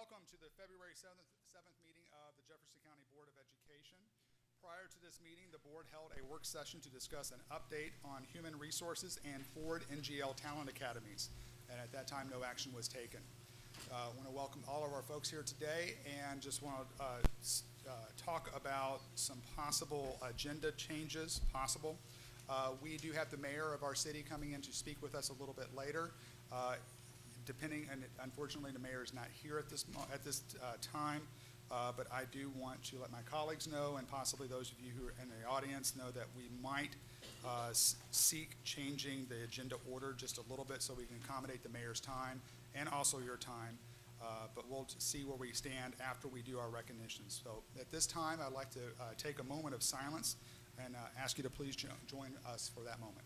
Welcome to the February 7th meeting of the Jefferson County Board of Education. Prior to this meeting, the board held a work session to discuss an update on human resources and Ford NGL talent academies, and at that time, no action was taken. I want to welcome all of our folks here today and just want to talk about some possible agenda changes possible. We do have the mayor of our city coming in to speak with us a little bit later. And unfortunately the mayor is not here at this time, but I do want to let my colleagues know, and possibly those of you who are in the audience know, that we might seek changing the agenda order just a little bit so we can accommodate the mayor's time and also your time, but we'll see where we stand after we do our recognitions. So at this time, I'd like to take a moment of silence and ask you to please join us for that moment.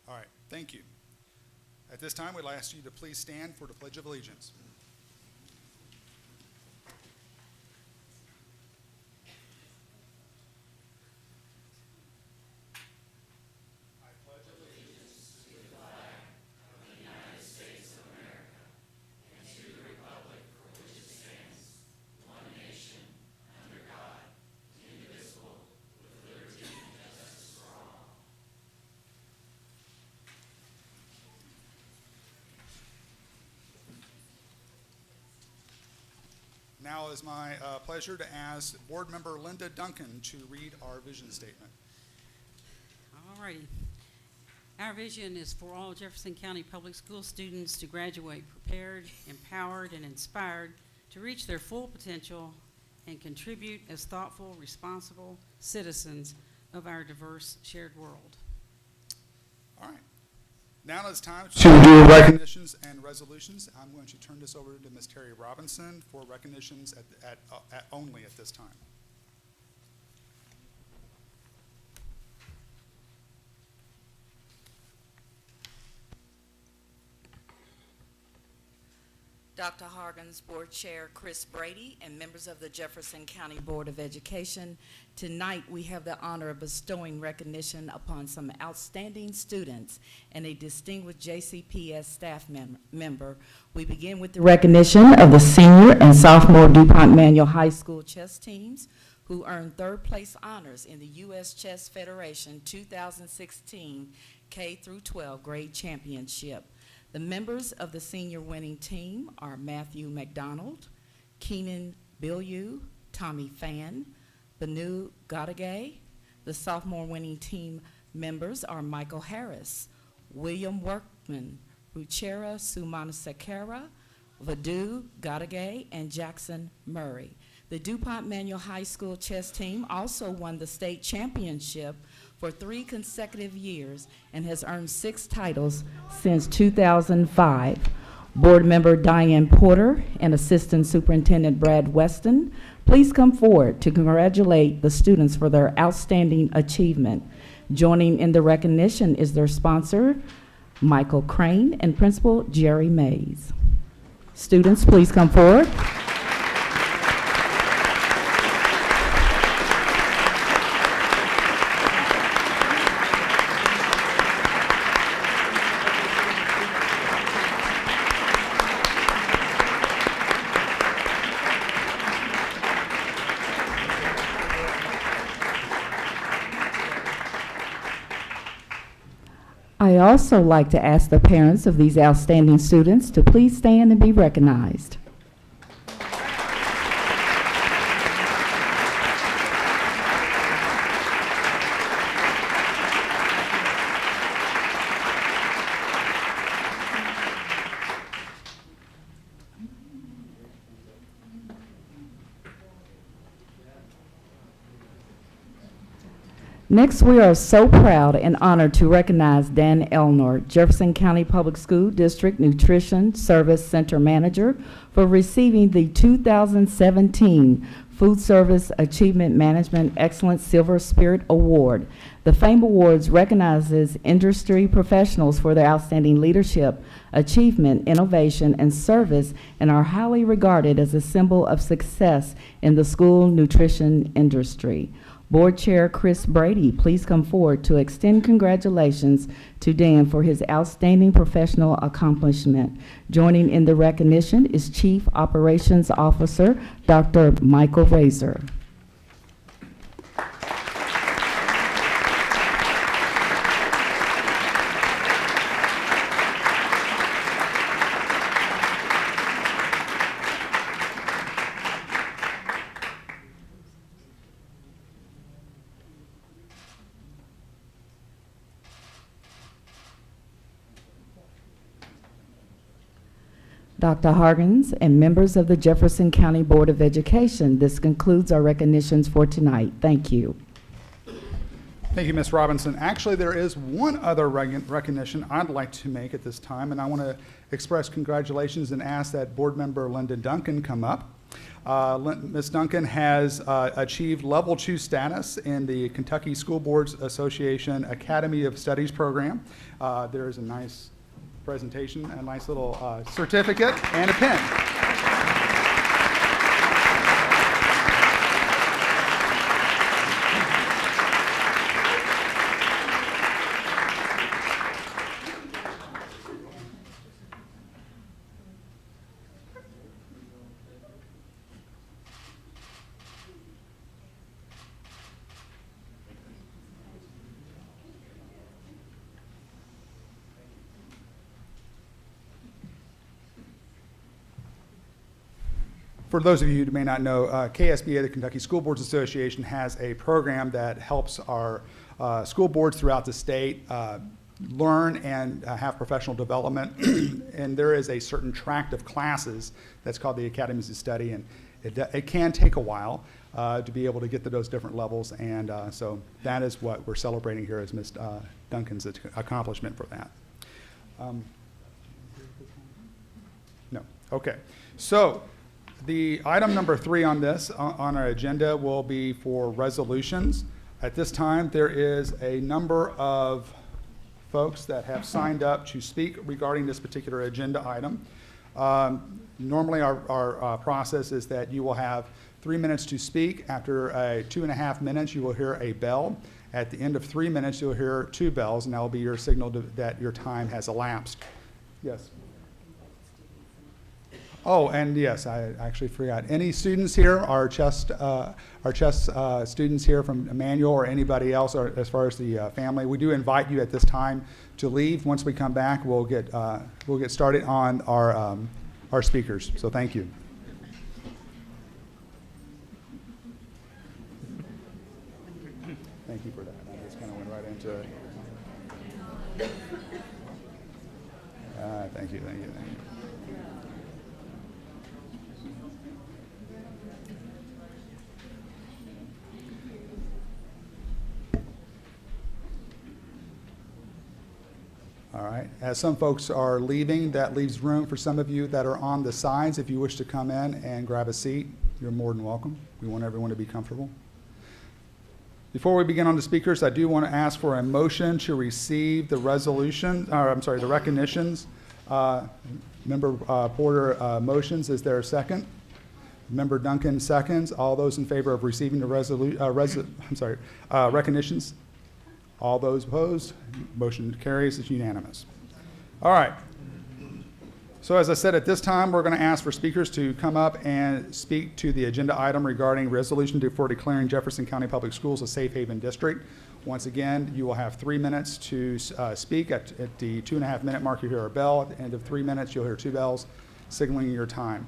All right, thank you. At this time, we'd ask you to please stand for the Pledge of Allegiance. I pledge allegiance to the flag of the United States of America and to the republic for which it stands, one nation, under God, indivisible, with liberty and justice for all. Now it is my pleasure to ask Board Member Linda Duncan to read our vision statement. All righty. Our vision is for all Jefferson County Public School students to graduate prepared, empowered, and inspired to reach their full potential and contribute as thoughtful, responsible citizens of our diverse, shared world. All right. Now it's time to do recognitions and resolutions. I'm going to turn this over to Ms. Terry Robinson for recognitions only at this time. Dr. Hargan's Board Chair Chris Brady and members of the Jefferson County Board of Education, tonight we have the honor of bestowing recognition upon some outstanding students and a distinguished JCPS staff member. We begin with the recognition of the senior and sophomore DuPont Manual High School chess teams who earned third place honors in the U.S. Chess Federation 2016 K-12 grade championship. The members of the senior winning team are Matthew McDonald, Keenan Bilyeu, Tommy Fan, Banu Gadagay. The sophomore winning team members are Michael Harris, William Workman, Ruchera Sumanasekera, Vadu Gadagay, and Jackson Murray. The DuPont Manual High School chess team also won the state championship for 3 consecutive years and has earned 6 titles since 2005. Board member Diane Porter and Assistant Superintendent Brad Weston, please come forward to congratulate the students for their outstanding achievement. Joining in the recognition is their sponsor, Michael Crane, and Principal Jerry Mays. Students, please come forward. I also like to ask the parents of these outstanding students to please stand and be recognized. Next, we are so proud and honored to recognize Dan Elnor, Jefferson County Public School District Nutrition Service Center Manager, for receiving the 2017 Food Service Achievement Management Excellence Silver Spirit Award. The FAME Awards recognizes industry professionals for their outstanding leadership, achievement, innovation, and service, and are highly regarded as a symbol of success in the school nutrition industry. Board Chair Chris Brady, please come forward to extend congratulations to Dan for his outstanding professional accomplishment. Joining in the recognition is Chief Operations Officer Dr. Michael Razor. Dr. Hargens and members of the Jefferson County Board of Education, this concludes our recognitions for tonight. Thank you. Thank you, Ms. Robinson. Actually, there is one other recognition I'd like to make at this time, and I want to express congratulations and ask that Board Member Linda Duncan come up. Ms. Duncan has achieved Level 2 status in the Kentucky School Boards Association Academy of Studies program. There is a nice presentation, a nice little certificate, and a pen. For those of you who may not know, KSBA, the Kentucky School Boards Association, has a program that helps our school boards throughout the state learn and have professional development. And there is a certain tract of classes that's called the Academies of Study, and it can take a while to be able to get to those different levels. And so that is what we're celebrating here as Ms. Duncan's accomplishment for that. No, okay. So the item number 3 on this, on our agenda, will be for resolutions. At this time, there is a number of folks that have signed up to speak regarding this particular agenda item. Normally, our process is that you will have 3 minutes to speak. After 2.5 minutes, you will hear a bell. At the end of 3 minutes, you'll hear 2 bells, and that will be your signal that your time has elapsed. Yes. Oh, and yes, I actually forgot. Any students here, our chess students here from Emmanuel or anybody else, or as far as the family, we do invite you at this time to leave. Once we come back, we'll get started on our speakers. So thank you. Thank you for that. I just kind of went right into it. Thank you. All right. As some folks are leaving, that leaves room for some of you that are on the sides. If you wish to come in and grab a seat, you're more than welcome. We want everyone to be comfortable. Before we begin on the speakers, I do want to ask for a motion to receive the the recognitions. Member Porter motions. Is there a second? Member Duncan seconds. All those in favor of receiving the recognitions? All those opposed? Motion carries. It's unanimous. All right. So as I said, at this time, we're going to ask for speakers to come up and speak to the agenda item regarding resolution for declaring Jefferson County Public Schools a safe haven district. Once again, you will have 3 minutes to speak. At the 2.5 minute mark, you hear a bell. At the end of 3 minutes, you'll hear 2 bells signaling your time.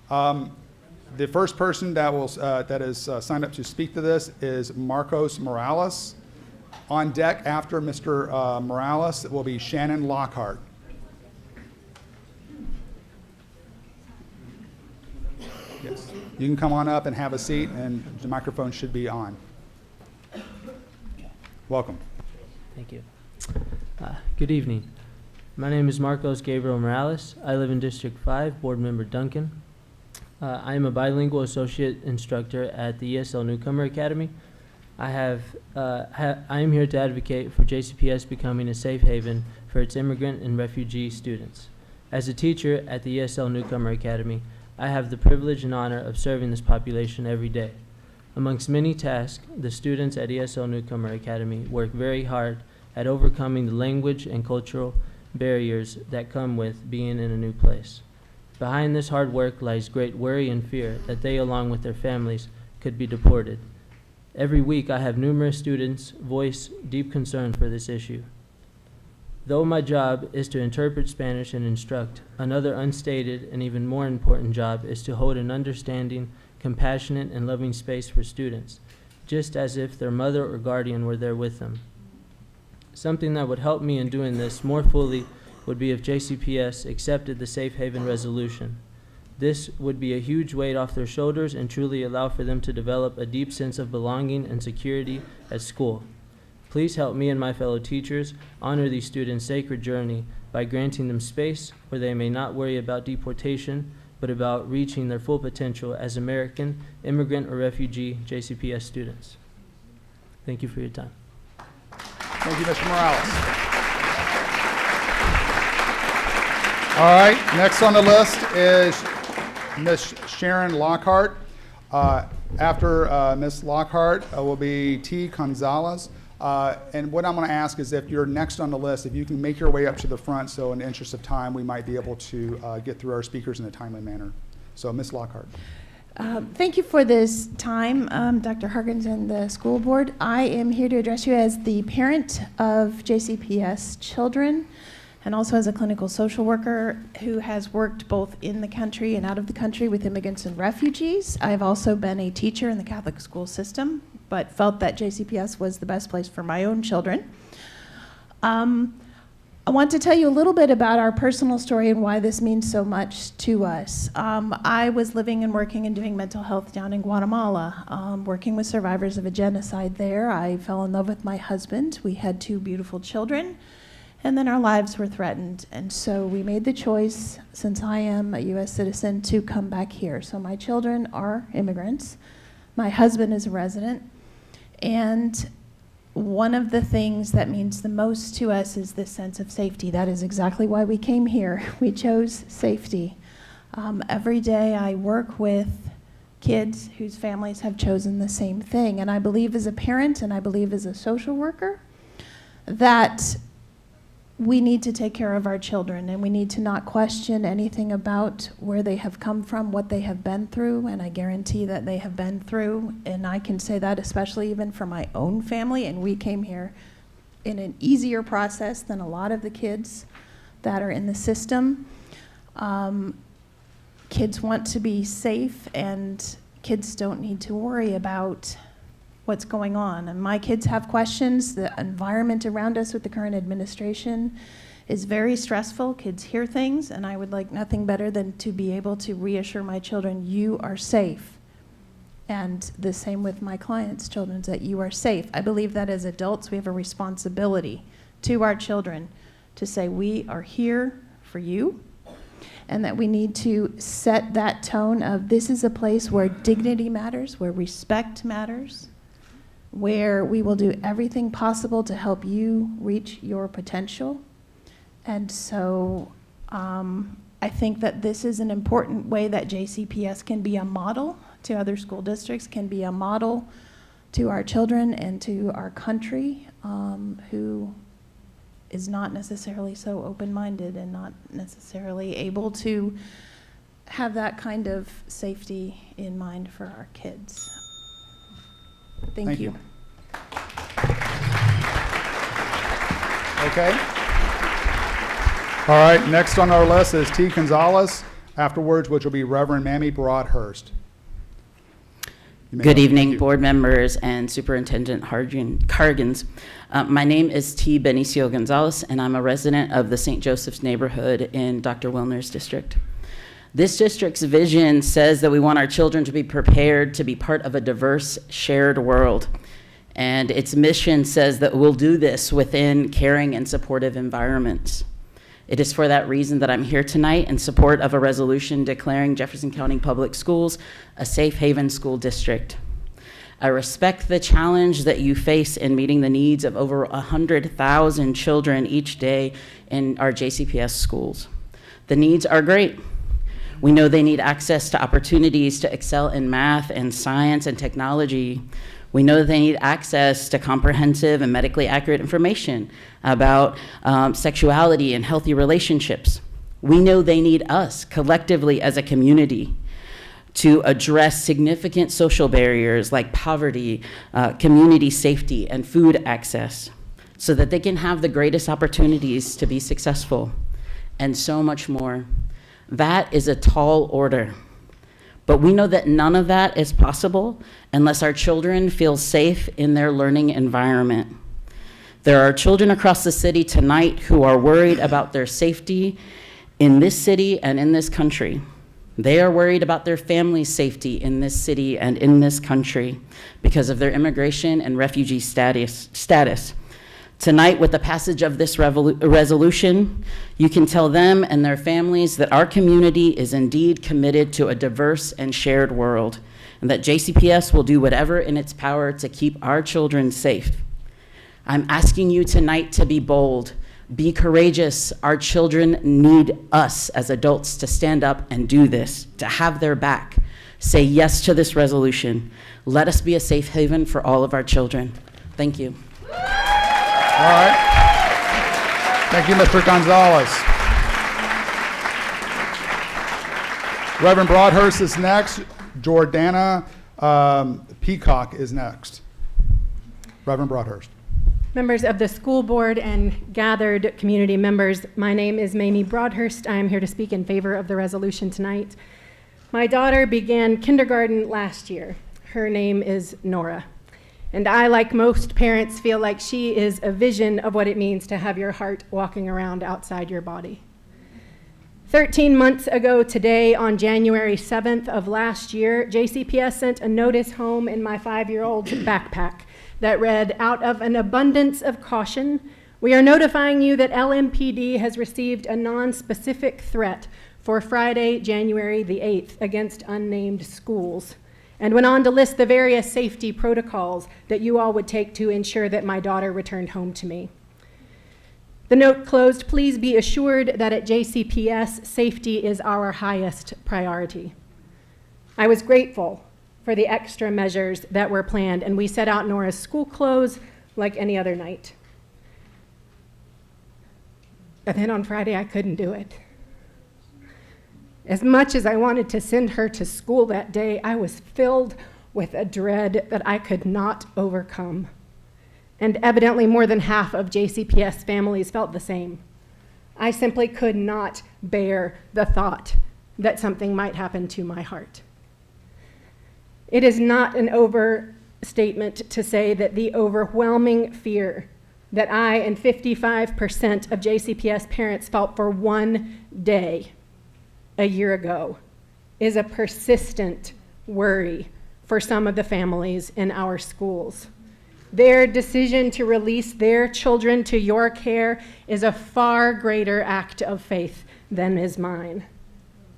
The first person that is signed up to speak to this is Marcos Morales. On deck after Mr. Morales will be Shannon Lockhart. Yes. You can come on up and have a seat, and the microphone should be on. Welcome. Thank you. Good evening. My name is Marcos Gabriel Morales. I live in District 5, Board Member Duncan. I am a bilingual associate instructor at the ESL Newcomer Academy. I am here to advocate for JCPS becoming a safe haven for its immigrant and refugee students. As a teacher at the ESL Newcomer Academy, I have the privilege and honor of serving this population every day. Amongst many tasks, the students at ESL Newcomer Academy work very hard at overcoming the language and cultural barriers that come with being in a new place. Behind this hard work lies great worry and fear that they, along with their families, could be deported. Every week, I have numerous students voice deep concern for this issue. Though my job is to interpret Spanish and instruct, another unstated and even more important job is to hold an understanding, compassionate, and loving space for students, just as if their mother or guardian were there with them. Something that would help me in doing this more fully would be if JCPS accepted the Safe Haven resolution. This would be a huge weight off their shoulders and truly allow for them to develop a deep sense of belonging and security at school. Please help me and my fellow teachers honor these students' sacred journey by granting them space where they may not worry about deportation, but about reaching their full potential as American, immigrant, or refugee JCPS students. Thank you for your time. Thank you, Mr. Morales. All right, next on the list is Ms. Sharon Lockhart. After Ms. Lockhart will be T. Gonzalez. And what I'm going to ask is if you're next on the list, if you can make your way up to the front, so in the interest of time, we might be able to get through our speakers in a timely manner. So, Ms. Lockhart. Thank you for this time, Dr. Harkins and the school board. I am here to address you as the parent of JCPS children and also as a clinical social worker who has worked both in the country and out of the country with immigrants and refugees. I've also been a teacher in the Catholic school system, but felt that JCPS was the best place for my own children. I want to tell you a little bit about our personal story and why this means so much to us. I was living and working and doing mental health down in Guatemala, working with survivors of a genocide there. I fell in love with my husband. We had 2 beautiful children, and then our lives were threatened. And so we made the choice, since I am a U.S. citizen, to come back here. So my children are immigrants. My husband is a resident. And one of the things that means the most to us is this sense of safety. That is exactly why we came here. We chose safety. Every day I work with kids whose families have chosen the same thing. And I believe as a parent and I believe as a social worker that we need to take care of our children, and we need to not question anything about where they have come from, what they have been through, and I guarantee that they have been through, and I can say that especially even for my own family, and we came here in an easier process than a lot of the kids that are in the system. Kids want to be safe, and kids don't need to worry about what's going on. And my kids have questions. The environment around us with the current administration is very stressful. Kids hear things, and I would like nothing better than to be able to reassure my children, you are safe. And the same with my clients' children, that you are safe. I believe that as adults, we have a responsibility to our children to say, we are here for you, and that we need to set that tone of this is a place where dignity matters, where respect matters, where we will do everything possible to help you reach your potential. And so I think that this is an important way that JCPS can be a model to other school districts, can be a model to our children and to our country, who is not necessarily so open-minded and not necessarily able to have that kind of safety in mind for our kids. Thank you. Okay. All right, next on our list is T. Gonzalez, afterwards, which will be Reverend Mamie Broadhurst. Good evening, board members and Superintendent Hargens. My name is T. Benicio Gonzalez, and I'm a resident of the St. Joseph's neighborhood in Dr. Wilner's district. This district's vision says that we want our children to be prepared to be part of a diverse, shared world. And its mission says that we'll do this within caring and supportive environments. It is for that reason that I'm here tonight in support of a resolution declaring Jefferson County Public Schools a safe haven school district. I respect the challenge that you face in meeting the needs of over 100,000 children each day in our JCPS schools. The needs are great. We know they need access to opportunities to excel in math and science and technology. We know that they need access to comprehensive and medically accurate information about sexuality and healthy relationships. We know they need us collectively as a community to address significant social barriers like poverty, community safety, and food access, so that they can have the greatest opportunities to be successful, and so much more. That is a tall order. But we know that none of that is possible unless our children feel safe in their learning environment. There are children across the city tonight who are worried about their safety in this city and in this country. They are worried about their family's safety in this city and in this country because of their immigration and refugee status. Tonight, with the passage of this resolution, you can tell them and their families that our community is indeed committed to a diverse and shared world, and that JCPS will do whatever in its power to keep our children safe. I'm asking you tonight to be bold. Be courageous. Our children need us as adults to stand up and do this, to have their back. Say yes to this resolution. Let us be a safe haven for all of our children. Thank you. All right. Thank you, Mr. Gonzalez. Reverend Broadhurst is next. Jordana Peacock is next. Reverend Broadhurst. Members of the school board and gathered community members, my name is Mamie Broadhurst. I am here to speak in favor of the resolution tonight. My daughter began kindergarten last year. Her name is Nora. And I, like most parents, feel like she is a vision of what it means to have your heart walking around outside your body. 13 months ago today, on January 7th of last year, JCPS sent a notice home in my 5-year-old's backpack that read, "Out of an abundance of caution, we are notifying you that LMPD has received a non-specific threat for Friday, January the 8th against unnamed schools," and went on to list the various safety protocols that you all would take to ensure that my daughter returned home to me. The note closed, "Please be assured that at JCPS, safety is our highest priority." I was grateful for the extra measures that were planned, and we set out Nora's school clothes like any other night. But then on Friday, I couldn't do it. As much as I wanted to send her to school that day, I was filled with a dread that I could not overcome. And evidently more than half of JCPS families felt the same. I simply could not bear the thought that something might happen to my heart. It is not an overstatement to say that the overwhelming fear that I and 55% of JCPS parents felt for one day a year ago is a persistent worry for some of the families in our schools. Their decision to release their children to your care is a far greater act of faith than is mine.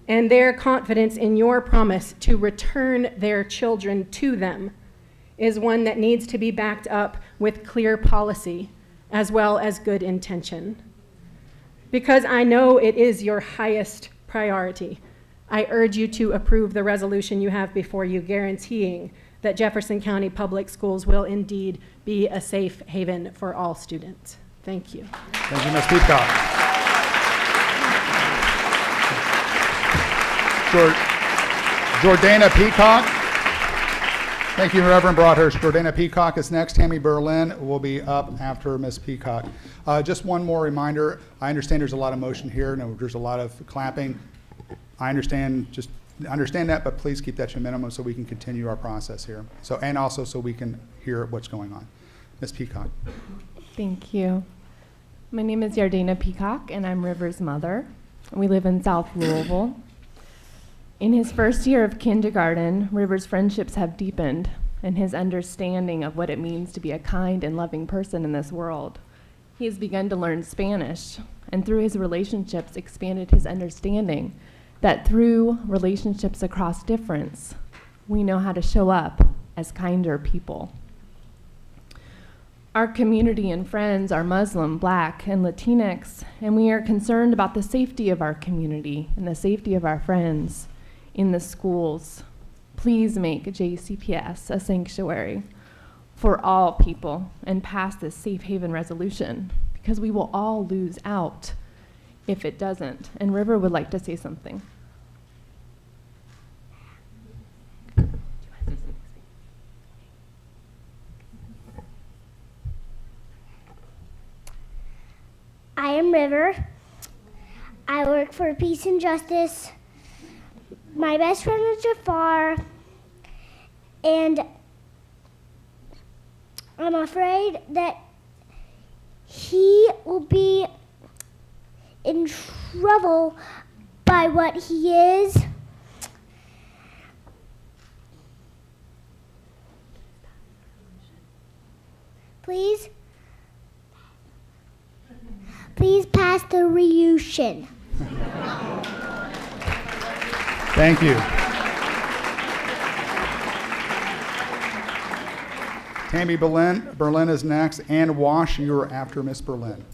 And their confidence in your promise to return their children to them is one that needs to be backed up with clear policy as well as good intention. Because I know it is your highest priority, I urge you to approve the resolution you have before you, guaranteeing that Jefferson County Public Schools will indeed be a safe haven for all students. Thank you. Thank you, Ms. Peacock. Jordana Peacock. Thank you, Reverend Broadhurst. Jordana Peacock is next. Tammy Berlin will be up after Ms. Peacock. Just one more reminder. I understand there's a lot of motion here. No, there's a lot of clapping. I understand that, but please keep that to a minimum so we can continue our process here. And also so we can hear what's going on. Ms. Peacock. Thank you. My name is Yardena Peacock, and I'm River's mother. We live in South Louisville. In his first year of kindergarten, River's friendships have deepened, and his understanding of what it means to be a kind and loving person in this world. He has begun to learn Spanish, and through his relationships expanded his understanding that through relationships across difference, we know how to show up as kinder people. Our community and friends are Muslim, Black, and Latinx, and we are concerned about the safety of our community and the safety of our friends in the schools. Please make JCPS a sanctuary for all people and pass this safe haven resolution, because we will all lose out if it doesn't. And River would like to say something. I am River. I work for Peace and Justice. My best friend is Jafar, and I'm afraid that he will be in trouble by what he is. Please pass the resolution. Thank you. Tammy Berlin is next. Ann Wash, you're after Miss Berlin.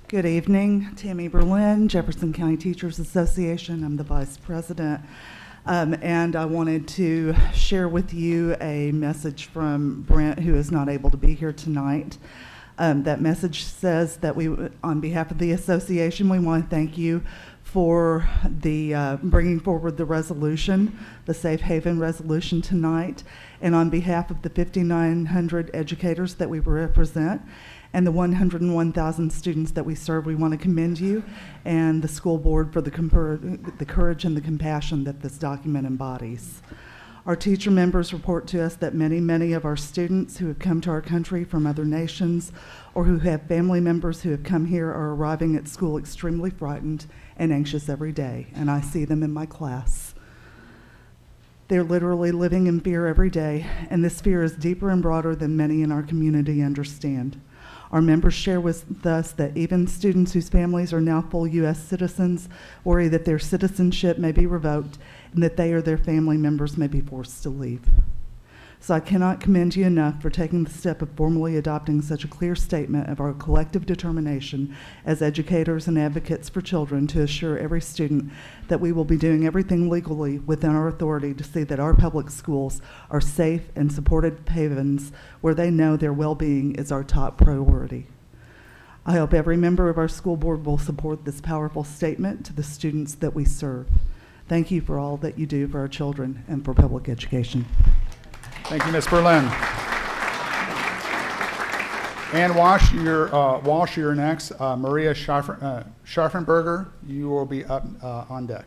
Good evening, Tammy Berlin, Jefferson County Teachers Association. I'm the vice president. And I wanted to share with you a message from Brent, who is not able to be here tonight. That message says that on behalf of the association, we want to thank you for the bringing forward the resolution, the Safe Haven resolution tonight. And on behalf of the 5,900 educators that we represent and the 101,000 students that we serve, we want to commend you and the school board for the courage and the compassion that this document embodies. Our teacher members report to us that many of our students who have come to our country from other nations or who have family members who have come here are arriving at school extremely frightened and anxious every day, and I see them in my class. They're literally living in fear every day, and this fear is deeper and broader than many in our community understand. Our members share with us that even students whose families are now full U.S. citizens worry that their citizenship may be revoked and that they or their family members may be forced to leave. So I cannot commend you enough for taking the step of formally adopting such a clear statement of our collective determination as educators and advocates for children to assure every student that we will be doing everything legally within our authority to see that our public schools are safe and supported havens where they know their well-being is our top priority. I hope every member of our school board will support this powerful statement to the students that we serve. Thank you for all that you do for our children and for public education. Thank you, Ms. Berlin. Ann Wash, you're next. Maria Scharfenberger, you will be up on deck.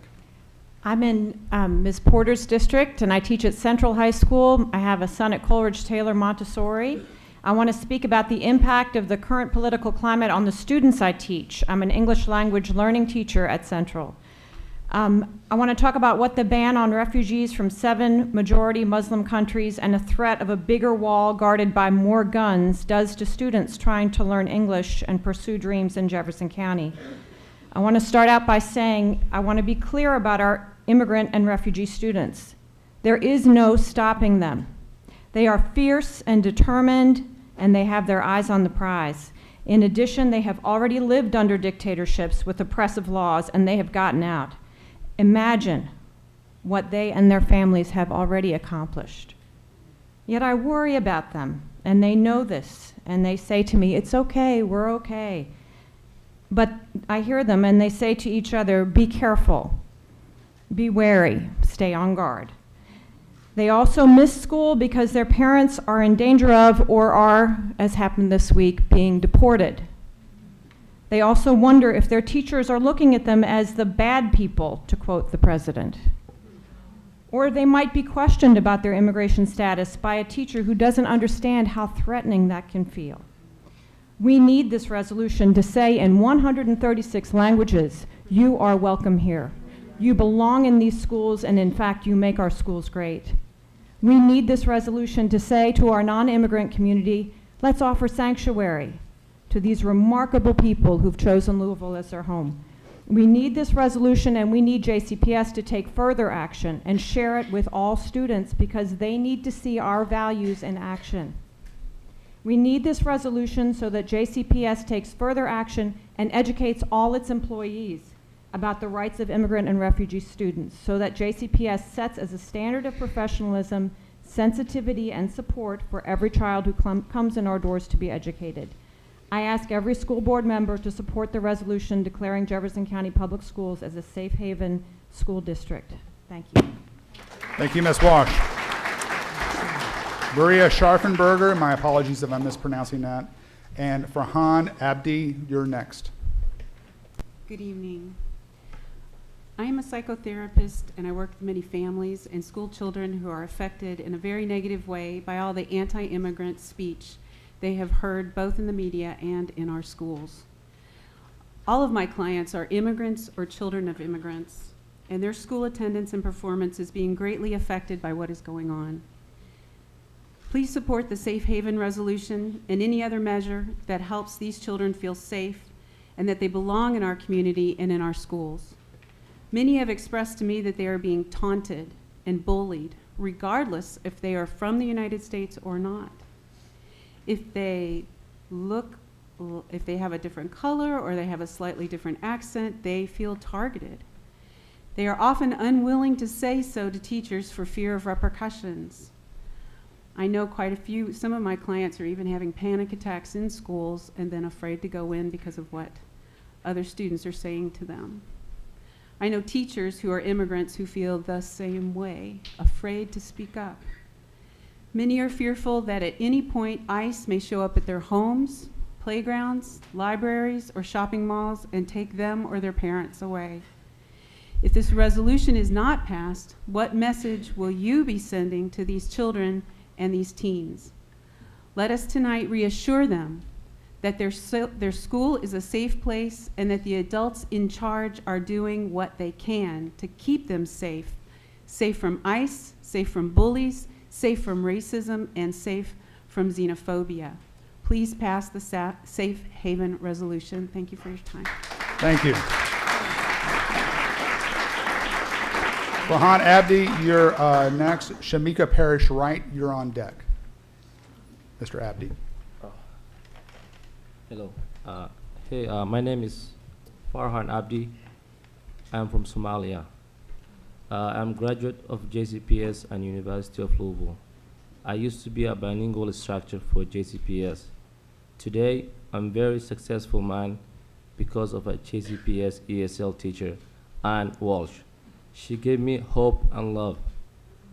I'm in Ms. Porter's district, and I teach at Central High School. I have a son at Coleridge Taylor Montessori. I want to speak about the impact of the current political climate on the students I teach. I'm an English language learning teacher at Central. I want to talk about what the ban on refugees from 7 majority Muslim countries and a threat of a bigger wall guarded by more guns does to students trying to learn English and pursue dreams in Jefferson County. I want to start out by saying I want to be clear about our immigrant and refugee students. There is no stopping them. They are fierce and determined, and they have their eyes on the prize. In addition, they have already lived under dictatorships with oppressive laws, and they have gotten out. Imagine what they and their families have already accomplished. Yet I worry about them, and they know this, and they say to me, "It's okay, we're okay." But I hear them, and they say to each other, "Be careful, be wary, stay on guard." They also miss school because their parents are in danger of, or are, as happened this week, being deported. They also wonder if their teachers are looking at them as the bad people, to quote the president. Or they might be questioned about their immigration status by a teacher who doesn't understand how threatening that can feel. We need this resolution to say in 136 languages, you are welcome here. You belong in these schools, and in fact, you make our schools great. We need this resolution to say to our non-immigrant community, let's offer sanctuary to these remarkable people who've chosen Louisville as their home. We need this resolution, and we need JCPS to take further action and share it with all students because they need to see our values in action. We need this resolution so that JCPS takes further action and educates all its employees about the rights of immigrant and refugee students, so that JCPS sets as a standard of professionalism, sensitivity, and support for every child who comes in our doors to be educated. I ask every school board member to support the resolution declaring Jefferson County Public Schools as a safe haven school district. Thank you. Thank you, Ms. Walsh. Maria Scharfenberger, my apologies if I'm mispronouncing that. And Farhan Abdi, you're next. Good evening. I am a psychotherapist, and I work with many families and school children who are affected in a very negative way by all the anti-immigrant speech they have heard both in the media and in our schools. All of my clients are immigrants or children of immigrants, and their school attendance and performance is being greatly affected by what is going on. Please support the Safe Haven resolution and any other measure that helps these children feel safe and that they belong in our community and in our schools. Many have expressed to me that they are being taunted and bullied, regardless if they are from the United States or not. If they have a different color or they have a slightly different accent, they feel targeted. They are often unwilling to say so to teachers for fear of repercussions. I know some of my clients are even having panic attacks in schools and then afraid to go in because of what other students are saying to them. I know teachers who are immigrants who feel the same way, afraid to speak up. Many are fearful that at any point ICE may show up at their homes, playgrounds, libraries, or shopping malls and take them or their parents away. If this resolution is not passed, what message will you be sending to these children and these teens? Let us tonight reassure them that their school is a safe place and that the adults in charge are doing what they can to keep them safe. Safe from ICE, safe from bullies, safe from racism, and safe from xenophobia. Please pass the Safe Haven resolution. Thank you for your time. Thank you. Farhan Abdi, you're next. Shamika Parrish Wright, you're on deck. Mr. Abdi. Hello. My name is Farhan Abdi. I'm from Somalia. I'm a graduate of JCPS and University of Louisville. I used to be a bilingual instructor for JCPS. Today, I'm a very successful man because of a JCPS ESL teacher, Ann Walsh. She gave me hope and love.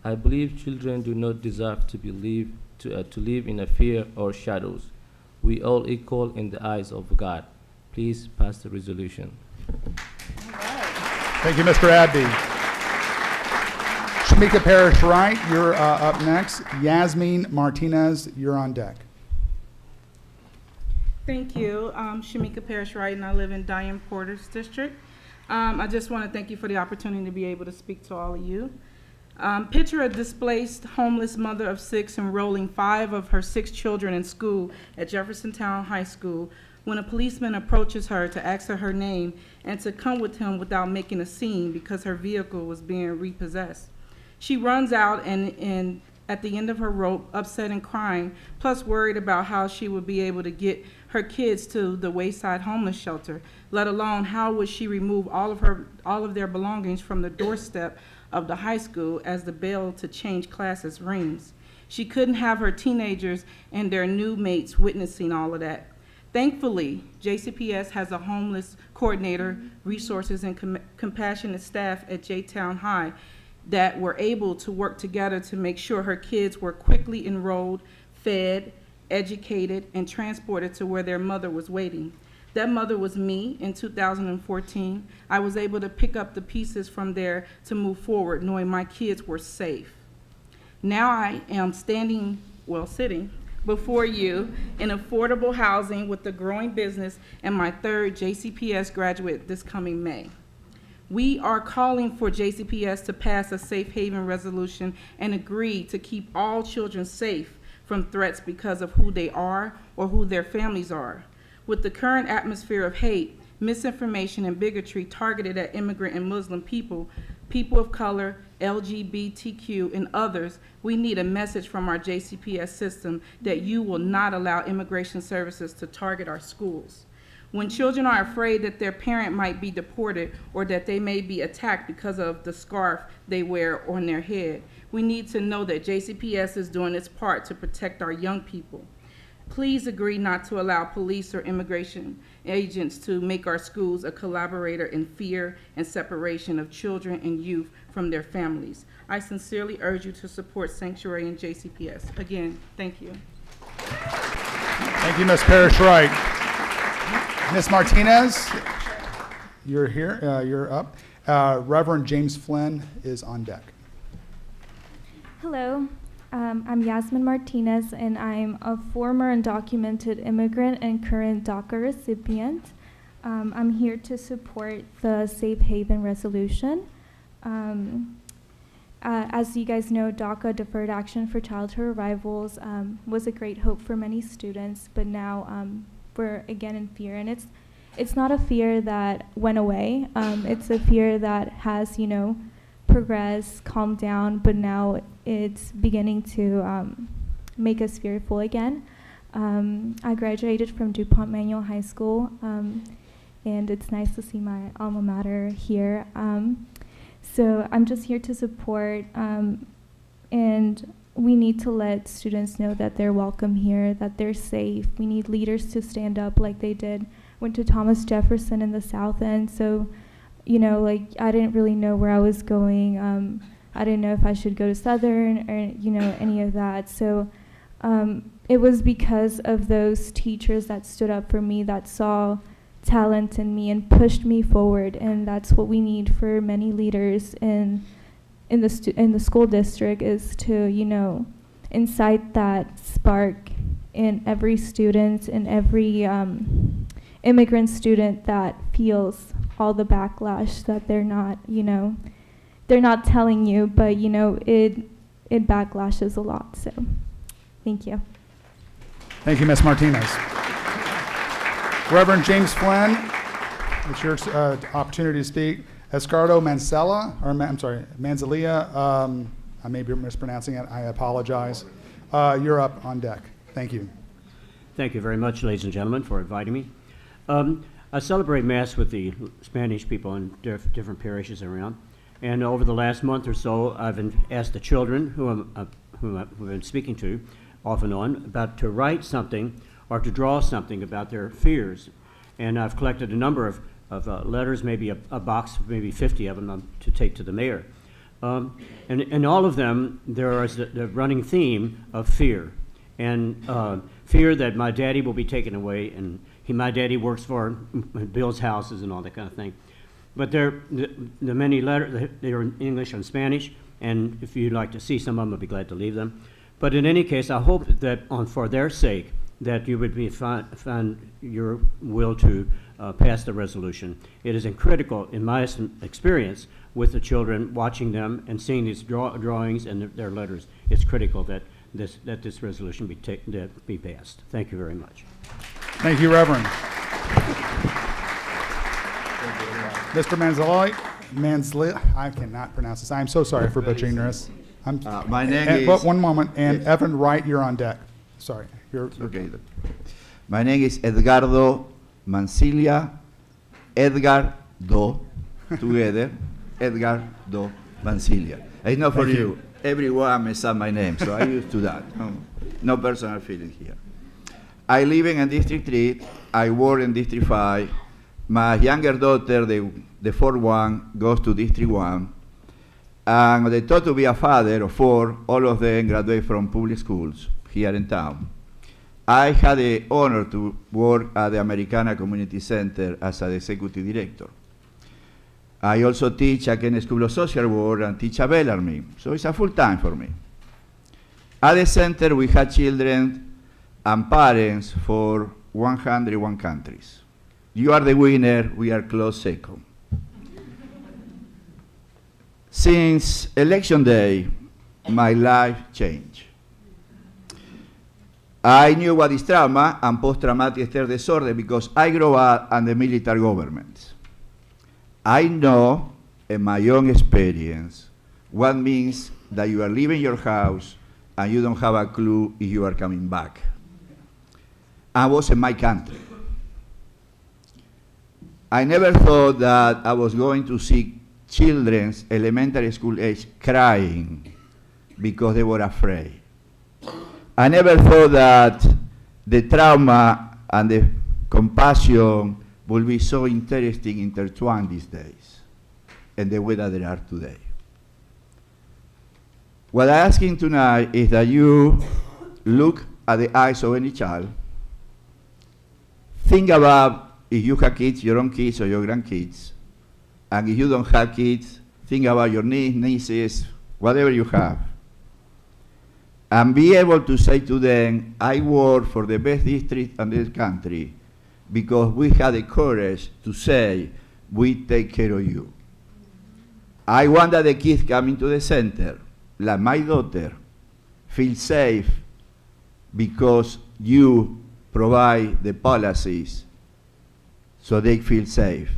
I believe children do not deserve to live in a fear or shadows. We all equal in the eyes of God. Please pass the resolution. Thank you, Mr. Abdi. Shamika Parrish Wright, you're up next. Yasmin Martinez, you're on deck. Thank you. Shamika Parrish Wright, and I live in Diane Porter's district. I just want to thank you for the opportunity to be able to speak to all of you. Picture a displaced homeless mother of 6 enrolling 5 of her 6 children in school at Jeffersontown High School when a policeman approaches her to ask her name and to come with him without making a scene because her vehicle was being repossessed. She runs out and at the end of her rope, upset and crying, plus worried about how she would be able to get her kids to the Wayside Homeless Shelter, let alone how would she remove all of their belongings from the doorstep of the high school as the bell to change classes rings. She couldn't have her teenagers and their new mates witnessing all of that. Thankfully, JCPS has a homeless coordinator, resources, and compassionate staff at J-Town High that were able to work together to make sure her kids were quickly enrolled, fed, educated, and transported to where their mother was waiting. That mother was me in 2014. I was able to pick up the pieces from there to move forward, knowing my kids were safe. Now I am sitting before you in affordable housing with a growing business and my 3rd JCPS graduate this coming May. We are calling for JCPS to pass a Safe Haven resolution and agree to keep all children safe from threats because of who they are or who their families are. With the current atmosphere of hate, misinformation, and bigotry targeted at immigrant and Muslim people, people of color, LGBTQ, and others, we need a message from our JCPS system that you will not allow immigration services to target our schools. When children are afraid that their parent might be deported or that they may be attacked because of the scarf they wear on their head, we need to know that JCPS is doing its part to protect our young people. Please agree not to allow police or immigration agents to make our schools a collaborator in fear and separation of children and youth from their families. I sincerely urge you to support Sanctuary and JCPS. Again, thank you. Thank you, Ms. Parrish-Wright. Ms. Martinez, you're here, you're up. Reverend James Flynn is on deck. Hello, I'm Yasmin Martinez, and I'm a former undocumented immigrant and current DACA recipient. I'm here to support the Safe Haven resolution. As you guys know, DACA, Deferred Action for Childhood Arrivals, was a great hope for many students, but now we're again in fear, and it's not a fear that went away. It's a fear that has, progressed, calmed down, but now it's beginning to make us fearful again. I graduated from DuPont Manual High School, and it's nice to see my alma mater here. So I'm just here to support, and we need to let students know that they're welcome here, that they're safe. We need leaders to stand up like they did. Went to Thomas Jefferson in the South End, so I didn't really know where I was going. I didn't know if I should go to Southern or any of that. So it was because of those teachers that stood up for me, that saw talent in me and pushed me forward, and that's what we need for many leaders in the school district, is to incite that spark in every student, in every immigrant student that feels all the backlash that they're not telling you, but it backlashes a lot. So thank you. Thank you, Ms. Martinez. Reverend James Flynn, it's your opportunity to speak. Escardo Manzanilla, I may be mispronouncing it, I apologize. You're up on deck. Thank you. Thank you very much, ladies and gentlemen, for inviting me. I celebrate Mass with the Spanish people in different parishes around, and over the last month or so, I've asked the children who I've been speaking to, off and on, to write something or to draw something about their fears, and I've collected a number of letters, maybe a box, maybe 50 of them to take to the mayor. And in all of them, there is the running theme of fear, and fear that my daddy will be taken away, and my daddy works for builds houses and all that kind of thing. But the many letters, they're in English and Spanish, and if you'd like to see some of them, I'd be glad to leave them. But in any case, I hope that for their sake, that you would find your will to pass the resolution. It is critical, in my experience, with the children, watching them and seeing these drawings and their letters. It's critical that this resolution be passed. Thank you very much. Thank you, Reverend. Mr. Manzanilla, I cannot pronounce this. I'm so sorry for butchering this. My name is... One moment, and yes. Evan Wright, you're on deck. Sorry. Okay. My name is Edgardo Mancilla, Edgardo, together, Edgardo Mancilla. It's not for you. Everyone mess up my name, so I'm used to that. No personal feeling here. I live in District 3. I work in District 5. My younger daughter, the fourth one, goes to District 1. And they thought to be a father of 4. All of them graduate from public schools here in town. I had the honor to work at the Americana Community Center as an executive director. I also teach at Kennedy School of Social Work and teach at Bellarmine, so it's a full time for me. At the center, we had children and parents for 101 countries. You are the winner, we are close second. Since election day, my life changed. I knew what is trauma and post-traumatic stress disorder because I grew up under military government. I know in my own experience what means that you are leaving your house and you don't have a clue if you are coming back. I was in my country. I never thought that I was going to see children, elementary school age, crying because they were afraid. I never thought that the trauma and the compassion will be so interesting, intertwined these days, and the way that they are today. What I'm asking tonight is that you look at the eyes of any child, think about if you have kids, your own kids or your grandkids, and if you don't have kids, think about your nieces, whatever you have, and be able to say to them, I work for the best district in this country because we had the courage to say, we take care of you. I want that the kids coming to the center, like my daughter, feel safe because you provide the policies so they feel safe.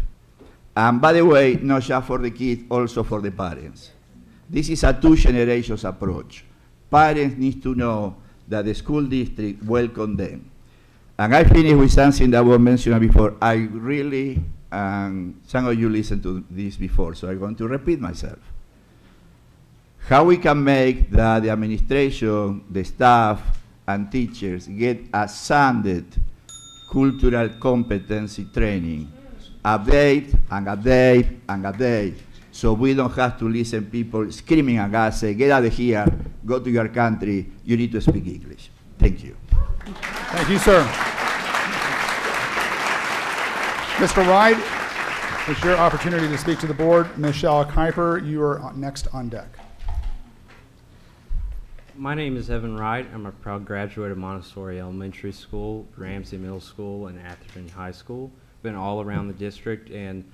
And by the way, not just for the kids, also for the parents. This is a two generations approach. Parents need to know that the school district welcome them. And I finish with something that was mentioned before. I really, some of you listened to this before, so I'm going to repeat myself. How we can make that the administration, the staff, and teachers get a sounded cultural competency training, update and update and update, so we don't have to listen people screaming at us, say, get out of here, go to your country, you need to speak English. Thank you. Thank you, sir. Mr. Wright, it's your opportunity to speak to the board. Michelle Kuiper, you are next on deck. My name is Evan Wright. I'm a proud graduate of Montessori Elementary School, Ramsey Middle School, and Atherton High School. Been all around the district, and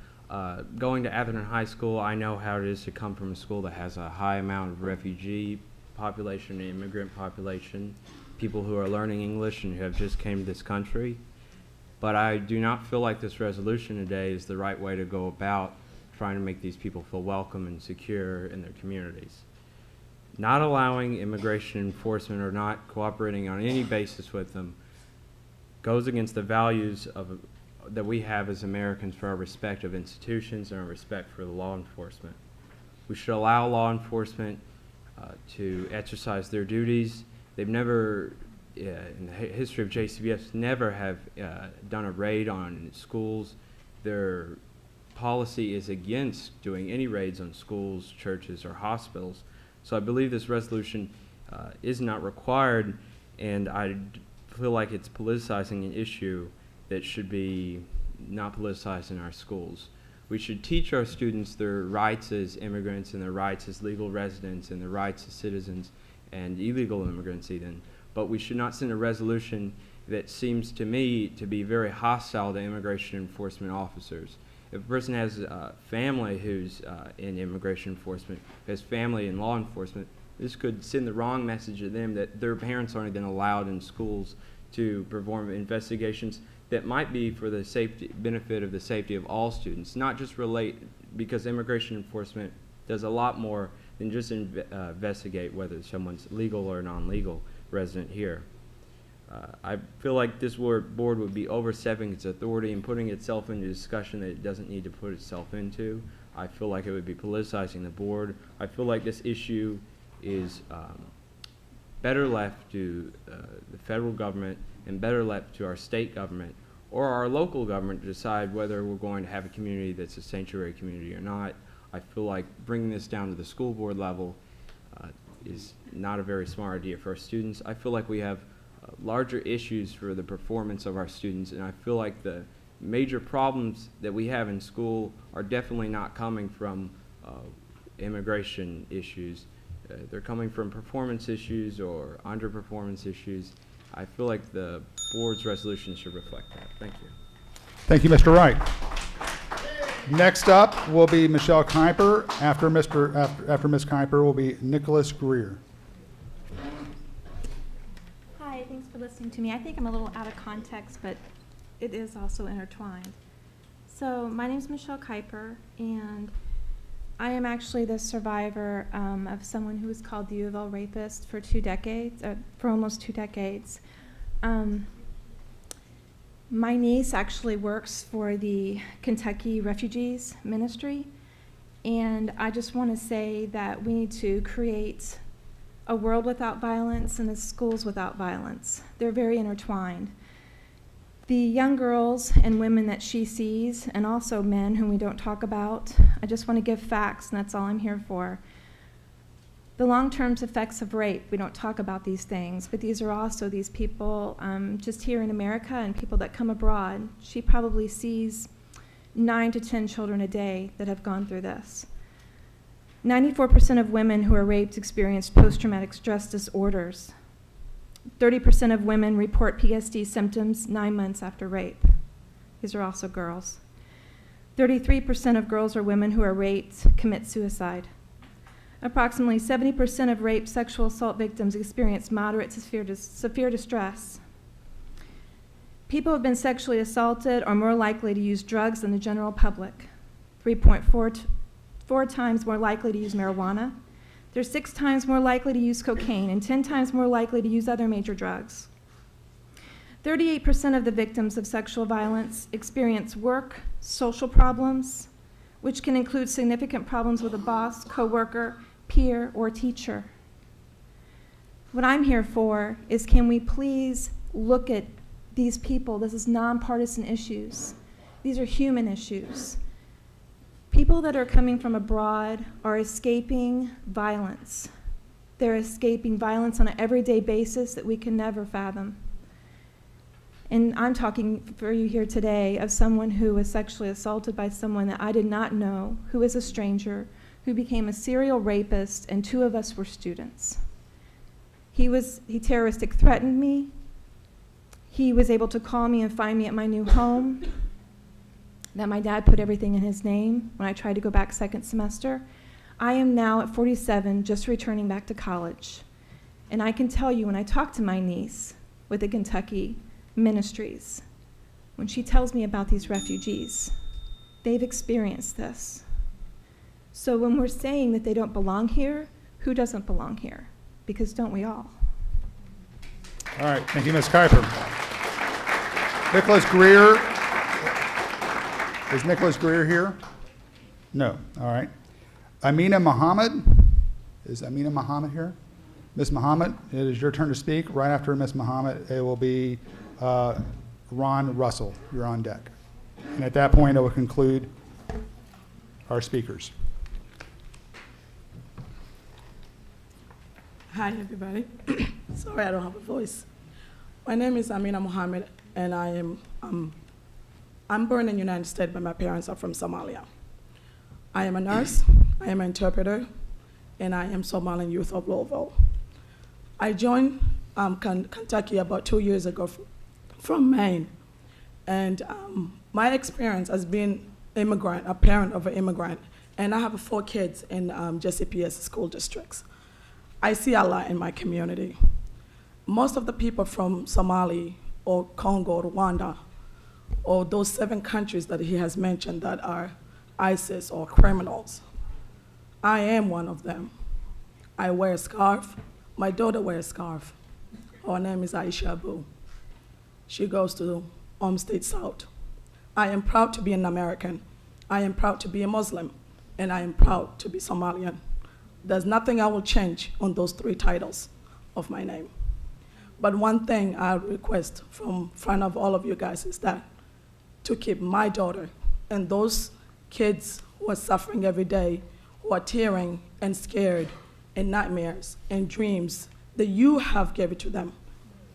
going to Atherton High School, I know how it is to come from a school that has a high amount of refugee population and immigrant population, people who are learning English and who have just came to this country. But I do not feel like this resolution today is the right way to go about trying to make these people feel welcome and secure in their communities. Not allowing immigration enforcement or not cooperating on any basis with them goes against the values that we have as Americans for our respect of institutions and our respect for the law enforcement. We should allow law enforcement to exercise their duties. They've never, in the history of JCBS, never have done a raid on schools. Their policy is against doing any raids on schools, churches, or hospitals. So I believe this resolution is not required, and I feel like it's politicizing an issue that should be not politicized in our schools. We should teach our students their rights as immigrants and their rights as legal residents and their rights as citizens and illegal immigrants even, but we should not send a resolution that seems to me to be very hostile to immigration enforcement officers. If a person has a family who's in immigration enforcement, has family in law enforcement, this could send the wrong message to them that their parents aren't even allowed in schools to perform investigations that might be for the benefit of the safety of all students, not just because immigration enforcement does a lot more than just investigate whether someone's legal or non-legal resident here. I feel like this board would be overstepping its authority and putting itself into a discussion that it doesn't need to put itself into. I feel like it would be politicizing the board. I feel like this issue is better left to the federal government and better left to our state government or our local government to decide whether we're going to have a community that's a sanctuary community or not. I feel like bringing this down to the school board level is not a very smart idea for our students. I feel like we have larger issues for the performance of our students, and I feel like the major problems that we have in school are definitely not coming from immigration issues. They're coming from performance issues or underperformance issues. I feel like the board's resolution should reflect that. Thank you. Thank you, Mr. Wright. Next up will be Michelle Kuiper. After Ms. Kuiper will be Nicholas Greer. Hi, thanks for the listening to me. I think I'm a little out of context, but it is also intertwined. So my name is Michelle Kuiper, and I am actually the survivor of someone who was called the U of L rapist for for almost 2 decades. My niece actually works for the Kentucky Refugees Ministry, and I just want to say that we need to create a world without violence and a schools without violence. They're very intertwined. The young girls and women that she sees, and also men whom we don't talk about, I just want to give facts, and that's all I'm here for. The long-term effects of rape, we don't talk about these things, but these are also these people just here in America and people that come abroad. She probably sees 9 to 10 children a day that have gone through this. 94% of women who are raped experience post-traumatic stress disorders. 30% of women report PSD symptoms 9 months after rape. These are also girls. 33% of girls or women who are raped commit suicide. Approximately 70% of rape sexual assault victims experience moderate to severe distress. People who have been sexually assaulted are more likely to use drugs than the general public. 3.4 times more likely to use marijuana. They're 6 times more likely to use cocaine and 10 times more likely to use other major drugs. 38% of the victims of sexual violence experience work, social problems, which can include significant problems with a boss, coworker, peer, or teacher. What I'm here for is, can we please look at these people? This is nonpartisan issues. These are human issues. People that are coming from abroad are escaping violence. They're escaping violence on an everyday basis that we can never fathom. And I'm talking for you here today of someone who was sexually assaulted by someone that I did not know, who was a stranger, who became a serial rapist, and 2 of us were students. He terroristic threatened me. He was able to call me and find me at my new home. That my dad put everything in his name when I tried to go back 2nd semester. I am now at 47, just returning back to college. And I can tell you, when I talk to my niece with the Kentucky Ministries, when she tells me about these refugees, they've experienced this. So when we're saying that they don't belong here, who doesn't belong here? Because don't we all? All right, thank you, Ms. Kuiper. Nicholas Greer. Is Nicholas Greer here? No, all right. Amina Muhammad. Is Amina Muhammad here? Ms. Muhammad, it is your turn to speak. Right after Ms. Muhammad, it will be Ron Russell. You're on deck. And at that point, I will conclude our speakers. Hi, everybody. Sorry, I don't have a voice. My name is Amina Muhammad, and I'm born in the United States, but my parents are from Somalia. I am a nurse, I am an interpreter, and I am Somalian Youth of Louisville. I joined Kentucky about 2 years ago from Maine, and my experience as being immigrant, a parent of an immigrant, and I have 4 kids in JCBE school districts. I see a lot in my community. Most of the people from Somalia or Congo, Rwanda, or those 7 countries that he has mentioned that are ISIS or criminals. I am one of them. I wear a scarf. My daughter wears a scarf. Her name is Aisha Abu. She goes to State South. I am proud to be an American. I am proud to be a Muslim. And I am proud to be Somalian. There's nothing I will change on those 3 titles of my name. But one thing I request from front of all of you guys is that to keep my daughter and those kids who are suffering every day, who are tearing and scared and nightmares and dreams that you have given to them.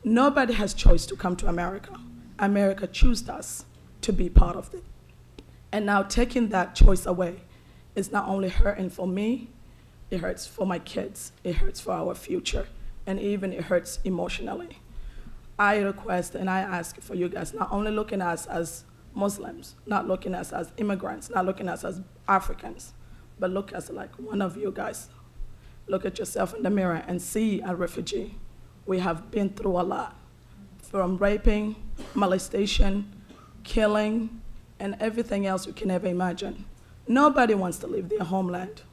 Nobody has choice to come to America. America chose us to be part of it. And now taking that choice away is not only hurting for me, it hurts for my kids, it hurts for our future, and even it hurts emotionally. I request and I ask for you guys not only looking at us as Muslims, not looking at us as immigrants, not looking at us as Africans, but look at us like one of you guys. Look at yourself in the mirror and see a refugee. We have been through a lot. from raping, molestation, killing, and everything else you can ever imagine. Nobody wants to leave their homeland.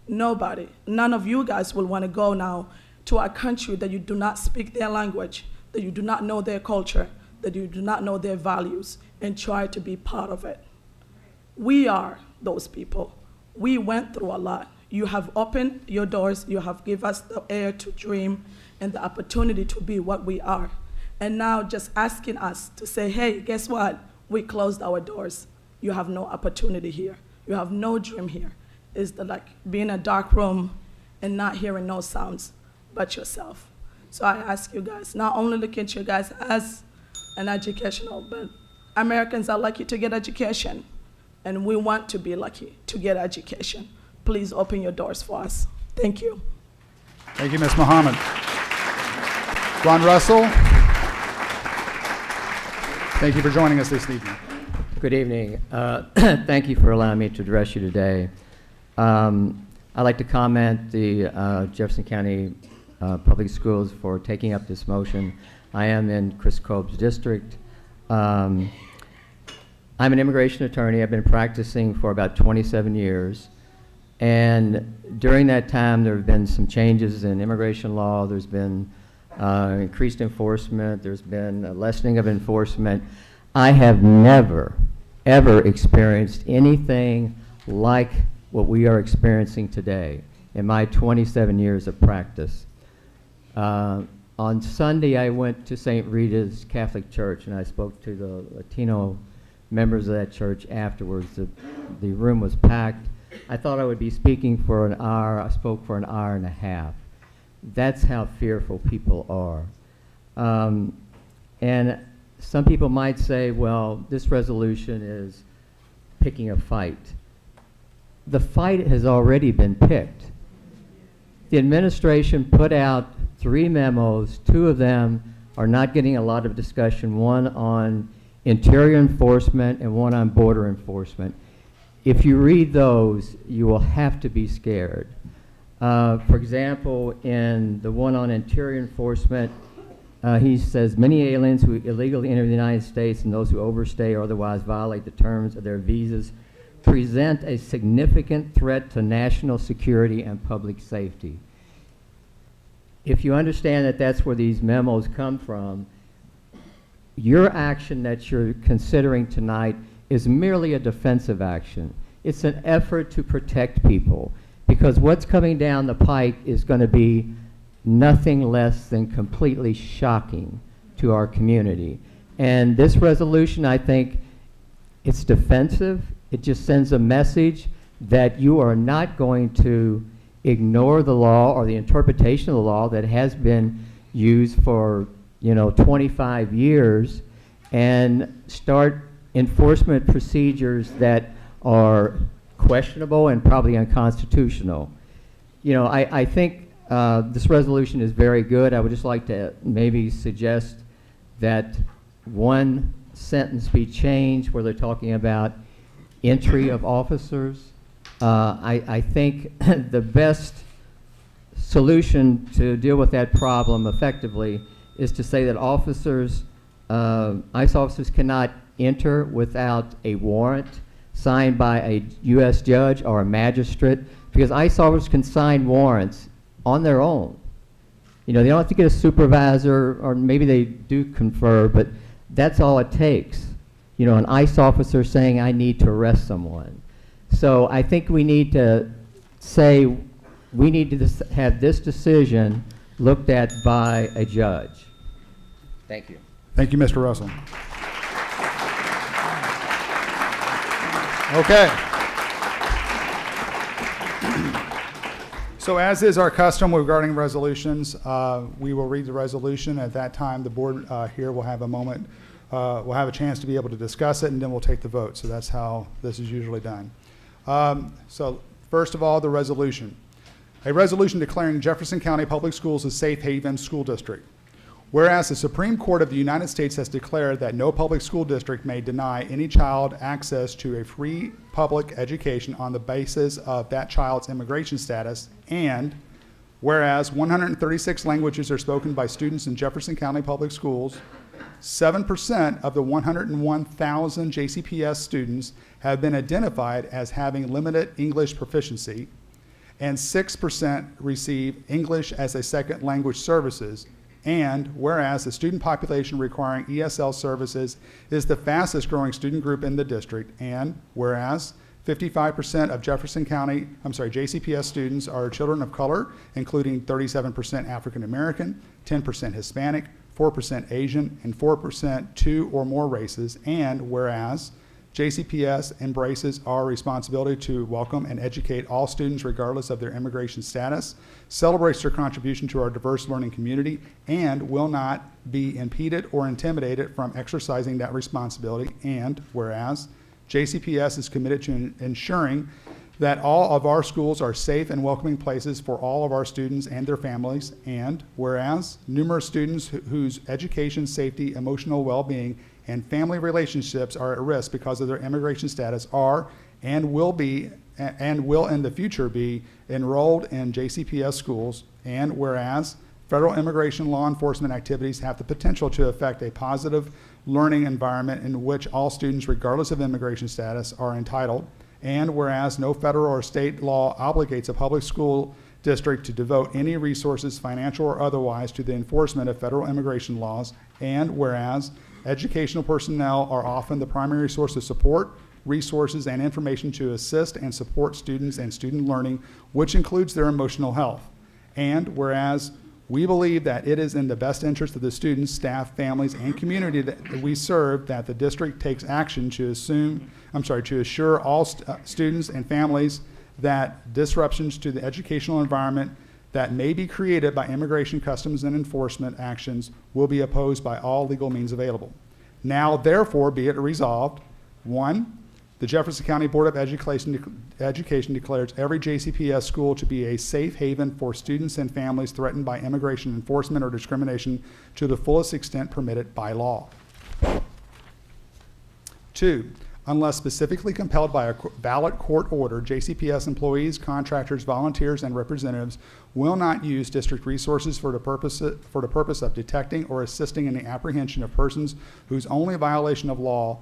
Nobody. None of you guys will want to go now to a country that you do not speak their language, that you do not know their culture, that you do not know their values, and try to be part of it. We are those people. We went through a lot. You have opened your doors, you have given us the air to dream and the opportunity to be what we are. And now just asking us to say, hey, guess what? We closed our doors. You have no opportunity here. You have no dream here. It's like being in a dark room and not hearing no sounds but yourself. So I ask you guys, not only look at you guys as an educational, but Americans are lucky to get education, and we want to be lucky to get education. Please open your doors for us. Thank you. Thank you, Ms. Muhammad. Ron Russell, thank you for joining us this evening. Good evening. Thank you for allowing me to address you today. I'd like to comment the Jefferson County Public Schools for taking up this motion. I am in Chris Cobb's district. I'm an immigration attorney. I've been practicing for about 27 years. And during that time, there have been some changes in immigration law. There's been increased enforcement. There's been a lessening of enforcement. I have never, ever experienced anything like what we are experiencing today in my 27 years of practice. On Sunday, I went to St. Rita's Catholic Church, and I spoke to the Latino members of that church afterwards. The room was packed. I thought I would be speaking for an hour. I spoke for an hour and a half. That's how fearful people are. And some people might say, well, this resolution is picking a fight. The fight has already been picked. The administration put out 3 memos. 2 of them are not getting a lot of discussion, one on interior enforcement and one on border enforcement. If you read those, you will have to be scared. For example, in the one on interior enforcement, he says, many aliens who illegally enter the United States and those who overstay or otherwise violate the terms of their visas present a significant threat to national security and public safety. If you understand that that's where these memos come from, your action that you're considering tonight is merely a defensive action. It's an effort to protect people, because what's coming down the pike is going to be nothing less than completely shocking to our community. And this resolution, I think, it's defensive. It just sends a message that you are not going to ignore the law or the interpretation of the law that has been used for 25 years and start enforcement procedures that are questionable and probably unconstitutional. I think this resolution is very good. I would just like to maybe suggest that one sentence be changed where they're talking about entry of officers. I think the best solution to deal with that problem effectively is to say that officers, ICE officers cannot enter without a warrant signed by a U.S. judge or a magistrate, because ICE officers can sign warrants on their own. They don't have to get a supervisor, or maybe they do confer, but that's all it takes. An ICE officer saying, I need to arrest someone. So I think we need to say, we need to have this decision looked at by a judge. Thank you. Thank you, Mr. Russell. Okay. So as is our custom regarding resolutions, we will read the resolution. At that time, the board here will have a moment, we'll have a chance to be able to discuss it, and then we'll take the vote. So that's how this is usually done. So first of all, the resolution. A resolution declaring Jefferson County Public Schools a safe haven school district. Whereas the Supreme Court of the United States has declared that no public school district may deny any child access to a free public education on the basis of that child's immigration status, and whereas 136 languages are spoken by students in Jefferson County Public Schools, 7% of the 101,000 JCPS students have been identified as having limited English proficiency, and 6% receive English as a second language services. And whereas the student population requiring ESL services is the fastest growing student group in the district, and whereas 55% of JCPS students are children of color, including 37% African American, 10% Hispanic, 4% Asian, and 4% two or more races, and whereas JCPS embraces our responsibility to welcome and educate all students regardless of their immigration status, celebrates their contribution to our diverse learning community, and will not be impeded or intimidated from exercising that responsibility, and whereas JCPS is committed to ensuring that all of our schools are safe and welcoming places for all of our students and their families, and whereas numerous students whose education, safety, emotional well-being, and family relationships are at risk because of their immigration status are and will in the future be enrolled in JCPS schools, and whereas federal immigration law enforcement activities have the potential to affect a positive learning environment in which all students, regardless of immigration status, are entitled, and whereas no federal or state law obligates a public school district to devote any resources, financial or otherwise, to the enforcement of federal immigration laws, and whereas educational personnel are often the primary source of support, resources, and information to assist and support students and student learning, which includes their emotional health. And whereas we believe that it is in the best interest of the students, staff, families, and community that we serve that the district takes action to assure all students and families that disruptions to the educational environment that may be created by immigration, customs, and enforcement actions will be opposed by all legal means available. Now, therefore, be it resolved, 1, the Jefferson County Board of Education declares every JCPS school to be a safe haven for students and families threatened by immigration enforcement or discrimination to the fullest extent permitted by law. 2, unless specifically compelled by a valid court order, JCPS employees, contractors, volunteers, and representatives will not use district resources for the purpose of detecting or assisting in the apprehension of persons whose only violation of law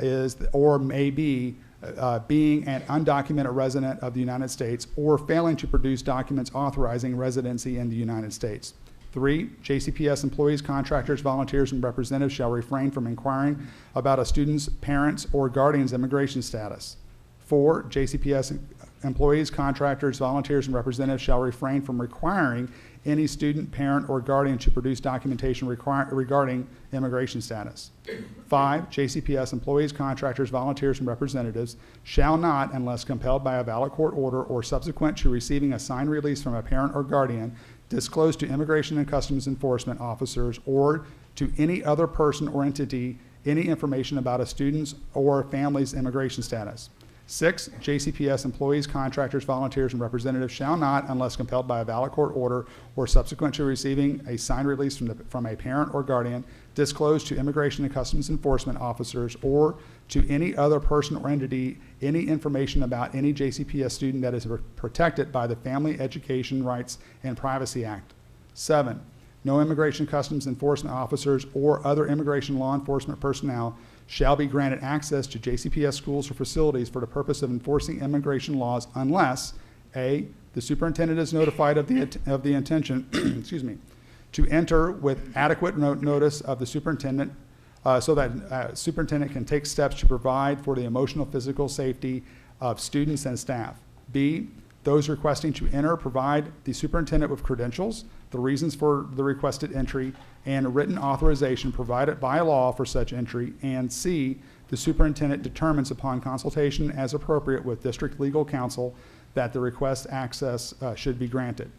is or may be being an undocumented resident of the United States or failing to produce documents authorizing residency in the United States. 3, JCPS employees, contractors, volunteers, and representatives shall refrain from inquiring about a student's parents' or guardian's immigration status. 4, JCPS employees, contractors, volunteers, and representatives shall refrain from requiring any student, parent, or guardian to produce documentation regarding immigration status. 5, JCPS employees, contractors, volunteers, and representatives shall not, unless compelled by a valid court order or subsequent to receiving a signed release from a parent or guardian, disclose to Immigration and Customs Enforcement officers or to any other person or entity any information about a student's or family's immigration status. 6, JCPS employees, contractors, volunteers, and representatives shall not, unless compelled by a valid court order or subsequent to receiving a signed release from a parent or guardian, disclose to Immigration and Customs Enforcement officers or to any other person or entity any information about any JCPS student that is protected by the Family Education Rights and Privacy Act. 7, no Immigration and Customs Enforcement officers or other immigration law enforcement personnel shall be granted access to JCPS schools or facilities for the purpose of enforcing immigration laws unless, A, the superintendent is notified of the intention to enter with adequate notice of the superintendent so that superintendent can take steps to provide for the emotional, physical safety of students and staff. B, those requesting to enter provide the superintendent with credentials, the reasons for the requested entry, and written authorization provided by law for such entry. And C, the superintendent determines upon consultation as appropriate with district legal counsel that the request access should be granted.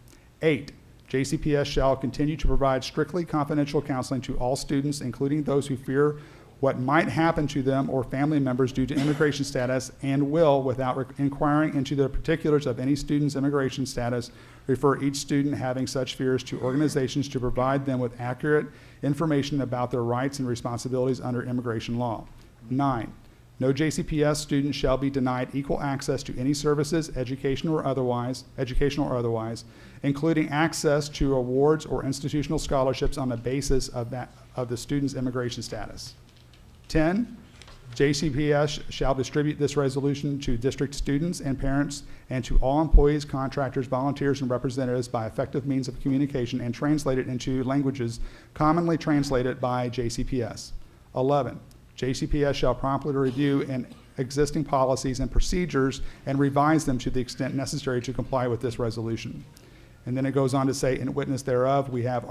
8, JCPS shall continue to provide strictly confidential counseling to all students, including those who fear what might happen to them or family members due to immigration status, and will, without inquiring into the particulars of any student's immigration status, refer each student having such fears to organizations to provide them with accurate information about their rights and responsibilities under immigration law. 9, no JCPS student shall be denied equal access to any services, educational or otherwise, including access to awards or institutional scholarships on the basis of of the student's immigration status. 10, JCPS shall distribute this resolution to district students and parents and to all employees, contractors, volunteers, and representatives by effective means of communication and translate it into languages commonly translated by JCPS. 11, JCPS shall promptly review existing policies and procedures and revise them to the extent necessary to comply with this resolution. And then it goes on to say, in witness thereof, we have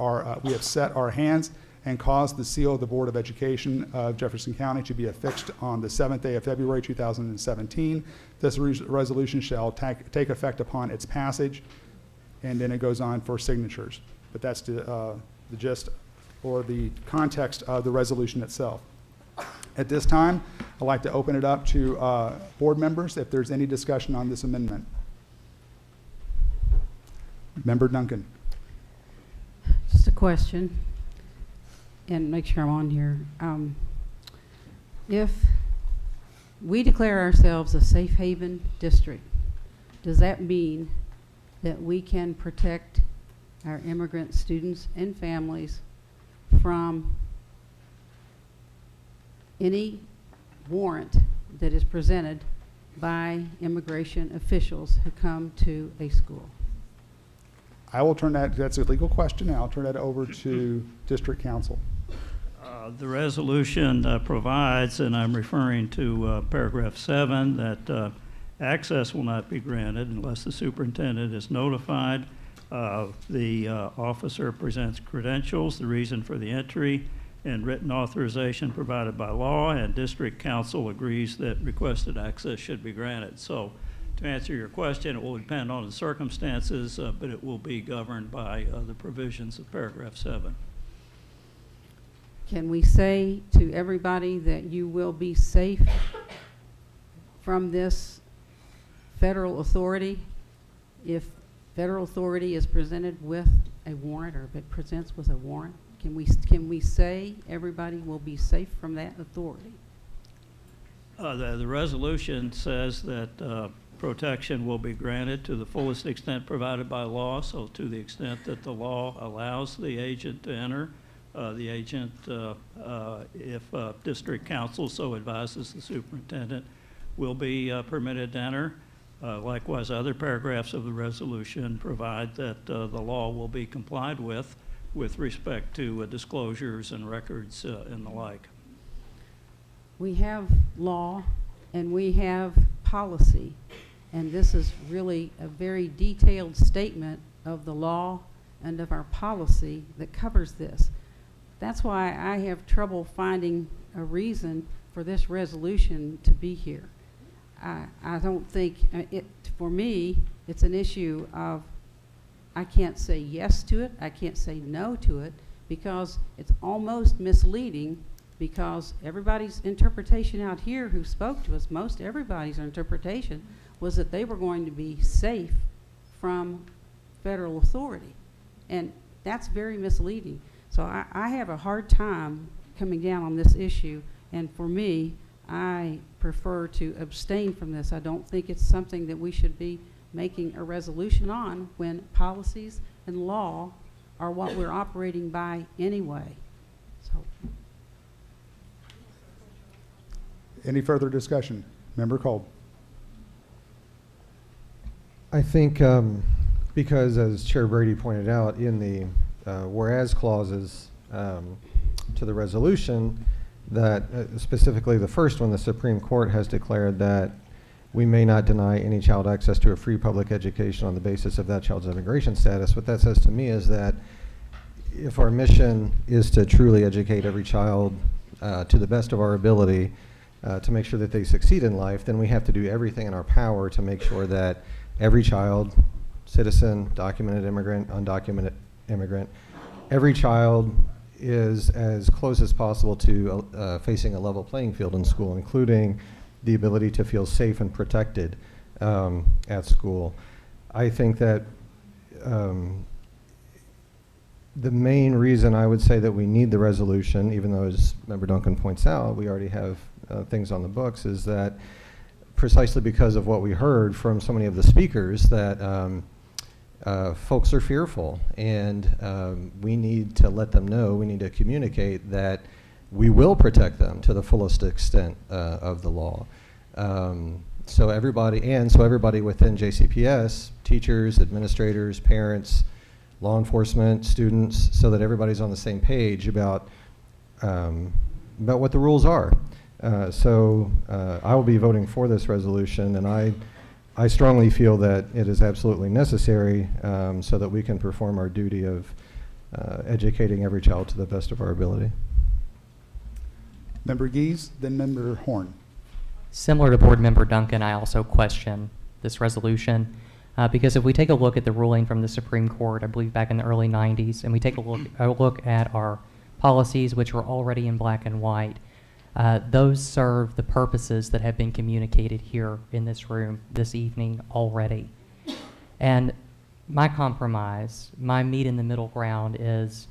set our hands and caused the seal of the Board of Education of Jefferson County to be affixed on the 7th day of February 2017. This resolution shall take effect upon its passage, and then it goes on for signatures. But that's the gist or the context of the resolution itself. At this time, I'd like to open it up to board members if there's any discussion on this amendment. Member Duncan. Just a question, and make sure I'm on here. If we declare ourselves a safe haven district, does that mean that we can protect our immigrant students and families from any warrant that is presented by immigration officials who come to a school? I will turn that's a legal question, and I'll turn that over to District Council. The resolution provides, and I'm referring to paragraph 7, that access will not be granted unless the superintendent is notified. The officer presents credentials, the reason for the entry, and written authorization provided by law, and district council agrees that requested access should be granted. So to answer your question, it will depend on the circumstances, but it will be governed by the provisions of paragraph 7. Can we say to everybody that you will be safe from this federal authority if federal authority is presented with a warrant, or if it presents with a warrant? Can we say everybody will be safe from that authority? The resolution says that protection will be granted to the fullest extent provided by law. So to the extent that the law allows the agent to enter, the agent, if district council so advises the superintendent, will be permitted to enter. Likewise, other paragraphs of the resolution provide that the law will be complied with respect to disclosures and records and the like. We have law and we have policy, and this is really a very detailed statement of the law and of our policy that covers this. That's why I have trouble finding a reason for this resolution to be here. I don't think, for me, it's an issue of I can't say yes to it, I can't say no to it, because it's almost misleading, because everybody's interpretation out here who spoke to us, most everybody's interpretation was that they were going to be safe from federal authority. And that's very misleading. So I have a hard time coming down on this issue, and for me, I prefer to abstain from this. I don't think it's something that we should be making a resolution on when policies and law are what we're operating by anyway. So. Any further discussion? Member Kolb. I think because, as Chair Brady pointed out, in the whereas clauses to the resolution, that specifically the first one, the Supreme Court has declared that we may not deny any child access to a free public education on the basis of that child's immigration status. What that says to me is that if our mission is to truly educate every child to the best of our ability to make sure that they succeed in life, then we have to do everything in our power to make sure that every child, citizen, documented immigrant, undocumented immigrant, every child is as close as possible to facing a level playing field in school, including the ability to feel safe and protected at school. I think that the main reason I would say that we need the resolution, even though, as Member Duncan points out, we already have things on the books, is that precisely because of what we heard from so many of the speakers, that folks are fearful, and we need to let them know, we need to communicate that we will protect them to the fullest extent of the law. So everybody within JCPS, teachers, administrators, parents, law enforcement, students, so that everybody's on the same page about what the rules are. I will be voting for this resolution, and I strongly feel that it is absolutely necessary so that we can perform our duty of educating every child to the best of our ability. Member Gies, then Member Horn. Similar to Board Member Duncan, I also question this resolution because if we take a look at the ruling from the Supreme Court, I believe back in the early 90s, and we take a look at our policies, which were already in black and white, those serve the purposes that have been communicated here in this room this evening already. And my compromise, my meet in the middle ground is,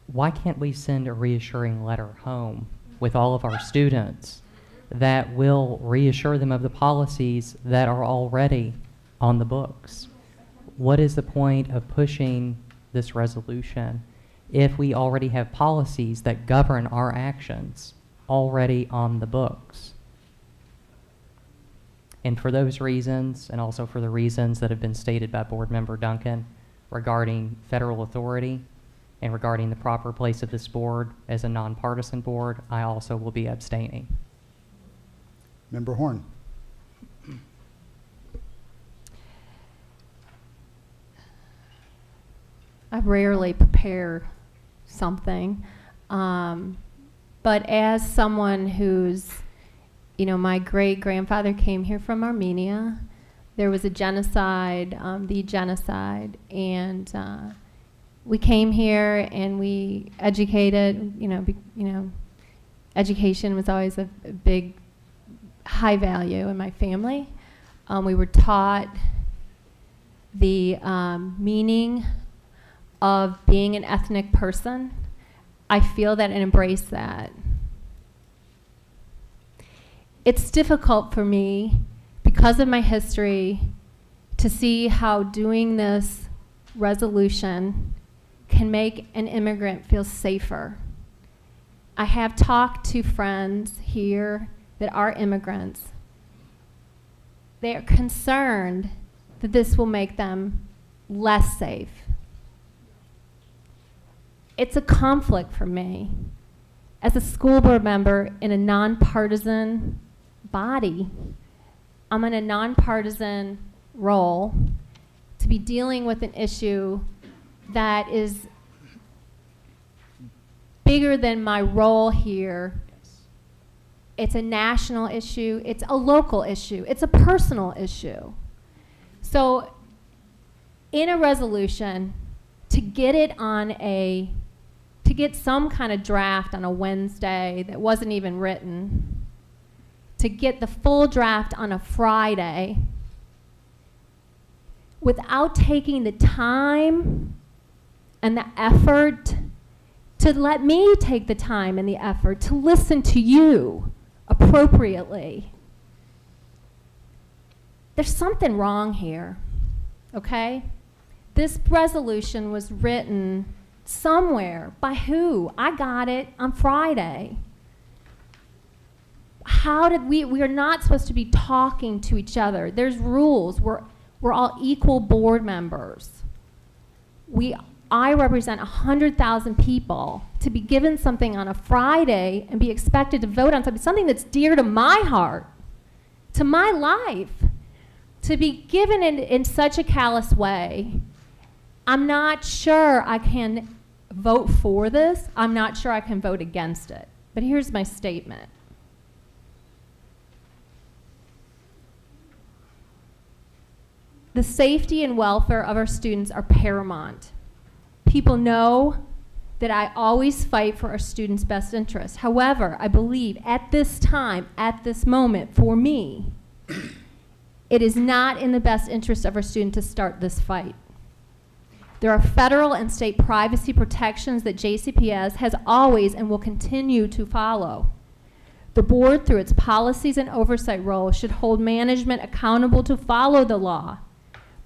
why can't we send a reassuring letter home with all of our students that will reassure them of the policies that are already on the books? What is the point of pushing this resolution if we already have policies that govern our actions already on the books? And for those reasons, and also for the reasons that have been stated by Board Member Duncan regarding federal authority and regarding the proper place of this board as a nonpartisan board, I also will be abstaining. Member Horn. I rarely prepare something, but as someone who's, my great-grandfather came here from Armenia. There was a genocide, the genocide, and we came here and we educated. Education was always a big, high value in my family. We were taught the meaning of being an ethnic person. I feel that and embrace that. It's difficult for me, because of my history, to see how doing this resolution can make an immigrant feel safer. I have talked to friends here that are immigrants. They are concerned that this will make them less safe. It's a conflict for me as a school board member in a nonpartisan body. I'm in a nonpartisan role to be dealing with an issue that is bigger than my role here. It's a national issue, it's a local issue, it's a personal issue. So in a resolution, to get some kind of draft on a Wednesday that wasn't even written, to get the full draft on a Friday, without taking the time and the effort to let me take the time and the effort to listen to you appropriately. There's something wrong here, okay? This resolution was written somewhere. By who? I got it on Friday. How did we are not supposed to be talking to each other. There's rules. We're all equal board members. I represent 100,000 people. To be given something on a Friday and be expected to vote on something that's dear to my heart, to my life, to be given in such a callous way, I'm not sure I can vote for this. I'm not sure I can vote against it. But here's my statement. The safety and welfare of our students are paramount. People know that I always fight for our students' best interest. However, I believe at this time, at this moment, for me, it is not in the best interest of our student to start this fight. There are federal and state privacy protections that JCPS has always and will continue to follow. The board, through its policies and oversight role, should hold management accountable to follow the law.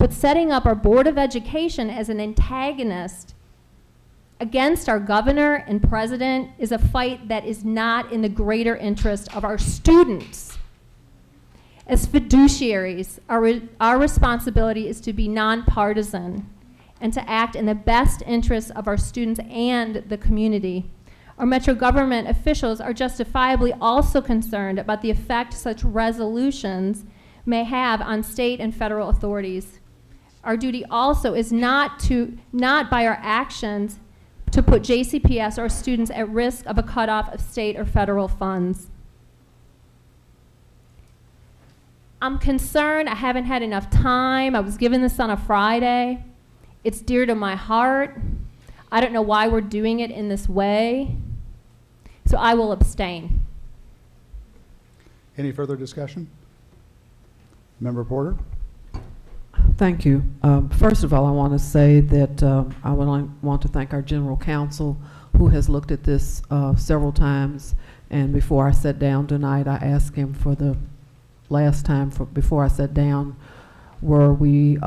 But setting up our Board of Education as an antagonist against our governor and president is a fight that is not in the greater interest of our students. As fiduciaries, our responsibility is to be nonpartisan and to act in the best interests of our students and the community. Our Metro government officials are justifiably also concerned about the effect such resolutions may have on state and federal authorities. Our duty also is not by our actions to put JCPS or students at risk of a cutoff of state or federal funds. I'm concerned. I haven't had enough time. I was given this on a Friday. It's dear to my heart. I don't know why we're doing it in this way. So I will abstain. Any further discussion? Member Porter? Thank you. First of all, I want to say that I want to thank our general counsel who has looked at this several times. And before I sat down tonight, I asked him for the last time before I sat down, were we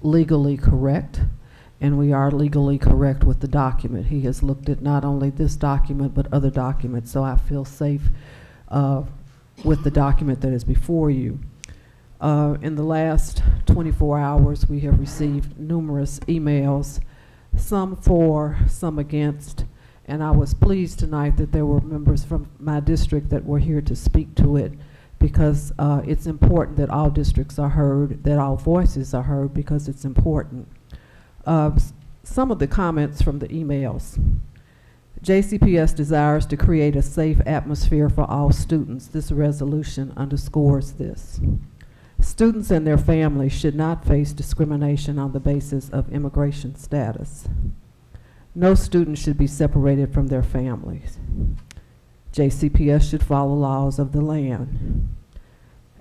legally correct? And we are legally correct with the document. He has looked at not only this document, but other documents, so I feel safe with the document that is before you. In the last 24 hours, we have received numerous emails, some for, some against, and I was pleased tonight that there were members from my district that were here to speak to it, because it's important that all districts are heard, that all voices are heard, because it's important. Some of the comments from the emails. JCPS desires to create a safe atmosphere for all students. This resolution underscores this. Students and their families should not face discrimination on the basis of immigration status. No student should be separated from their families. JCPS should follow laws of the land.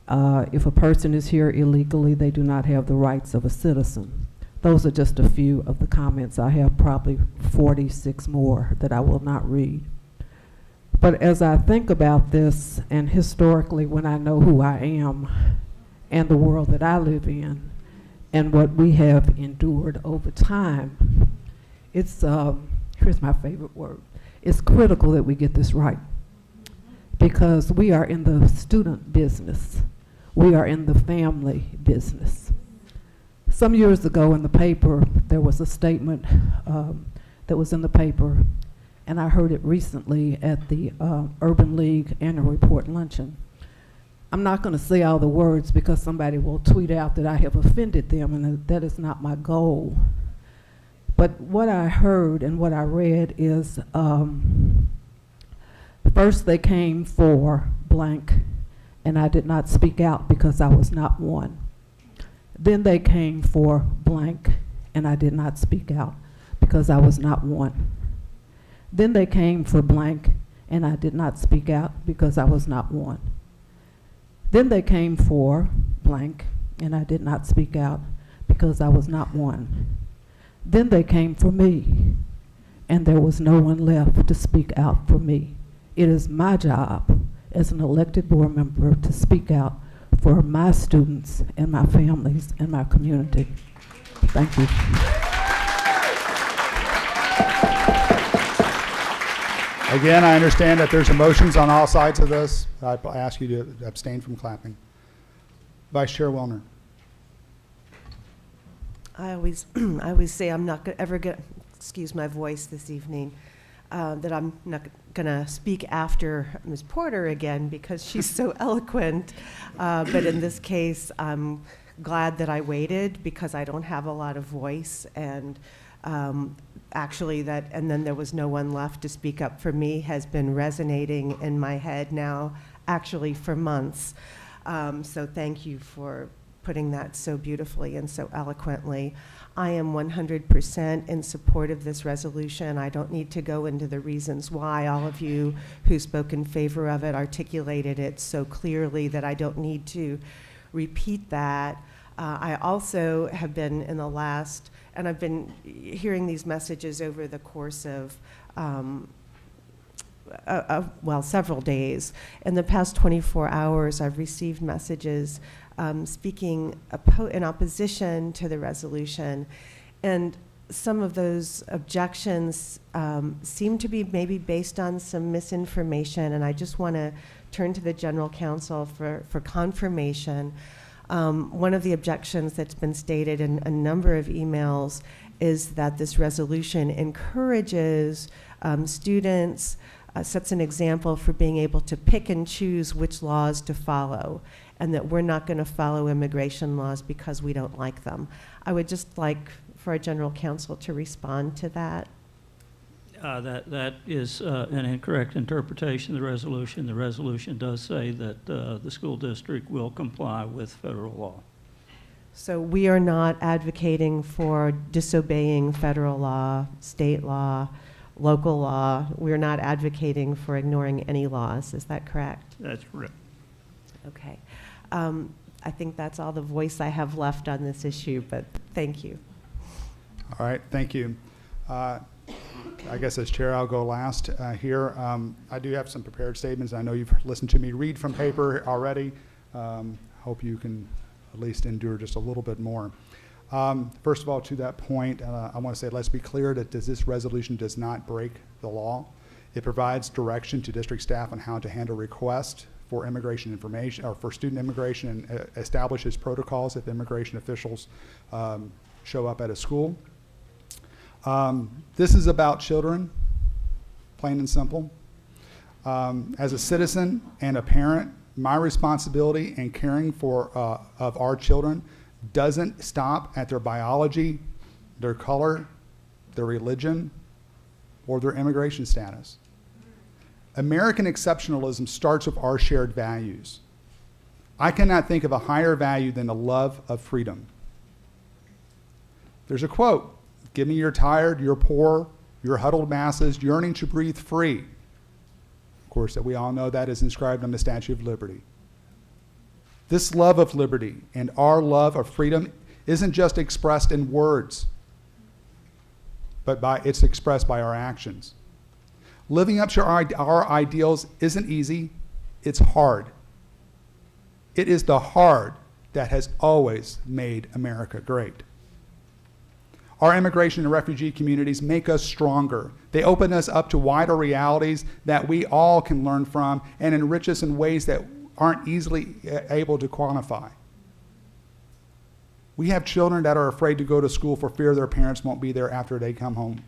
If a person is here illegally, they do not have the rights of a citizen. Those are just a few of the comments. I have probably 46 more that I will not read. But as I think about this, and historically when I know who I am and the world that I live in and what we have endured over time, it's, here's my favorite word, it's critical that we get this right, because we are in the student business. We are in the family business. Some years ago in the paper, there was a statement that was in the paper, and I heard it recently at the Urban League Annual Report Luncheon. I'm not going to say all the words because somebody will tweet out that I have offended them, and that is not my goal. But what I heard and what I read is, first they came for blank, and I did not speak out because I was not one. Then they came for blank, and I did not speak out because I was not one. Then they came for blank, and I did not speak out because I was not one. Then they came for blank, and I did not speak out because I was not one. Then they came for me, and there was no one left to speak out for me. It is my job as an elected board member to speak out for my students and my families and my community. Thank you. Again, I understand that there's emotions on all sides of this. I ask you to abstain from clapping. Vice Chair Wellner. I always say I'm not ever going to, excuse my voice this evening, that I'm not going to speak after Ms. Porter again because she's so eloquent. But in this case, I'm glad that I waited because I don't have a lot of voice. And actually and then there was no one left to speak up for me has been resonating in my head now actually for months. So thank you for putting that so beautifully and so eloquently. I am 100% in support of this resolution. I don't need to go into the reasons why. All of you who spoke in favor of it articulated it so clearly that I don't need to repeat that. I also have been in the last, and I've been hearing these messages over the course of several days. In the past 24 hours, I've received messages speaking in opposition to the resolution. And some of those objections seem to be maybe based on some misinformation, and I just want to turn to the General Counsel for confirmation. One of the objections that's been stated in a number of emails is that this resolution encourages students, sets an example for being able to pick and choose which laws to follow, and that we're not going to follow immigration laws because we don't like them. I would just like for our General Counsel to respond to that. That is an incorrect interpretation of the resolution. The resolution does say that the school district will comply with federal law. So we are not advocating for disobeying federal law, state law, local law. We're not advocating for ignoring any laws. Is that correct? That's correct. Okay. I think that's all the voice I have left on this issue, but thank you. All right, thank you. I guess as chair, I'll go last here. I do have some prepared statements. I know you've listened to me read from paper already. Hope you can at least endure just a little bit more. First of all, to that point, I want to say let's be clear that this resolution does not break the law. It provides direction to district staff on how to handle requests for immigration information or for student immigration, and establishes protocols if immigration officials show up at a school. This is about children, plain and simple. As a citizen and a parent, my responsibility in caring for of our children doesn't stop at their biology, their color, their religion, or their immigration status. American exceptionalism starts with our shared values. I cannot think of a higher value than the love of freedom. There's a quote, "Give me your tired, your poor, your huddled masses yearning to breathe free." Of course, that we all know that is inscribed on the Statue of Liberty. This love of liberty and our love of freedom isn't just expressed in words, but it's expressed by our actions. Living up to our ideals isn't easy, it's hard. It is the hard that has always made America great. Our immigration and refugee communities make us stronger. They open us up to wider realities that we all can learn from and enrich us in ways that aren't easily able to quantify. We have children that are afraid to go to school for fear their parents won't be there after they come home.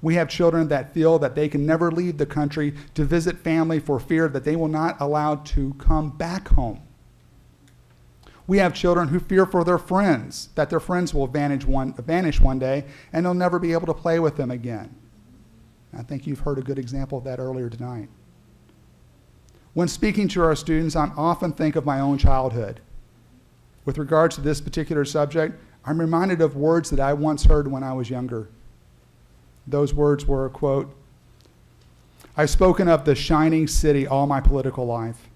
We have children that feel that they can never leave the country to visit family for fear that they will not allowed to come back home. We have children who fear for their friends, that their friends will vanish one day and they'll never be able to play with them again. I think you've heard a good example of that earlier tonight. When speaking to our students, I often think of my own childhood. With regards to this particular subject, I'm reminded of words that I once heard when I was younger. Those words were, quote, "I've spoken of the shining city all my political life,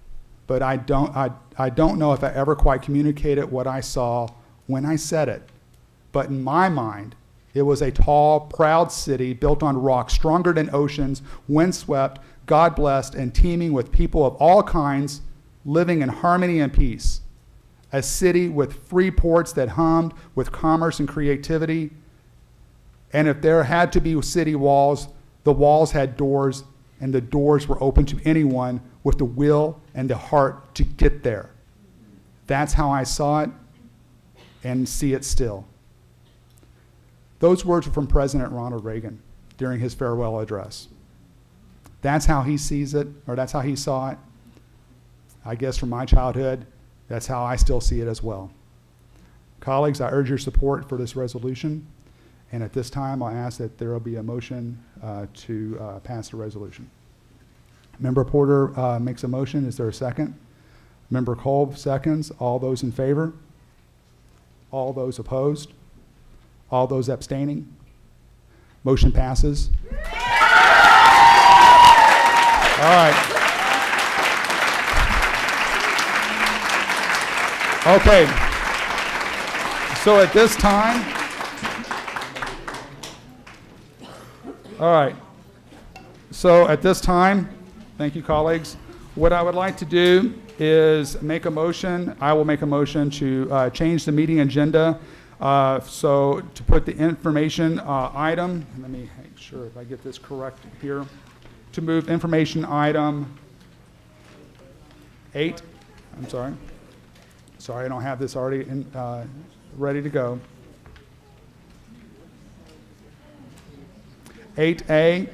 but I don't know if I ever quite communicated what I saw when I said it. But in my mind, it was a tall, proud city built on rock, stronger than oceans, windswept, God-blessed, and teeming with people of all kinds living in harmony and peace. A city with free ports that hummed with commerce and creativity. And if there had to be city walls, the walls had doors, and the doors were open to anyone with the will and the heart to get there. That's how I saw it and see it still." Those words were from President Ronald Reagan during his farewell address. That's how he sees it, or that's how he saw it. I guess from my childhood, that's how I still see it as well. Colleagues, I urge your support for this resolution. And at this time, I'll ask that there will be a motion to pass the resolution. Member Porter makes a motion. Is there a second? Member Kolb seconds. All those in favor? All those opposed? All those abstaining? Motion passes. All right. Okay. So at this time, all right. So at this time, thank you, colleagues. What I would like to do is make a motion. I will make a motion to change the meeting agenda. So to put the information item, let me make sure if I get this correct here, to move information item 8. I'm sorry. Sorry, I don't have this already ready to go. 8A,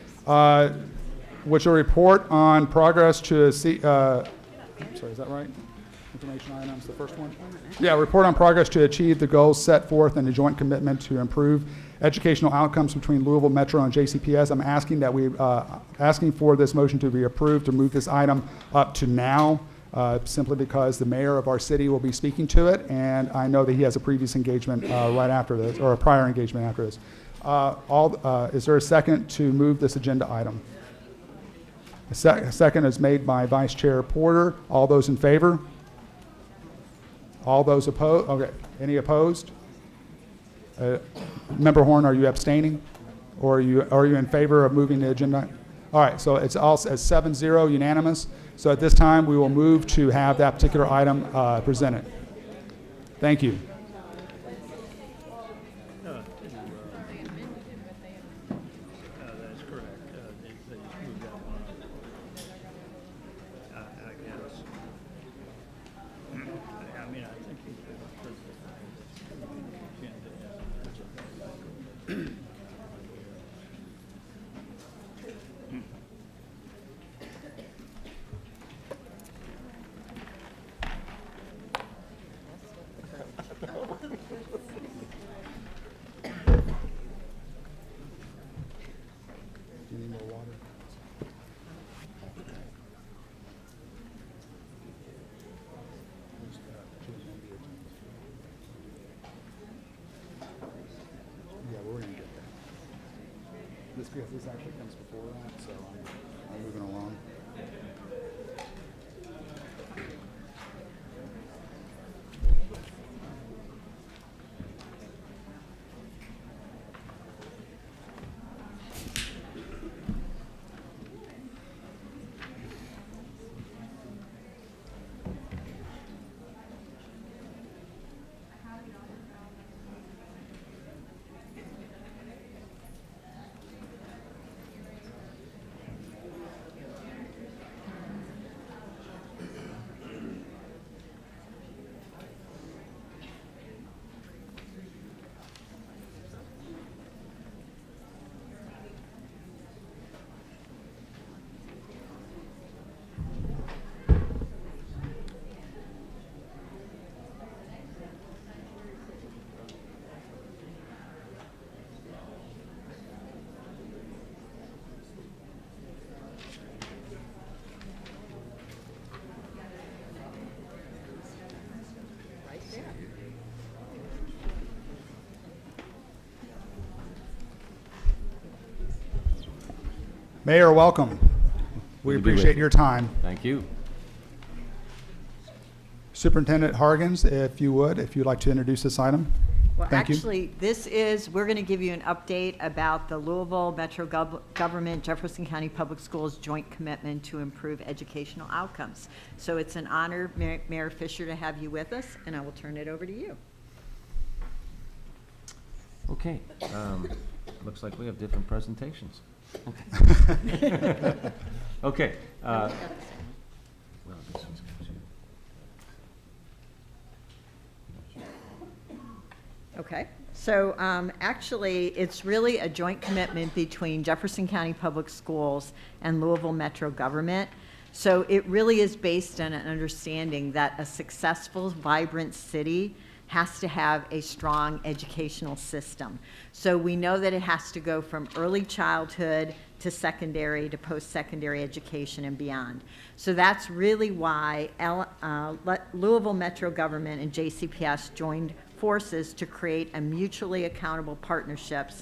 which will report on progress to I'm sorry, is that right? Information items, the first one? Yeah, report on progress to achieve the goals set forth in the joint commitment to improve educational outcomes between Louisville Metro and JCPS. I'm asking that asking for this motion to be approved to move this item up to now, simply because the mayor of our city will be speaking to it, and I know that he has a previous engagement right after this, or a prior engagement after this. Is there a second to move this agenda item? A second is made by Vice Chair Porter. All those in favor? All those opposed? Okay. Any opposed? Member Horn, are you abstaining? Or are you in favor of moving the agenda? All right, so it's all as 7-0 unanimous. So at this time, we will move to have that particular item presented. Thank you. That's correct. They moved that one up. I guess. I mean, I think you could approve it. Do you need more water? Yeah, we're going to get that. This actually comes before that, so I'm moving along. Mayor, welcome. We appreciate your time. Thank you. Superintendent Hargens, if you'd like to introduce this item. Well, Thank you. actually, we're going to give you an update about the Louisville Metro Government, Jefferson County Public Schools joint commitment to improve educational outcomes. So it's an honor, Mayor Fisher, to have you with us, and I will turn it over to you. Okay. Looks like we have different presentations. Okay. Well, this one's good too. Okay, so actually, it's really a joint commitment between Jefferson County Public Schools and Louisville Metro Government. So it really is based on an understanding that a successful, vibrant city has to have a strong educational system. So we know that it has to go from early childhood to secondary to post-secondary education and beyond. So that's really why Louisville Metro Government and JCPS joined forces to create a mutually accountable partnership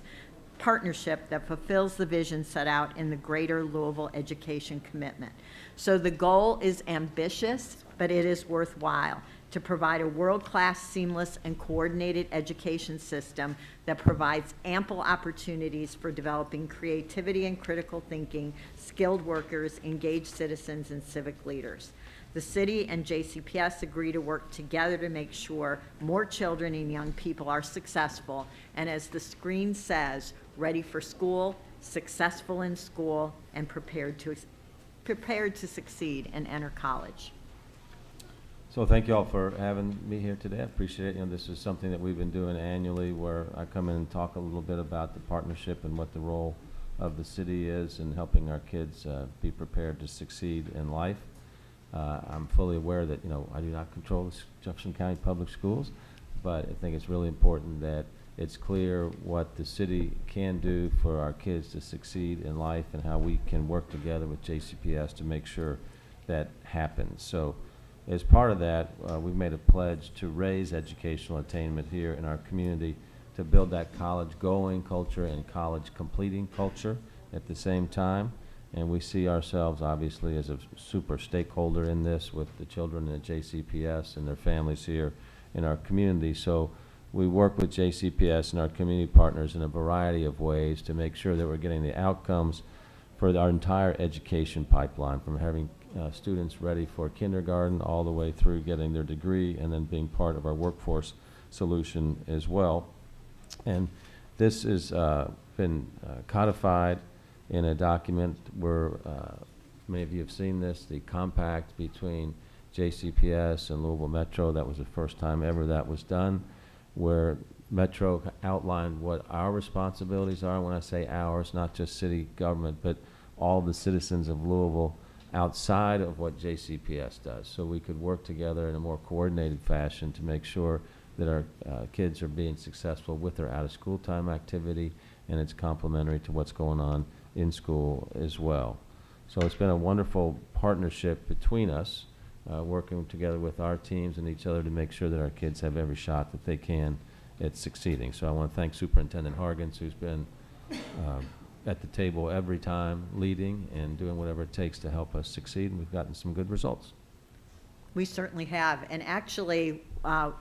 that fulfills the vision set out in the Greater Louisville Education Commitment. So the goal is ambitious, but it is worthwhile. to provide a world-class, seamless, and coordinated education system that provides ample opportunities for developing creativity and critical thinking, skilled workers, engaged citizens, and civic leaders. The city and JCPS agree to work together to make sure more children and young people are successful, and as the screen says, ready for school, successful in school, and prepared to succeed and enter college. So thank you all for having me here today. I appreciate it. You know, this is something that we've been doing annually, where I come in and talk a little bit about the partnership and what the role of the city is in helping our kids be prepared to succeed in life. I'm fully aware that, you know, I do not control the Jefferson County Public Schools, but I think it's really important that it's clear what the city can do for our kids to succeed in life and how we can work together with JCPS to make sure that happens. So as part of that, we've made a pledge to raise educational attainment here in our community, to build that college-going culture and college-completing culture at the same time. And we see ourselves, obviously, as a super stakeholder in this with the children at JCPS and their families here in our community. So we work with JCPS and our community partners in a variety of ways to make sure that we're getting the outcomes for our entire education pipeline, from having students ready for kindergarten all the way through getting their degree and then being part of our workforce solution as well. And this has been codified in a document where many of you have seen this, the compact between JCPS and Louisville Metro. That was the first time ever that was done, where Metro outlined what our responsibilities are. When I say ours, not just city government, but all the citizens of Louisville outside of what JCPS does, so we could work together in a more coordinated fashion to make sure that our kids are being successful with their out-of-school time activity, and it's complementary to what's going on in school as well. So it's been a wonderful partnership between us, working together with our teams and each other to make sure that our kids have every shot that they can at succeeding. So I want to thank Superintendent Hargens, who's been at the table every time, leading and doing whatever it takes to help us succeed, and we've gotten some good results. We certainly have, and actually,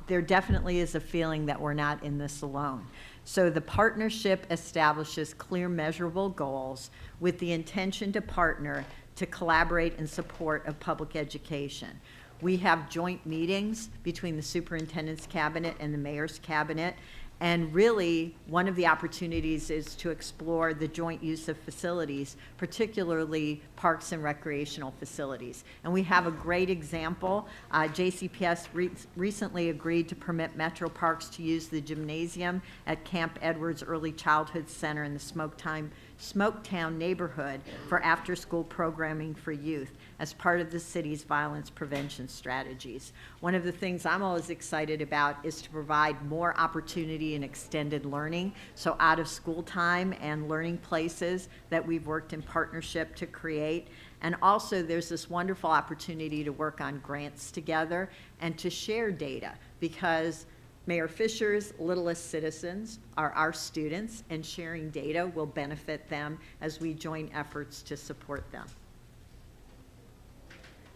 there definitely is a feeling that we're not in this alone. So the partnership establishes clear, measurable goals with the intention to partner to collaborate in support of public education. We have joint meetings between the superintendent's cabinet and the mayor's cabinet, and really, one of the opportunities is to explore the joint use of facilities, particularly parks and recreational facilities. And we have a great example. JCPS recently agreed to permit Metro Parks to use the gymnasium at Camp Edwards Early Childhood Center in the Smoketown neighborhood for after-school programming for youth as part of the city's violence prevention strategies. One of the things I'm always excited about is to provide more opportunity and extended learning, so out of school time and learning places that we've worked in partnership to create. And also there's this wonderful opportunity to work on grants together and to share data, because Mayor Fisher's littlest citizens are our students, and sharing data will benefit them as we join efforts to support them.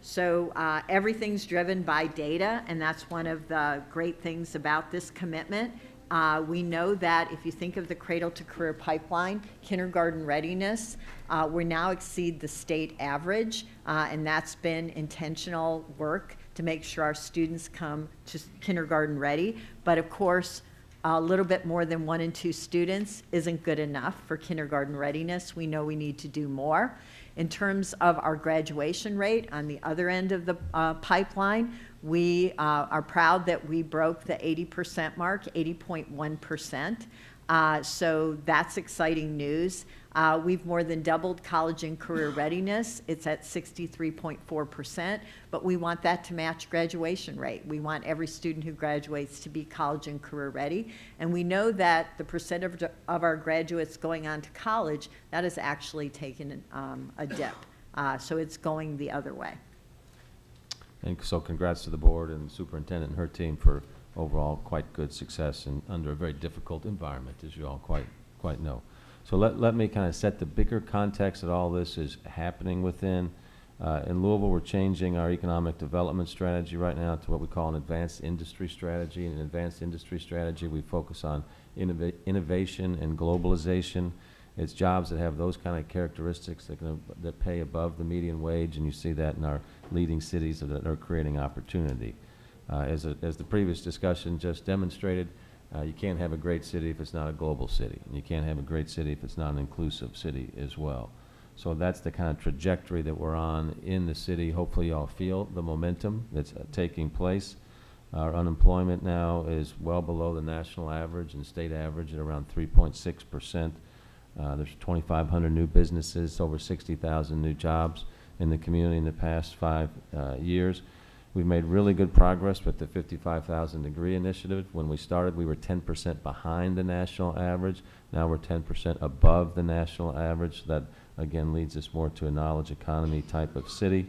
So everything's driven by data, and that's one of the great things about this commitment. We know that if you think of the cradle to career pipeline, kindergarten readiness, we now exceed the state average, and that's been intentional work to make sure our students come to kindergarten ready. But of course, a little bit more than 1 in 2 students isn't good enough for kindergarten readiness. We know we need to do more. In terms of our graduation rate on the other end of the pipeline, we are proud that we broke the 80% mark, 80.1%. So that's exciting news. We've more than doubled college and career readiness. It's at 63.4%, but we want that to match graduation rate. We want every student who graduates to be college and career ready. And we know that the percent of our graduates going on to college, that has actually taken a dip. So it's going the other way. And so congrats to the board and the superintendent and her team for overall quite good success and under a very difficult environment, as you all quite know. So let me kind of set the bigger context that all this is happening within. In Louisville, we're changing our economic development strategy right now to what we call an advanced industry strategy. In an advanced industry strategy, we focus on innovation and globalization. It's jobs that have those kind of characteristics that pay above the median wage, and you see that in our leading cities that are creating opportunity. As the previous discussion just demonstrated, you can't have a great city if it's not a global city, and you can't have a great city if it's not an inclusive city as well. So that's the kind of trajectory that we're on in the city. Hopefully y'all feel the momentum that's taking place. Our unemployment now is well below the national average and state average at around 3.6%. There's 2,500 new businesses, over 60,000 new jobs in the community in the past 5 years. We've made really good progress with the 55,000 degree initiative. When we started, we were 10% behind the national average. Now we're 10% above the national average. That, again, leads us more to a knowledge economy type of city.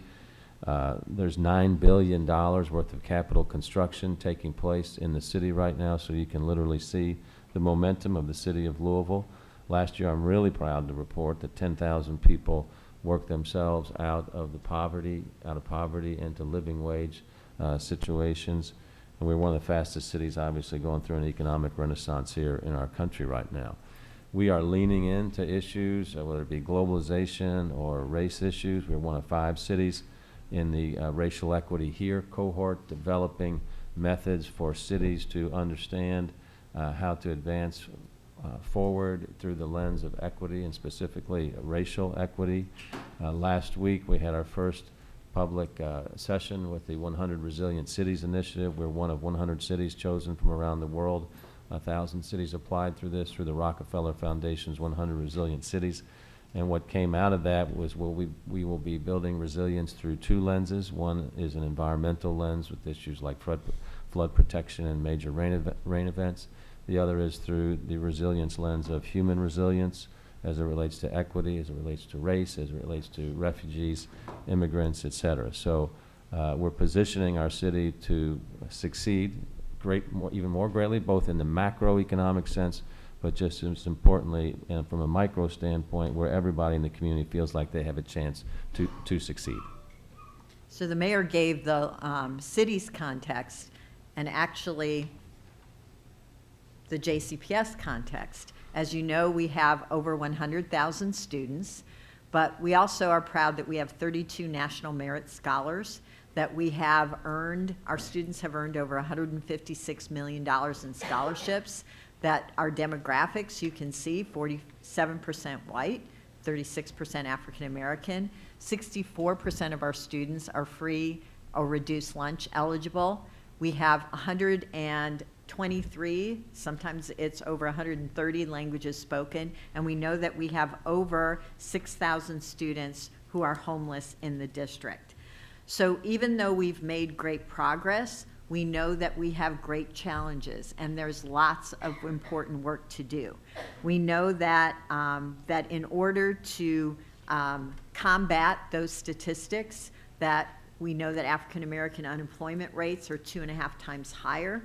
There's $9 billion worth of capital construction taking place in the city right now, so you can literally see the momentum of the city of Louisville. Last year, I'm really proud to report that 10,000 people worked themselves out of poverty into living wage situations. And we're one of the fastest cities, obviously, going through an economic renaissance here in our country right now. We are leaning into issues, whether it be globalization or race issues. We're one of 5 cities in the racial equity here cohort, developing methods for cities to understand how to advance forward through the lens of equity, and specifically racial equity. Last week we had our first public session with the 100 Resilient Cities Initiative. We're one of 100 cities chosen from around the world. 1,000 cities applied through this, through the Rockefeller Foundation's 100 Resilient Cities. And what came out of that was, well, we will be building resilience through 2 lenses. One is an environmental lens with issues like flood protection and major rain events. The other is through the resilience lens of human resilience as it relates to equity, as it relates to race, as it relates to refugees, immigrants, et cetera. So we're positioning our city to succeed even more greatly, both in the macroeconomic sense, but just as importantly, and from a micro standpoint, where everybody in the community feels like they have a chance to succeed. So the mayor gave the city's context, and actually the JCPS context. As you know, we have over 100,000 students, but we also are proud that we have 32 National Merit Scholars that we have earned. Our students have earned over $156 million in scholarships. That our demographics, you can see, 47% white, 36% African American, 64% of our students are free or reduced lunch eligible. We have 123, sometimes it's over 130 languages spoken, and we know that we have over 6,000 students who are homeless in the district. So even though we've made great progress, we know that we have great challenges, and there's lots of important work to do. We know that, that in order to combat those statistics, that we know that African American unemployment rates are 2.5 times higher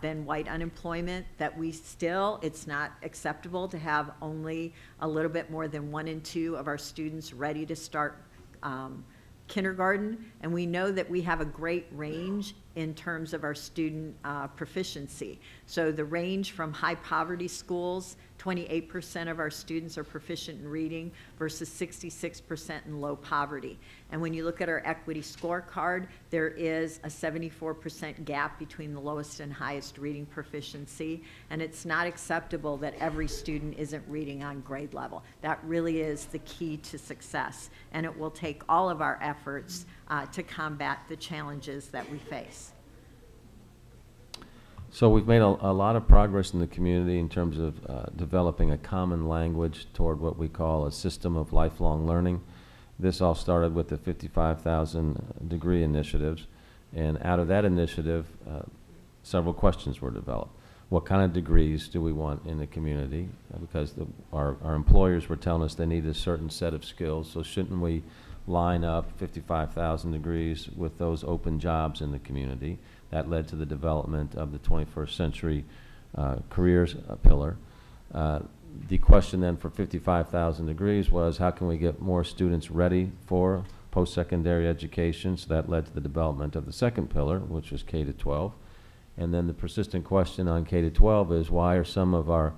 than white unemployment, that it's not acceptable to have only a little bit more than 1 in 2 of our students ready to start kindergarten, and we know that we have a great range in terms of our student proficiency. So the range from high poverty schools, 28% of our students are proficient in reading versus 66% in low poverty. And when you look at our equity scorecard, there is a 74% gap between the lowest and highest reading proficiency, and it's not acceptable that every student isn't reading on grade level. That really is the key to success, and it will take all of our efforts to combat the challenges that we face. So we've made a lot of progress in the community in terms of developing a common language toward what we call a system of lifelong learning. This all started with the 55,000 degree initiatives, and out of that initiative, several questions were developed. What kind of degrees do we want in the community? Because our employers were telling us they need a certain set of skills, so shouldn't we line up 55,000 degrees with those open jobs in the community? That led to the development of the 21st Century Careers Pillar. The question then for 55,000 degrees was, how can we get more students ready for post-secondary education, so that led to the development of the second pillar, which was K to 12. And then the persistent question on K to 12 is, why are some of our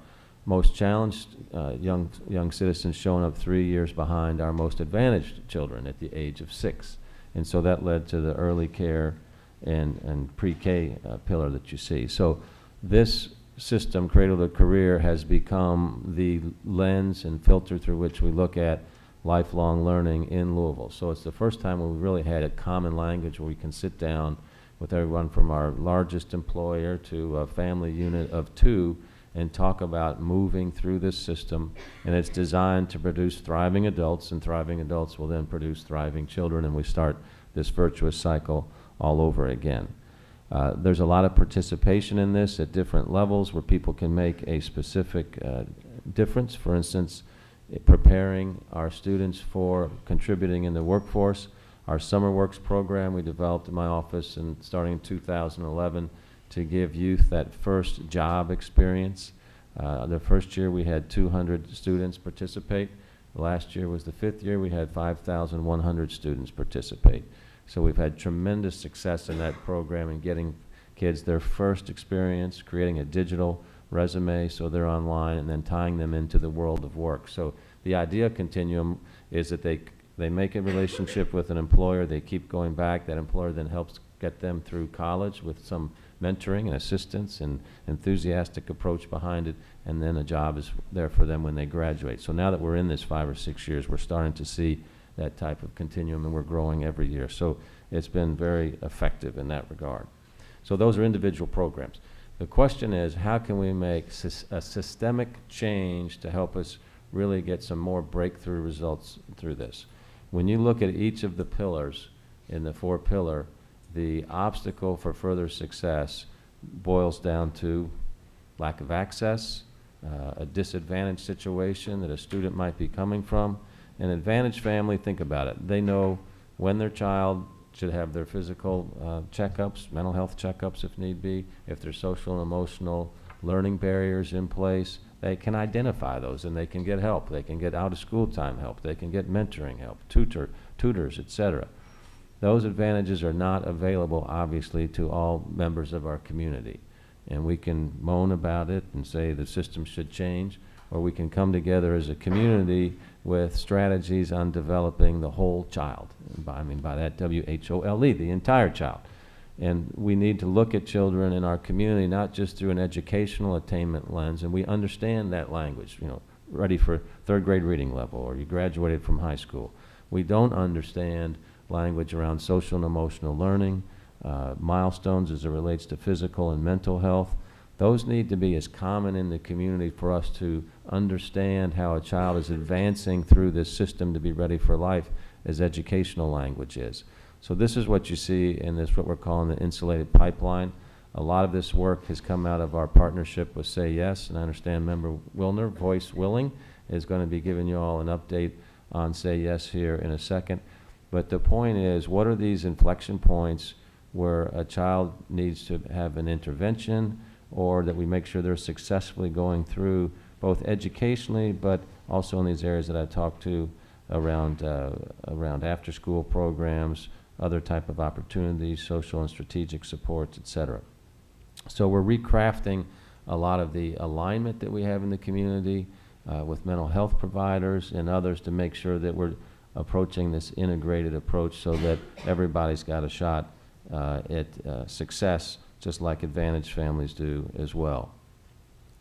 most challenged young citizens showing up 3 years behind our most advantaged children at the age of 6? And so that led to the early care and pre-K pillar that you see. So this system, Cradle to Career, has become the lens and filter through which we look at lifelong learning in Louisville. So it's the first time when we really had a common language where we can sit down with everyone from our largest employer to a family unit of 2 and talk about moving through this system. And it's designed to produce thriving adults, and thriving adults will then produce thriving children, and we start this virtuous cycle all over again. There's a lot of participation in this at different levels where people can make a specific difference. For instance, preparing our students for contributing in the workforce. Our Summer Works program we developed in my office and starting in 2011 to give youth that first job experience. The first year we had 200 students participate. Last year was the 5th year, we had 5,100 students participate. So we've had tremendous success in that program in getting kids their first experience, creating a digital resume so they're online, and then tying them into the world of work. So the idea continuum is that they make a relationship with an employer, they keep going back, that employer then helps get them through college with some mentoring and assistance and enthusiastic approach behind it, and then a job is there for them when they graduate. So now that we're in this 5 or 6 years, we're starting to see that type of continuum, and we're growing every year. So it's been very effective in that regard. So those are individual programs. The question is, how can we make a systemic change to help us really get some more breakthrough results through this? When you look at each of the pillars in the 4-pillar, the obstacle for further success boils down to lack of access, a disadvantaged situation that a student might be coming from. An advantaged family, think about it. They know when their child should have their physical checkups, mental health checkups if need be, if there's social and emotional learning barriers in place. They can identify those and they can get help. They can get out of school time help. They can get mentoring help, tutors, etc. Those advantages are not available, obviously, to all members of our community. And we can moan about it and say the system should change, or we can come together as a community with strategies on developing the whole child. And by that, W-H-O-L-E, the entire child. And we need to look at children in our community not just through an educational attainment lens, and we understand that language, ready for 3rd grade reading level, or you graduated from high school. We don't understand language around social and emotional learning, milestones as it relates to physical and mental health. Those need to be as common in the community for us to understand how a child is advancing through this system to be ready for life as educational language is. So this is what you see in this, what we're calling the insulated pipeline. A lot of this work has come out of our partnership with Say Yes, and I understand Member Wilner, Voice Willing, is going to be giving you all an update on Say Yes here in a second. But the point is, what are these inflection points where a child needs to have an intervention, or that we make sure they're successfully going through both educationally, but also in these areas that I talked to around after-school programs, other type of opportunities, social and strategic supports, etc. So we're recrafting a lot of the alignment that we have in the community with mental health providers and others to make sure that we're approaching this integrated approach so that everybody's got a shot at success, just like advantaged families do as well.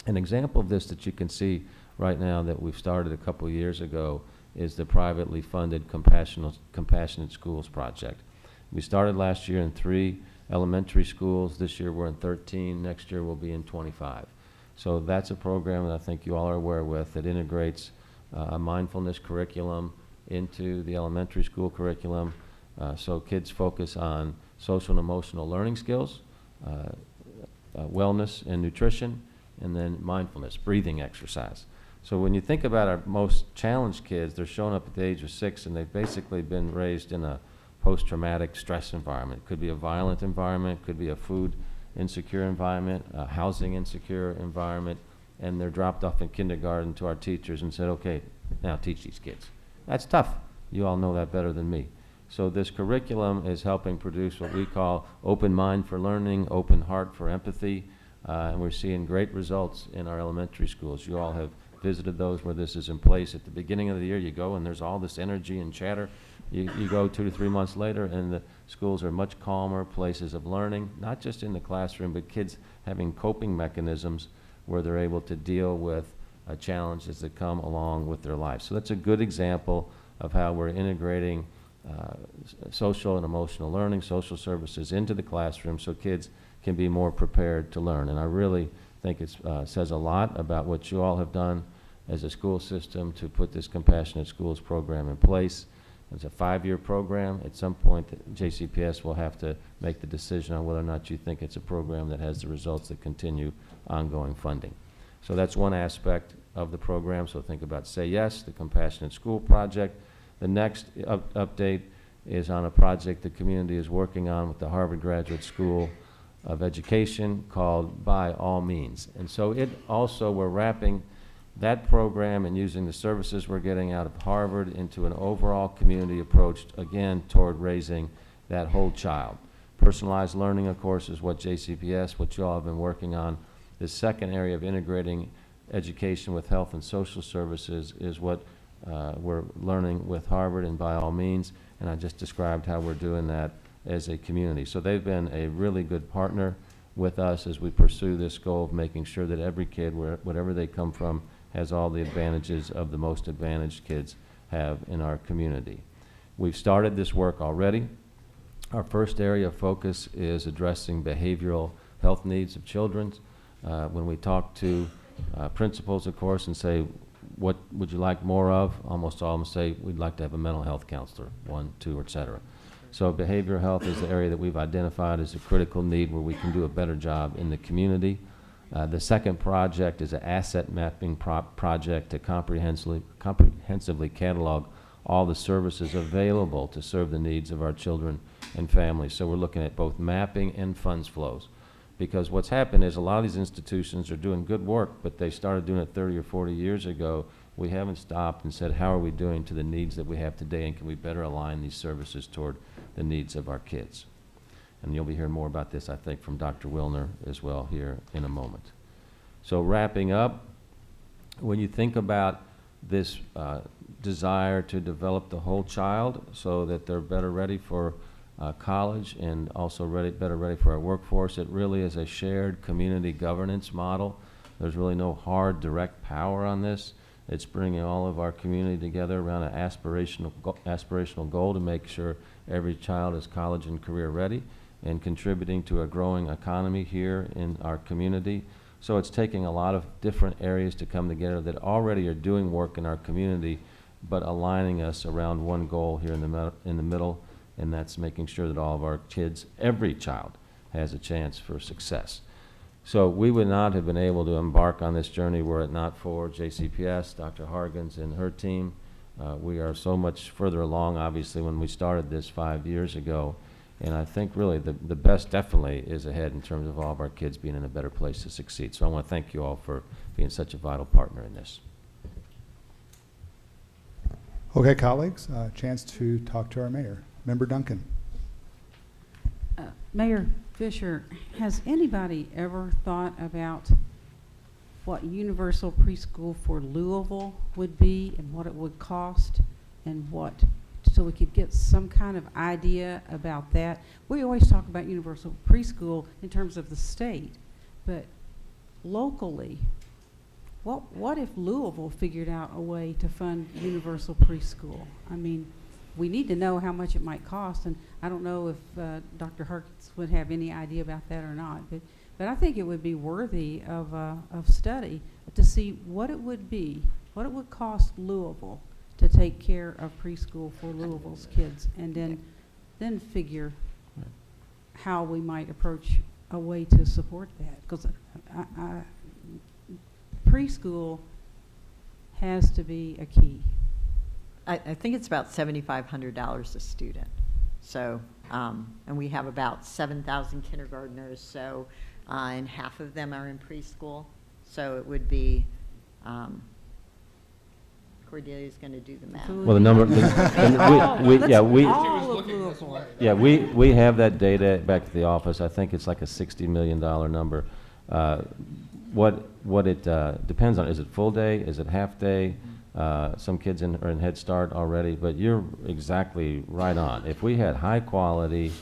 An example of this that you can see right now that we've started a couple of years ago is the privately funded Compassionate Schools project. We started last year in 3 elementary schools. This year we're in 13. Next year we'll be in 25. So that's a program that I think you all are aware with that integrates a mindfulness curriculum into the elementary school curriculum. So kids focus on social and emotional learning skills, wellness and nutrition, and then mindfulness, breathing exercise. So when you think about our most challenged kids, they're showing up at the age of 6 and they've basically been raised in a post-traumatic stress environment. It could be a violent environment, could be a food insecure environment, a housing insecure environment, and they're dropped off in kindergarten to our teachers and said, okay, now teach these kids. That's tough. You all know that better than me. So this curriculum is helping produce what we call open mind for learning, open heart for empathy, and we're seeing great results in our elementary schools. You all have visited those where this is in place. At the beginning of the year, you go and there's all this energy and chatter. You go 2 to 3 months later, and the schools are much calmer places of learning, not just in the classroom, but kids having coping mechanisms where they're able to deal with challenges that come along with their life. So that's a good example of how we're integrating social and emotional learning, social services into the classroom so kids can be more prepared to learn. And I really think it says a lot about what you all have done as a school system to put this Compassionate Schools program in place. It's a 5-year program. At some point, the JCPS will have to make the decision on whether or not you think it's a program that has the results that continue ongoing funding. So that's one aspect of the program. So think about Say Yes, the Compassionate School Project. The next update is on a project the community is working on with the Harvard Graduate School of Education called By All Means. And so it also, we're wrapping that program and using the services we're getting out of Harvard into an overall community approach, again, toward raising that whole child. Personalized learning, of course, is what JCPS, what you all have been working on. The second area of integrating education with health and social services is what we're learning with Harvard and By All Means, and I just described how we're doing that as a community. So they've been a really good partner with us as we pursue this goal of making sure that every kid, whatever they come from, has all the advantages of the most advantaged kids have in our community. We've started this work already. Our first area of focus is addressing behavioral health needs of children. When we talk to principals, of course, and say, what would you like more of? Almost all of them say, we'd like to have a mental health counselor, 1, 2, et cetera. So behavioral health is the area that we've identified as a critical need where we can do a better job in the community. The second project is an asset mapping project to comprehensively catalog all the services available to serve the needs of our children and families. So we're looking at both mapping and funds flows. Because what's happened is a lot of these institutions are doing good work, but they started doing it 30 or 40 years ago. We haven't stopped and said, how are we doing to the needs that we have today, and can we better align these services toward the needs of our kids? And you'll be hearing more about this, I think, from Dr. Wilner as well here in a moment. So wrapping up, when you think about this desire to develop the whole child so that they're better ready for college and also better ready for our workforce, it really is a shared community governance model. There's really no hard, direct power on this. It's bringing all of our community together around an aspirational goal to make sure every child is college and career ready, and contributing to a growing economy here in our community. So it's taking a lot of different areas to come together that already are doing work in our community, but aligning us around one goal here in the middle, and that's making sure that all of our kids, every child, has a chance for success. So we would not have been able to embark on this journey were it not for JCPS, Dr. Hargens and her team. We are so much further along, obviously, when we started this 5 years ago. And I think really the best definitely is ahead in terms of all of our kids being in a better place to succeed. So I want to thank you all for being such a vital partner in this. Okay, colleagues, chance to talk to our mayor. Member Duncan. Mayor Fisher, has anybody ever thought about what universal preschool for Louisville would be and what it would cost and so we could get some kind of idea about that? We always talk about universal preschool in terms of the state, but locally, what if Louisville figured out a way to fund universal preschool? I mean, we need to know how much it might cost, and I don't know if Dr. Harkins would have any idea about that or not, but I think it would be worthy of study to see what it would be, what it would cost Louisville to take care of preschool for Louisville's kids, and then figure how we might approach a way to support that. Because preschool has to be a key. I think it's about $7,500 a student. So, and we have about 7,000 kindergartners, so, and half of them are in preschool. So it would be, of Cordelia's going to do the math. Well, the number, All of Louisville. we have that data back at the office. I think it's like a $60 million number. What it depends on, is it full day, is it half day? Some kids are in Head Start already, but you're exactly right on. If we had high quality,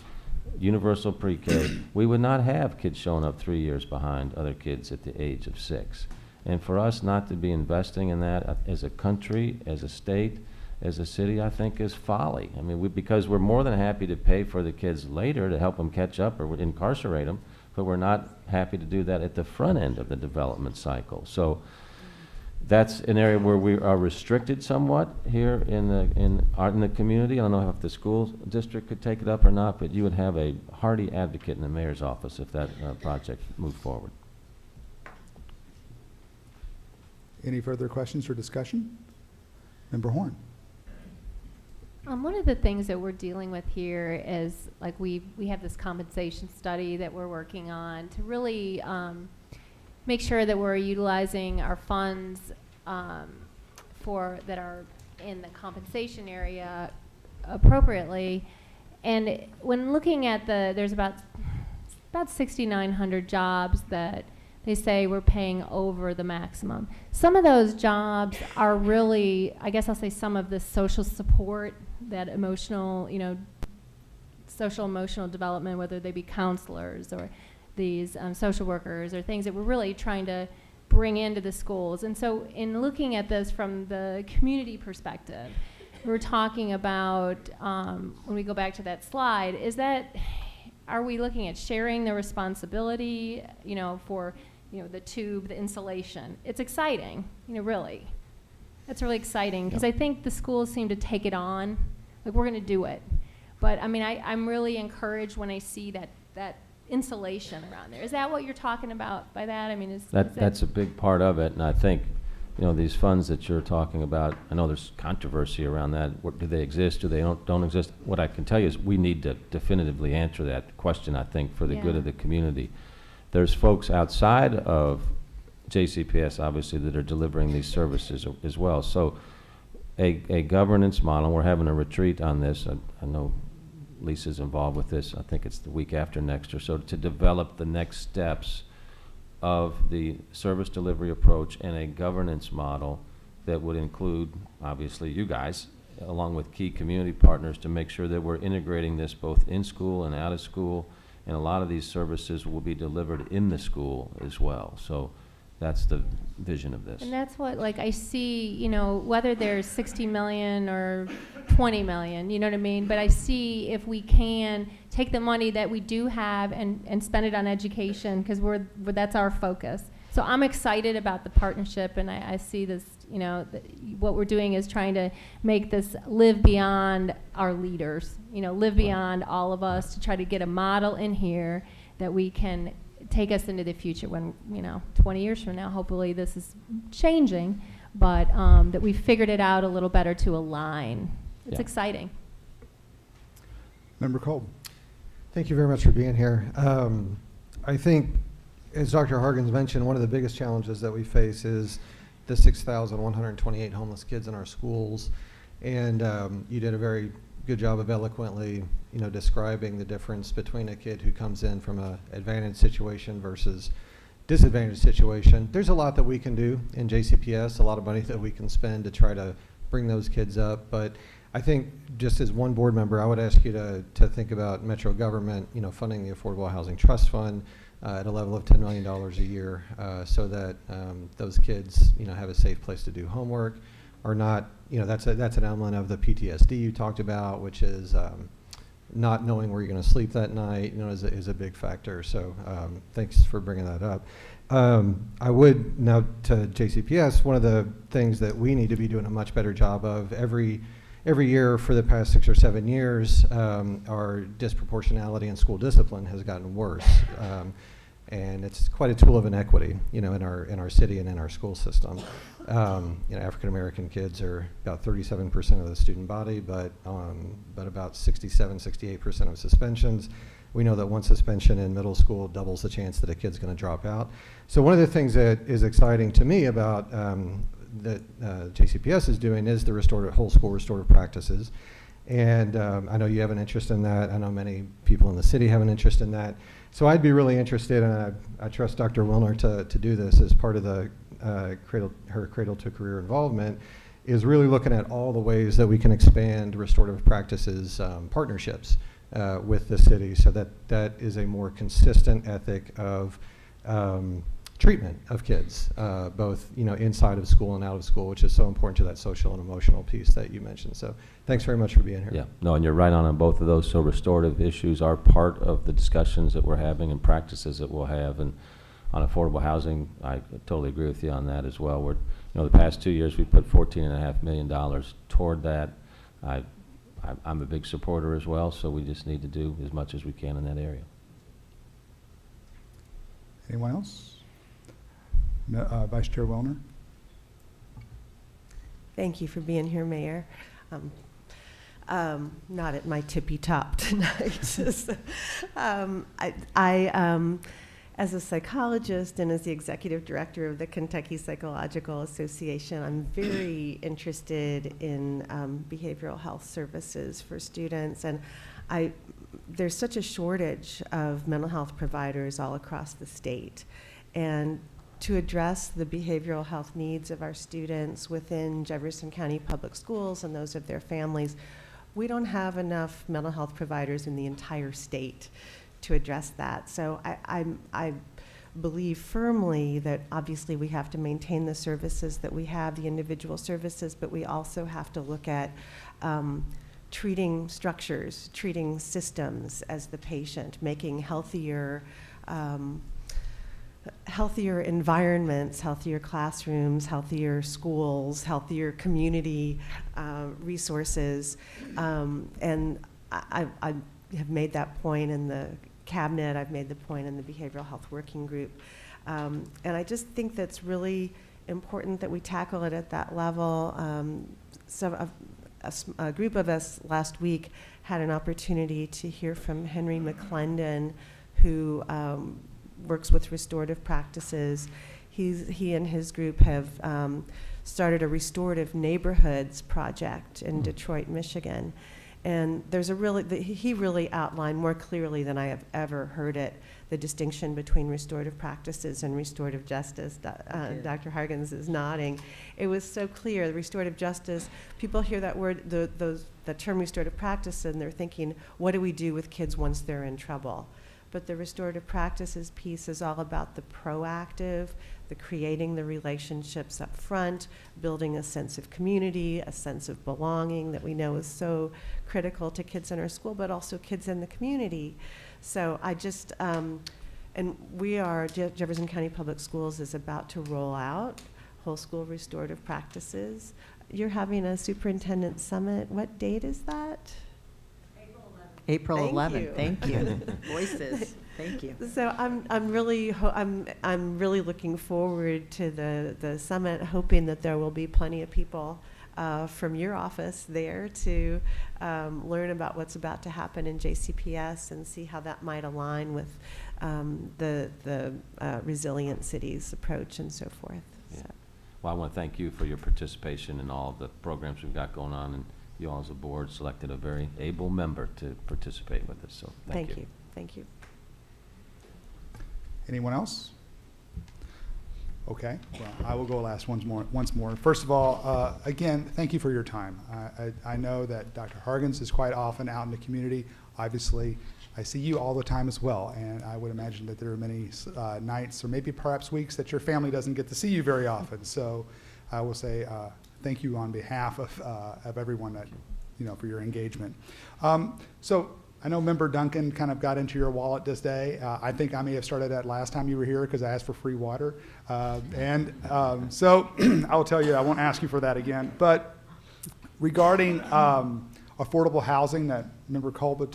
universal pre-K, we would not have kids showing up 3 years behind other kids at the age of 6. And for us not to be investing in that as a country, as a state, as a city, I think is folly. I mean, because we're more than happy to pay for the kids later to help them catch up or incarcerate them, but we're not happy to do that at the front end of the development cycle. So that's an area where we are restricted somewhat here in the community. I don't know if the school district could take it up or not, but you would have a hearty advocate in the mayor's office if that project moved forward. Any further questions or discussion? Member Horn. One of the things that we're dealing with here is, like, we have this compensation study that we're working on to really make sure that we're utilizing our funds that are in the compensation area appropriately. And when looking at there's about 6,900 jobs that they say we're paying over the maximum. Some of those jobs are really, I guess I'll say, some of the social support, that emotional, social emotional development, whether they be counselors or these social workers or things that we're really trying to bring into the schools. And so in looking at this from the community perspective, we're talking about, when we go back to that slide, are we looking at sharing the responsibility, for, the tube, the installation? It's exciting, really. It's really exciting because I think the schools seem to take it on, like we're going to do it. But I mean, I'm really encouraged when I see that insulation around there. Is that what you're talking about by that? I mean, That's a big part of it, and I think, these funds that you're talking about, I know there's controversy around that. Do they exist? Do they don't exist? What I can tell you is we need to definitively answer that question, I think, for the good of the community. There's folks outside of JCPS, obviously, that are delivering these services as well. So a governance model, we're having a retreat on this. I know Lisa's involved with this. I think it's the week after next or so, to develop the next steps of the service delivery approach and a governance model that would include, obviously, you guys, along with key community partners, to make sure that we're integrating this both in school and out of school. And a lot of these services will be delivered in the school as well. So that's the vision of this. And that's what, like, I see, whether there's 60 million or 20 million, you know what I mean? But I see if we can take the money that we do have and spend it on education, because that's our focus. So I'm excited about the partnership, and I see this, what we're doing is trying to make this live beyond our leaders, live beyond all of us, to try to get a model in here that we can take us into the future when, 20 years from now, hopefully this is changing, but that we figured it out a little better to align. It's exciting. Member Kolb. Thank you very much for being here. I think, as Dr. Hargens mentioned, one of the biggest challenges that we face is the 6,128 homeless kids in our schools. And you did a very good job of eloquently, describing the difference between a kid who comes in from an advantaged situation versus disadvantaged situation. There's a lot that we can do in JCPS, a lot of money that we can spend to try to bring those kids up. But I think, just as one board member, I would ask you to think about Metro government, funding the Affordable Housing Trust Fund at a level of $10 million a year, so that those kids, have a safe place to do homework, or not. That's an element of the PTSD you talked about, which is not knowing where you're going to sleep that night, is a big factor. So thanks for bringing that up. I would, now to JCPS, one of the things that we need to be doing a much better job of every year for the past 6 or 7 years, our disproportionality in school discipline has gotten worse. And it's quite a tool of inequity, in our city and in our school system. African American kids are about 37% of the student body, but about 68% of suspensions. We know that one suspension in middle school doubles the chance that a kid's going to drop out. So one of the things that is exciting to me about JCPS is doing is the whole school restorative practices. And I know you have an interest in that. I know many people in the city have an interest in that. So I'd be really interested, and I trust Dr. Wilner to do this as part of the her Cradle to Career involvement, is really looking at all the ways that we can expand restorative practices partnerships with the city, so that is a more consistent ethic of treatment of kids, both inside of school and out of school, which is so important to that social and emotional piece that you mentioned. So thanks very much for being here. Yeah, no, and you're right on both of those. So restorative issues are part of the discussions that we're having and practices that we'll have. And on affordable housing, I totally agree with you on that as well. We're, the past 2 years we put $14.5 million toward that. I'm a big supporter as well, so we just need to do as much as we can in that area. Anyone else? No, Vice Chair Wellner. Thank you for being here, Mayor. Not at my tippy top tonight. As a psychologist and as the executive director of the Kentucky Psychological Association, I'm very interested in behavioral health services for students. And there's such a shortage of mental health providers all across the state. And to address the behavioral health needs of our students within Jefferson County Public Schools and those of their families, we don't have enough mental health providers in the entire state to address that. So I believe firmly that obviously we have to maintain the services that we have, the individual services, but we also have to look at treating structures, treating systems as the patient, making healthier environments, healthier classrooms, healthier schools, healthier community resources. And I have made that point in the cabinet. I've made the point in the behavioral health working group. And I just think that's really important that we tackle it at that level. So a group of us last week had an opportunity to hear from Henry McClendon, who works with restorative practices. He and his group have started a restorative neighborhoods project in Detroit, Michigan. And there's he really outlined more clearly than I have ever heard it, the distinction between restorative practices and restorative justice. Dr. Hargens is nodding. It was so clear, the restorative justice, people hear that word, the term restorative practice, and they're thinking, what do we do with kids once they're in trouble? But the restorative practices piece is all about the proactive, the creating the relationships up front, building a sense of community, a sense of belonging that we know is so critical to kids in our school, but also kids in the community. So I just, and we are, Jefferson County Public Schools is about to roll out whole school restorative practices. You're having a superintendent summit. What date is that? April Thank 11th. you. Thank you. Voices. Thank you. So I'm really looking forward to the summit, hoping that there will be plenty of people from your office there to learn about what's about to happen in JCPS and see how that might align with the resilient cities approach and so forth. Yeah. So. Well, I want to thank you for your participation in all of the programs we've got going on, and you all as a board selected a very able member to participate with us, so thank you. Thank you. Anyone else? Okay, well, I will go last once more. First of all, again, thank you for your time. I know that Dr. Hargens is quite often out in the community. Obviously, I see you all the time as well, and I would imagine that there are many nights or maybe perhaps weeks that your family doesn't get to see you very often. So I will say thank you on behalf of everyone that, for your engagement. So I know Member Duncan kind of got into your wallet this day. I think I may have started that last time you were here because I asked for free water. So I'll tell you, I won't ask you for that again. But regarding affordable housing that Member Colbert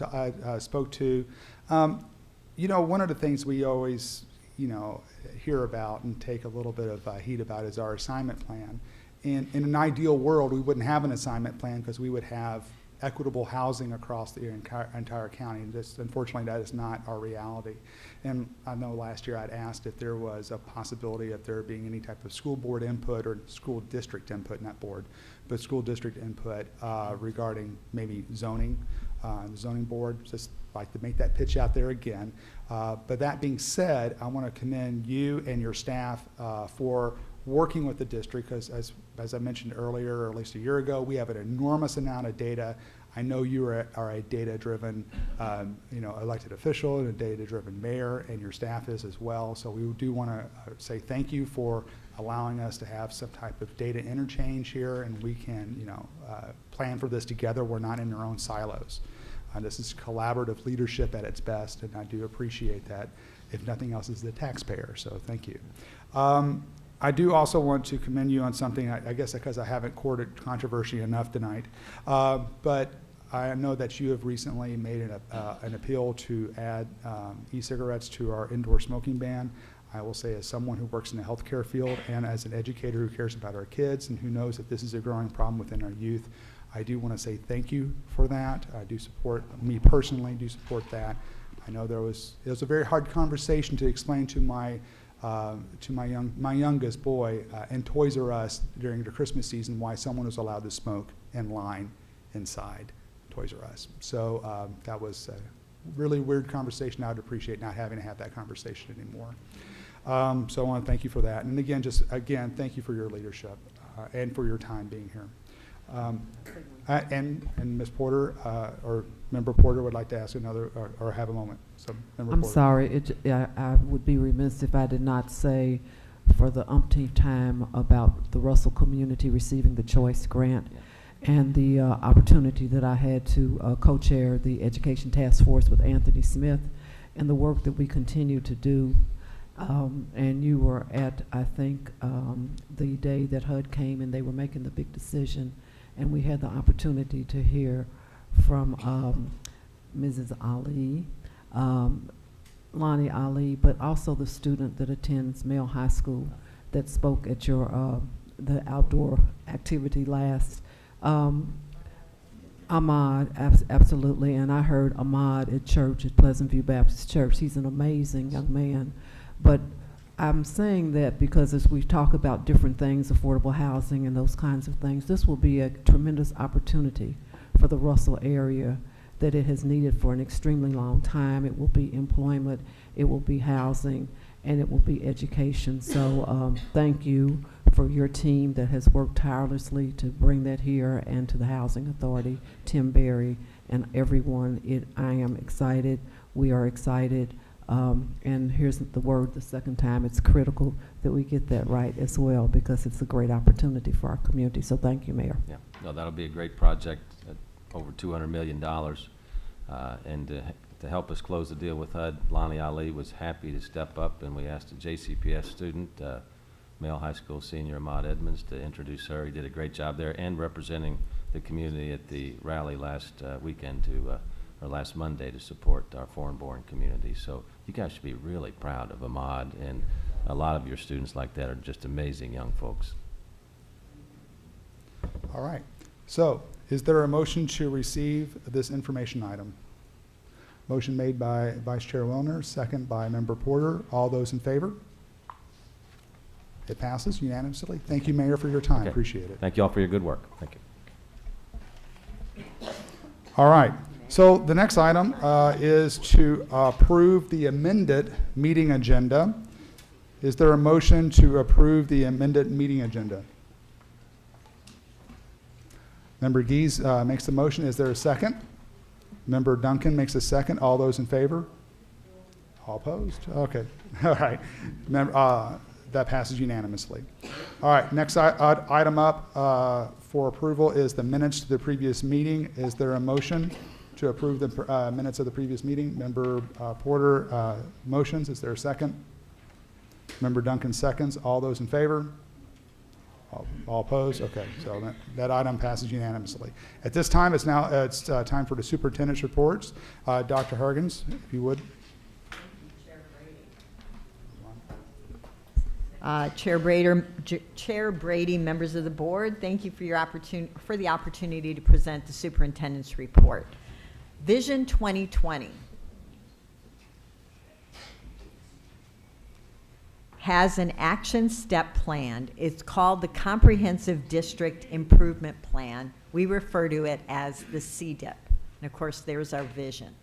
spoke to, one of the things we always, hear about and take a little bit of heat about is our assignment plan. In an ideal world, we wouldn't have an assignment plan because we would have equitable housing across the entire county. And just, unfortunately, that is not our reality. And I know last year I'd asked if there was a possibility of there being any type of school board input or school district input, not board, but school district input regarding maybe zoning, the zoning board. Just like to make that pitch out there again. But that being said, I want to commend you and your staff for working with the district, because as I mentioned earlier, or at least a year ago, we have an enormous amount of data. I know you are a data-driven, elected official and a data-driven mayor, and your staff is as well. So we do want to say thank you for allowing us to have some type of data interchange here, and we can, plan for this together. We're not in our own silos. This is collaborative leadership at its best, and I do appreciate that. If nothing else, as the taxpayer. So thank you. I do also want to commend you on something, I guess because I haven't courted controversy enough tonight, but I know that you have recently made an appeal to add e-cigarettes to our indoor smoking ban. I will say, as someone who works in the healthcare field and as an educator who cares about our kids and who knows that this is a growing problem within our youth, I do want to say thank you for that. I do support, me personally, do support that. I know it was a very hard conversation to explain to my youngest boy in Toys R Us during the Christmas season why someone was allowed to smoke in line inside Toys R Us. So that was a really weird conversation. I would appreciate not having to have that conversation anymore. So I want to thank you for that. And again, thank you for your leadership and for your time being here. And Ms. Porter or Member Porter would like to ask another or have a moment. So Member I'm Porter. sorry. I would be remiss if I did not say for the umpteenth time about the Russell community receiving the Choice Grant and the opportunity that I had to co-chair the Education Task Force with Anthony Smith and the work that we continue to do. And you were at, I think, the day that HUD came and they were making the big decision, and we had the opportunity to hear from Mrs. Ali, Lonnie Ali, but also the student that attends Male High School that spoke at your the outdoor activity last. Ahmad, absolutely, and I heard Ahmad at church, at Pleasant View Baptist Church. He's an amazing young man. But I'm saying that because as we talk about different things, affordable housing and those kinds of things, this will be a tremendous opportunity for the Russell area that it has needed for an extremely long time. It will be employment, it will be housing, and it will be education. So thank you for your team that has worked tirelessly to bring that here, and to the Housing Authority, Tim Berry, and everyone. I am excited. We are excited. And here's the word the second time. It's critical that we get that right as well, because it's a great opportunity for our community. So thank you, Mayor. Yeah, no, that'll be a great project, over $200 million. And to help us close the deal with HUD, Lonnie Ali was happy to step up, and we asked a JCPS student, Male High School senior Ahmad Edmonds, to introduce her. He did a great job there, and representing the community at the rally last weekend or last Monday to support our foreign-born community. So you guys should be really proud of Ahmad, and a lot of your students like that are just amazing young folks. All right. So is there a motion to receive this information item? Motion made by Vice Chair Wilner, second by Member Porter. All those in favor? It passes unanimously. Thank you, Mayor, for your time. Okay. Appreciate it. Thank you all for your good work. Thank you. All right. So the next item is to approve the amended meeting agenda. Is there a motion to approve the amended meeting agenda? Member Gies makes the motion. Is there a second? Member Duncan makes a second. All those in favor? All opposed? Okay. All right. That passes unanimously. All right. Next item up for approval is the minutes to the previous meeting. Is there a motion to approve the minutes of the previous meeting? Member Porter motions. Is there a second? Member Duncan seconds. All those in favor? All opposed? Okay, so that item passes unanimously. At this time, it's time for the superintendent's reports. Dr. Hargens, if you would. Chair Brady, members of the board, thank you for the opportunity to present the superintendent's report. Vision 2020 has an action step plan. It's called the Comprehensive District Improvement Plan. We refer to it as the CDIP. And of course, there's our vision.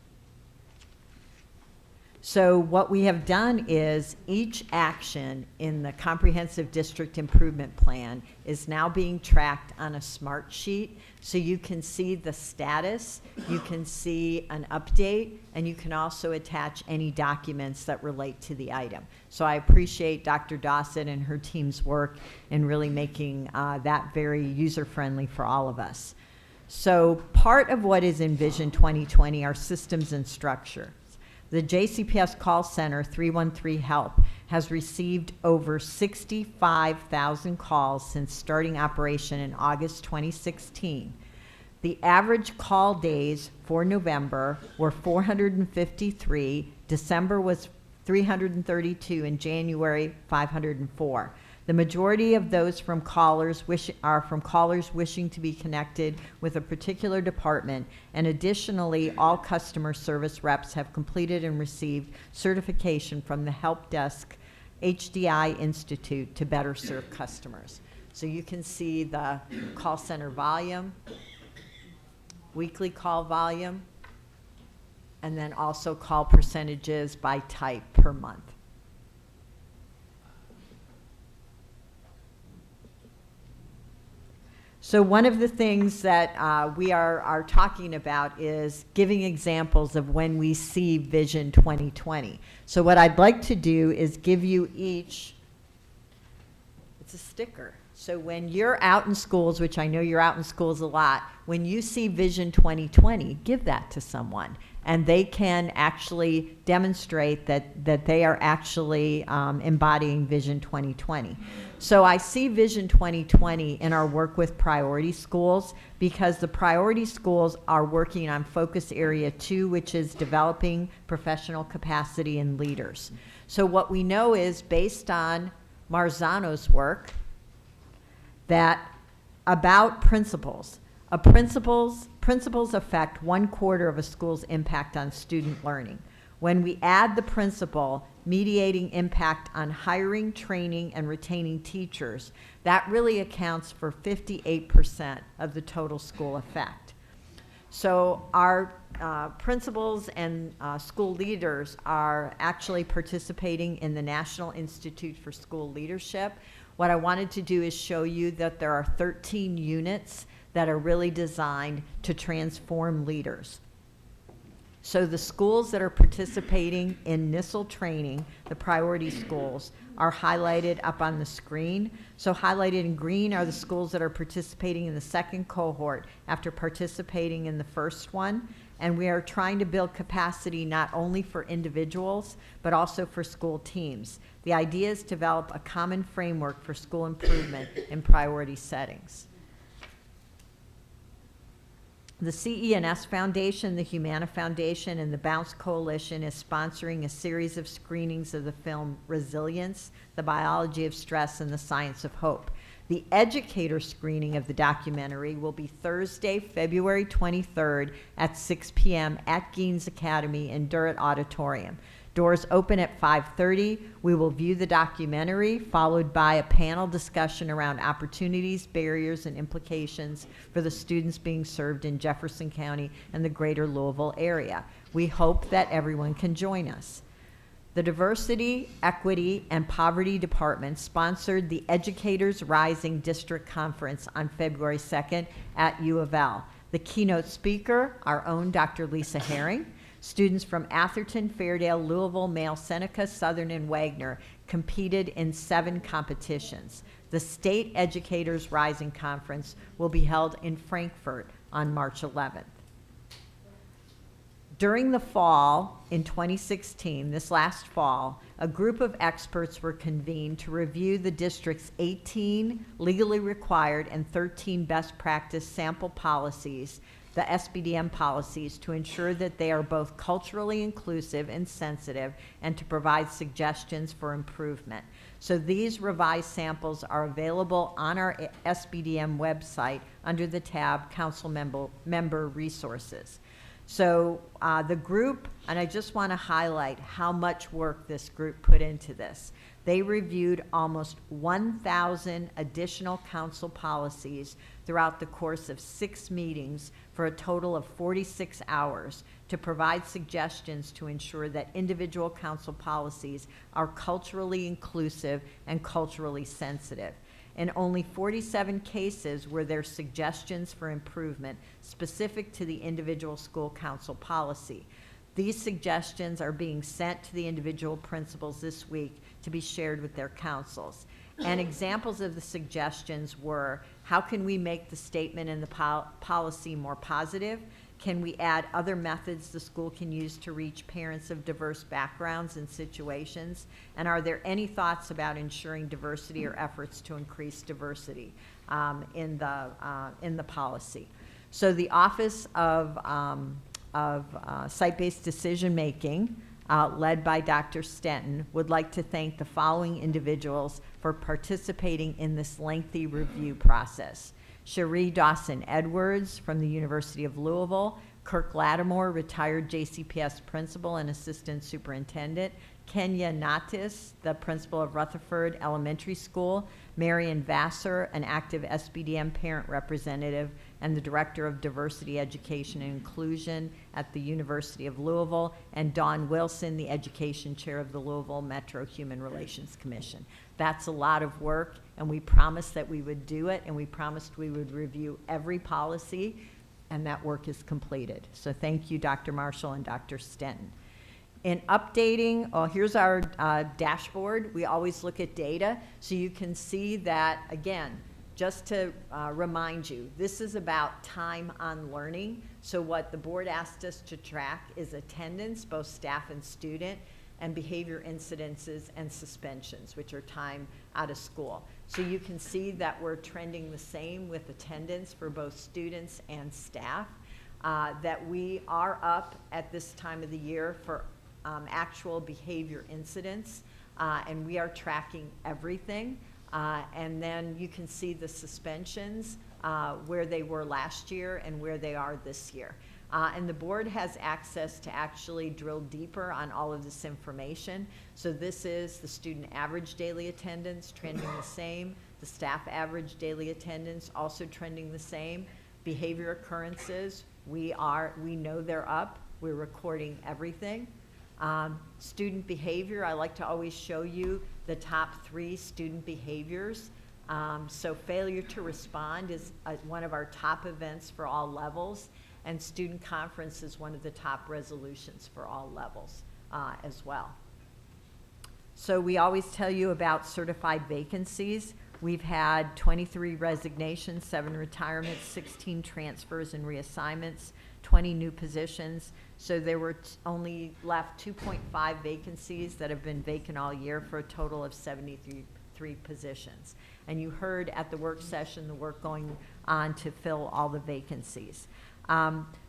So what we have done is each action in the Comprehensive District Improvement Plan is now being tracked on a smart sheet, so you can see the status, you can see an update, and you can also attach any documents that relate to the item. So I appreciate Dr. Dawson and her team's work in really making that very user-friendly for all of us. So part of what is in Vision 2020 are systems and structure. The JCPS call center 313 Help has received over 65,000 calls since starting operation in August 2016. The average call days for November were 453, December was 332, and January 504. The majority of those are from callers wishing to be connected with a particular department, and additionally, all customer service reps have completed and received certification from the Help Desk HDI Institute to better serve customers. So you can see the call center volume, weekly call volume, and then also call percentages by type per month. So one of the things that we are talking about is giving examples of when we see Vision 2020. So what I'd like to do is give you each, it's a sticker. So when you're out in schools, which I know you're out in schools a lot, when you see Vision 2020, give that to someone. And they can actually demonstrate that they are actually embodying Vision 2020. So I see Vision 2020 in our work with priority schools, because the priority schools are working on focus area 2, which is developing professional capacity in leaders. So what we know is, based on Marzano's work, that about principals. Principals affect 1/4 of a school's impact on student learning. When we add the principal mediating impact on hiring, training, and retaining teachers, that really accounts for 58% of the total school effect. So our principals and school leaders are actually participating in the National Institute for School Leadership. What I wanted to do is show you that there are 13 units that are really designed to transform leaders. So the schools that are participating in NISL training, the priority schools, are highlighted up on the screen. So highlighted in green are the schools that are participating in the second cohort after participating in the first one. And we are trying to build capacity not only for individuals, but also for school teams. The idea is to develop a common framework for school improvement in priority settings. The CE&S Foundation, the Humana Foundation, and the Bounce Coalition is sponsoring a series of screenings of the film Resilience, the Biology of Stress and the Science of Hope. The educator screening of the documentary will be Thursday, February 23rd at 6 p.m. at Gaines Academy in Durrett Auditorium. Doors open at 5:30. We will view the documentary, followed by a panel discussion around opportunities, barriers, and implications for the students being served in Jefferson County and the greater Louisville area. We hope that everyone can join us. The Diversity, Equity, and Poverty Department sponsored the Educators Rising District Conference on February 2nd at U of L. The keynote speaker, our own Dr. Lisa Herring. Students from Atherton, Fairdale, Louisville, Male Seneca, Southern, and Wagner competed in 7 competitions. The State Educators Rising Conference will be held in Frankfurt on March 11th. During the fall in 2016, this last fall, a group of experts were convened to review the district's 18 legally required and 13 best practice sample policies the SBDM policies to ensure that they are both culturally inclusive and sensitive, and to provide suggestions for improvement. So these revised samples are available on our SBDM website under the tab Council Member Resources. So the group, and I just want to highlight how much work this group put into this. They reviewed almost 1,000 additional council policies throughout the course of 6 meetings for a total of 46 hours to provide suggestions to ensure that individual council policies are culturally inclusive and culturally sensitive. In only 47 cases were there suggestions for improvement specific to the individual school council policy. These suggestions are being sent to the individual principals this week to be shared with their councils. And examples of the suggestions were, how can we make the statement in the policy more positive? Can we add other methods the school can use to reach parents of diverse backgrounds and situations? And are there any thoughts about ensuring diversity or efforts to increase diversity in the policy? So the Office of Site-Based Decision Making, led by Dr. Stenton, would like to thank the following individuals for participating in this lengthy review process. Cherie Dawson-Edwards from the University of Louisville, Kirk Lattimore, retired JCPS principal and assistant superintendent, Kenya Natis, the principal of Rutherford Elementary School, Marion Vassar, an active SBDM parent representative and the director of diversity education and inclusion at the University of Louisville, and Dawn Wilson, the education chair of the Louisville Metro Human Relations Commission. That's a lot of work, and we promised that we would do it, and we promised we would review every policy, and that work is completed. So thank you, Dr. Marshall and Dr. Stenton. In updating, here's our dashboard. We always look at data, so you can see that, again, just to remind you, this is about time on learning. So what the board asked us to track is attendance, both staff and student, and behavior incidences and suspensions, which are time out of school. So you can see that we're trending the same with attendance for both students and staff, that we are up at this time of the year for actual behavior incidents, and we are tracking everything. And then you can see the suspensions, where they were last year and where they are this year. And the board has access to actually drill deeper on all of this information. So this is the student average daily attendance trending the same, the staff average daily attendance also trending the same. Behavior occurrences, we know they're up. We're recording everything. Student behavior, I like to always show you the top 3 student behaviors. So failure to respond is one of our top events for all levels, and student conference is one of the top resolutions for all levels as well. So we always tell you about certified vacancies. We've had 23 resignations, 7 retirements, 16 transfers and reassignments, 20 new positions. So there were only left 2.5 vacancies that have been vacant all year for a total of 73 positions. And you heard at the work session the work going on to fill all the vacancies.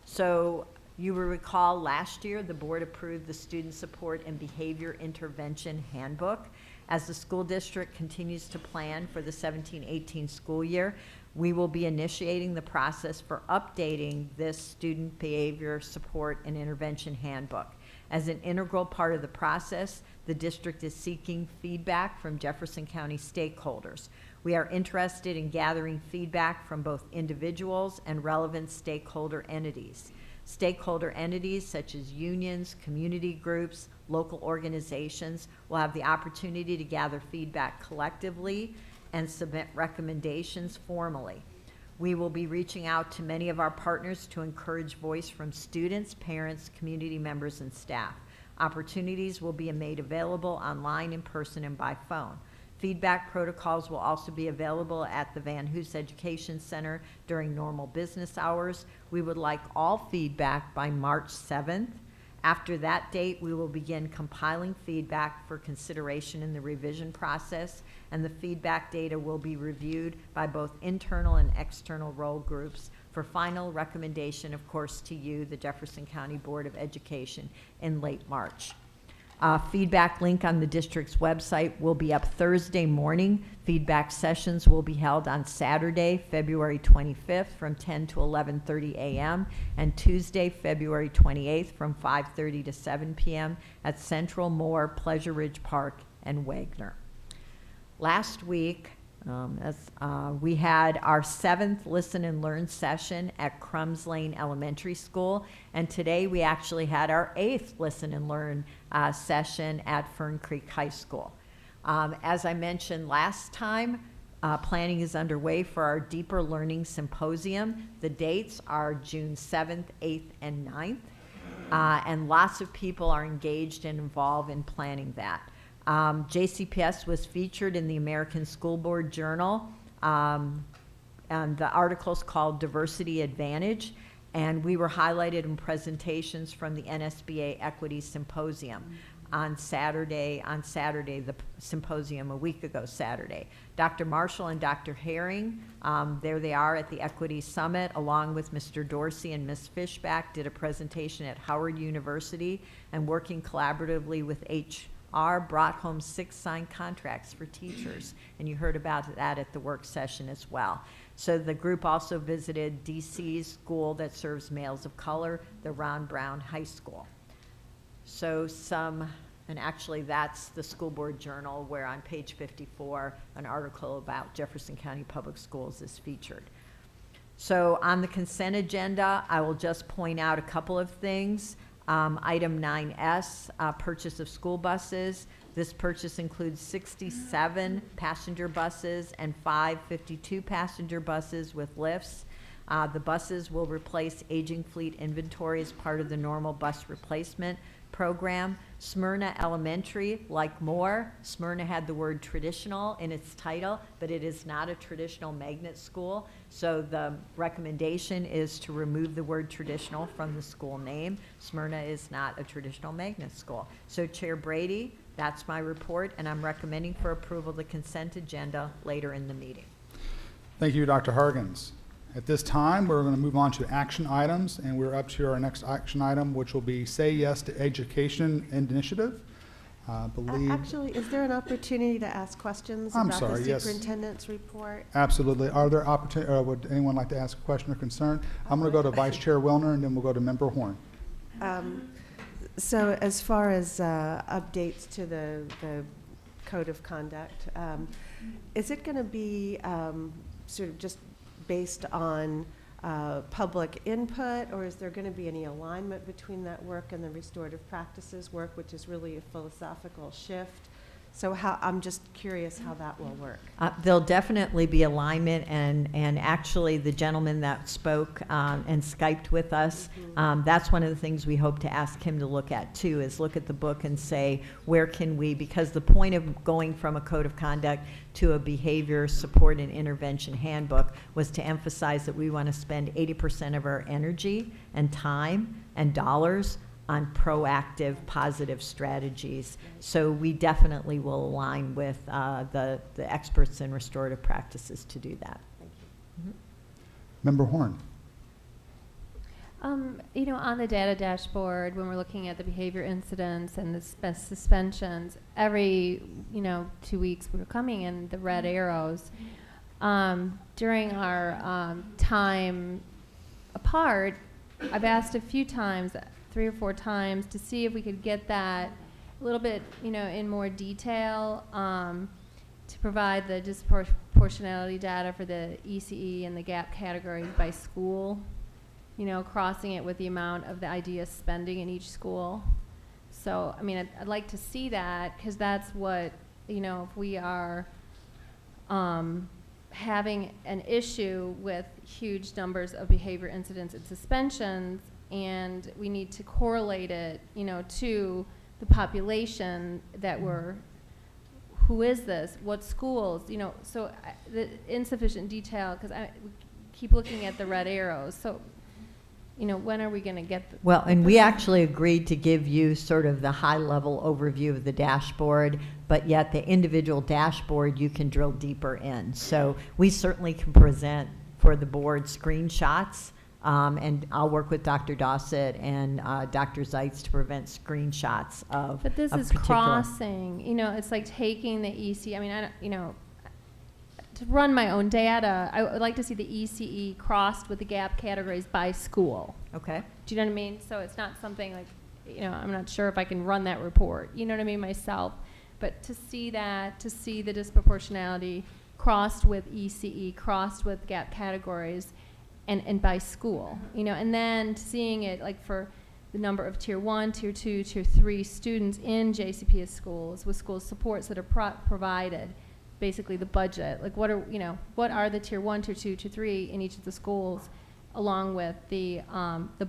So you will recall last year the board approved the Student Support and Behavior Intervention Handbook. As the school district continues to plan for the 17-18 school year, we will be initiating the process for updating this Student Behavior Support and Intervention Handbook. As an integral part of the process, the district is seeking feedback from Jefferson County stakeholders. We are interested in gathering feedback from both individuals and relevant stakeholder entities. Stakeholder entities such as unions, community groups, local organizations will have the opportunity to gather feedback collectively and submit recommendations formally. We will be reaching out to many of our partners to encourage voice from students, parents, community members, and staff. Opportunities will be made available online, in person, and by phone. Feedback protocols will also be available at the Van Hoos Education Center during normal business hours. We would like all feedback by March 7th. After that date, we will begin compiling feedback for consideration in the revision process, and the feedback data will be reviewed by both internal and external role groups for final recommendation, of course, to you, the Jefferson County Board of Education, in late March. Feedback link on the district's website will be up Thursday morning. Feedback sessions will be held on Saturday, February 25th from 10 to 11:30 a.m. and Tuesday, February 28th from 5:30 to 7 p.m. at Central, Moore, Pleasure Ridge Park, and Wagner. Last week, we had our 7th Listen and Learn session at Crumbs Lane Elementary School, and today we actually had our 8th Listen and Learn session at Fern Creek High School. As I mentioned last time, planning is underway for our Deeper Learning Symposium. The dates are June 7th, 8th, and 9th, and lots of people are engaged and involved in planning that. JCPS was featured in the American School Board Journal, and the article's called Diversity Advantage, and we were highlighted in presentations from the NSBA Equity Symposium on Saturday, the symposium a week ago Saturday. Dr. Marshall and Dr. Herring, there they are at the Equity Summit, along with Mr. Dorsey and Ms. Fishback, did a presentation at Howard University, and working collaboratively with brought home 6 signed contracts for teachers, and you heard about that at the work session as well. So the group also visited DC's school that serves males of color, the Ron Brown High School. So and actually that's the School Board Journal, where on page 54, an article about Jefferson County Public Schools is featured. So on the consent agenda, I will just point out a couple of things. Item 9S, purchase of school buses. This purchase includes 67 passenger buses and 5 52-passenger buses with lifts. The buses will replace aging fleet inventory as part of the normal bus replacement program. Smyrna Elementary, like Moore, Smyrna had the word traditional in its title, but it is not a traditional magnet school. So the recommendation is to remove the word traditional from the school name. Smyrna is not a traditional magnet school. So Chair Brady, that's my report, and I'm recommending for approval the consent agenda later in the meeting. Thank you, Dr. Hargens. At this time, we're going to move on to action items, and we're up to our next action item, which will be Say Yes to Education Initiative. Actually, is there an opportunity to ask questions about the superintendent's report? Absolutely. Are there opportunities, would anyone like to ask a question or concern? I'm going to go to Vice Chair Wilner, and then we'll go to Member Horn. So as far as updates to the code of conduct, is it going to be sort of just based on public input, or is there going to be any alignment between that work and the restorative practices work, which is really a philosophical shift? So I'm just curious how that will work. There'll definitely be alignment, and actually the gentleman that spoke and Skyped with us, that's one of the things we hope to ask him to look at too, is look at the book and say, where can we, because the point of going from a code of conduct to a behavior support and intervention handbook was to emphasize that we want to spend 80% of our energy and time and dollars on proactive, positive strategies. So we definitely will align with the experts in restorative practices to do that. Thank you. Member Horn. You know, on the data dashboard, when we're looking at the behavior incidents and the suspensions, every 2 weeks we're coming in the red arrows. During our time apart, I've asked a few times, 3 or 4 times, to see if we could get that a little bit, in more detail, to provide the disproportionality data for the ECE and the GAP categories by school, crossing it with the amount of the IDEA spending in each school. So, I mean, I'd like to see that, because that's what, if we are having an issue with huge numbers of behavior incidents and suspensions, and we need to correlate it, to the population that who is this, what schools, so the insufficient detail, because we keep looking at the red arrows. So, when are we going to get the... Well, and we actually agreed to give you sort of the high-level overview of the dashboard, but yet the individual dashboard you can drill deeper in. So we certainly can present for the board screenshots. And I'll work with Dr. Dossett and Dr. Zeitz to prevent screenshots of. But this of is particular- crossing, it's like taking the EC, I mean, I don't, to run my own data, I would like to see the ECE crossed with the gap categories by school. Okay. Do you know what I mean? So it's not something like, I'm not sure if I can run that report, you know what I mean, myself. But to see that, to see the disproportionality crossed with ECE, crossed with gap categories, and by school, and then seeing it like for the number of tier 1, tier 2, tier 3 students in JCPS schools with school supports that are provided, basically the budget, like what are the tier 1, tier 2, tier 3 in each of the schools, along with the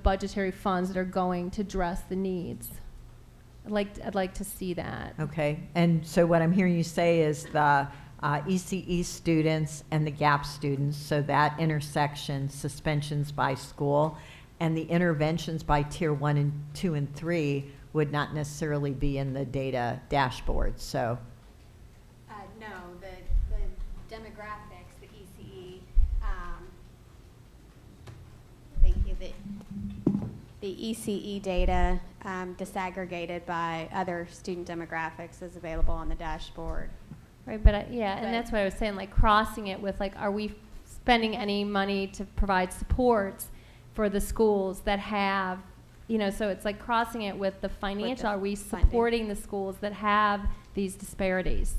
budgetary funds that are going to address the needs. I'd like to see that. Okay, and so what I'm hearing you say is the ECE students and the GAP students, so that intersection, suspensions by school, and the interventions by tier 1 and 2 and 3 would not necessarily be in the data dashboard, so. No, the demographics, the ECE, thank you, the ECE data disaggregated by other student demographics is available on the dashboard. Right, but and that's what I was saying, like crossing it with like, are we spending any money to provide supports for the schools that have, so it's like crossing it with the financial, are we supporting the schools that have these disparities?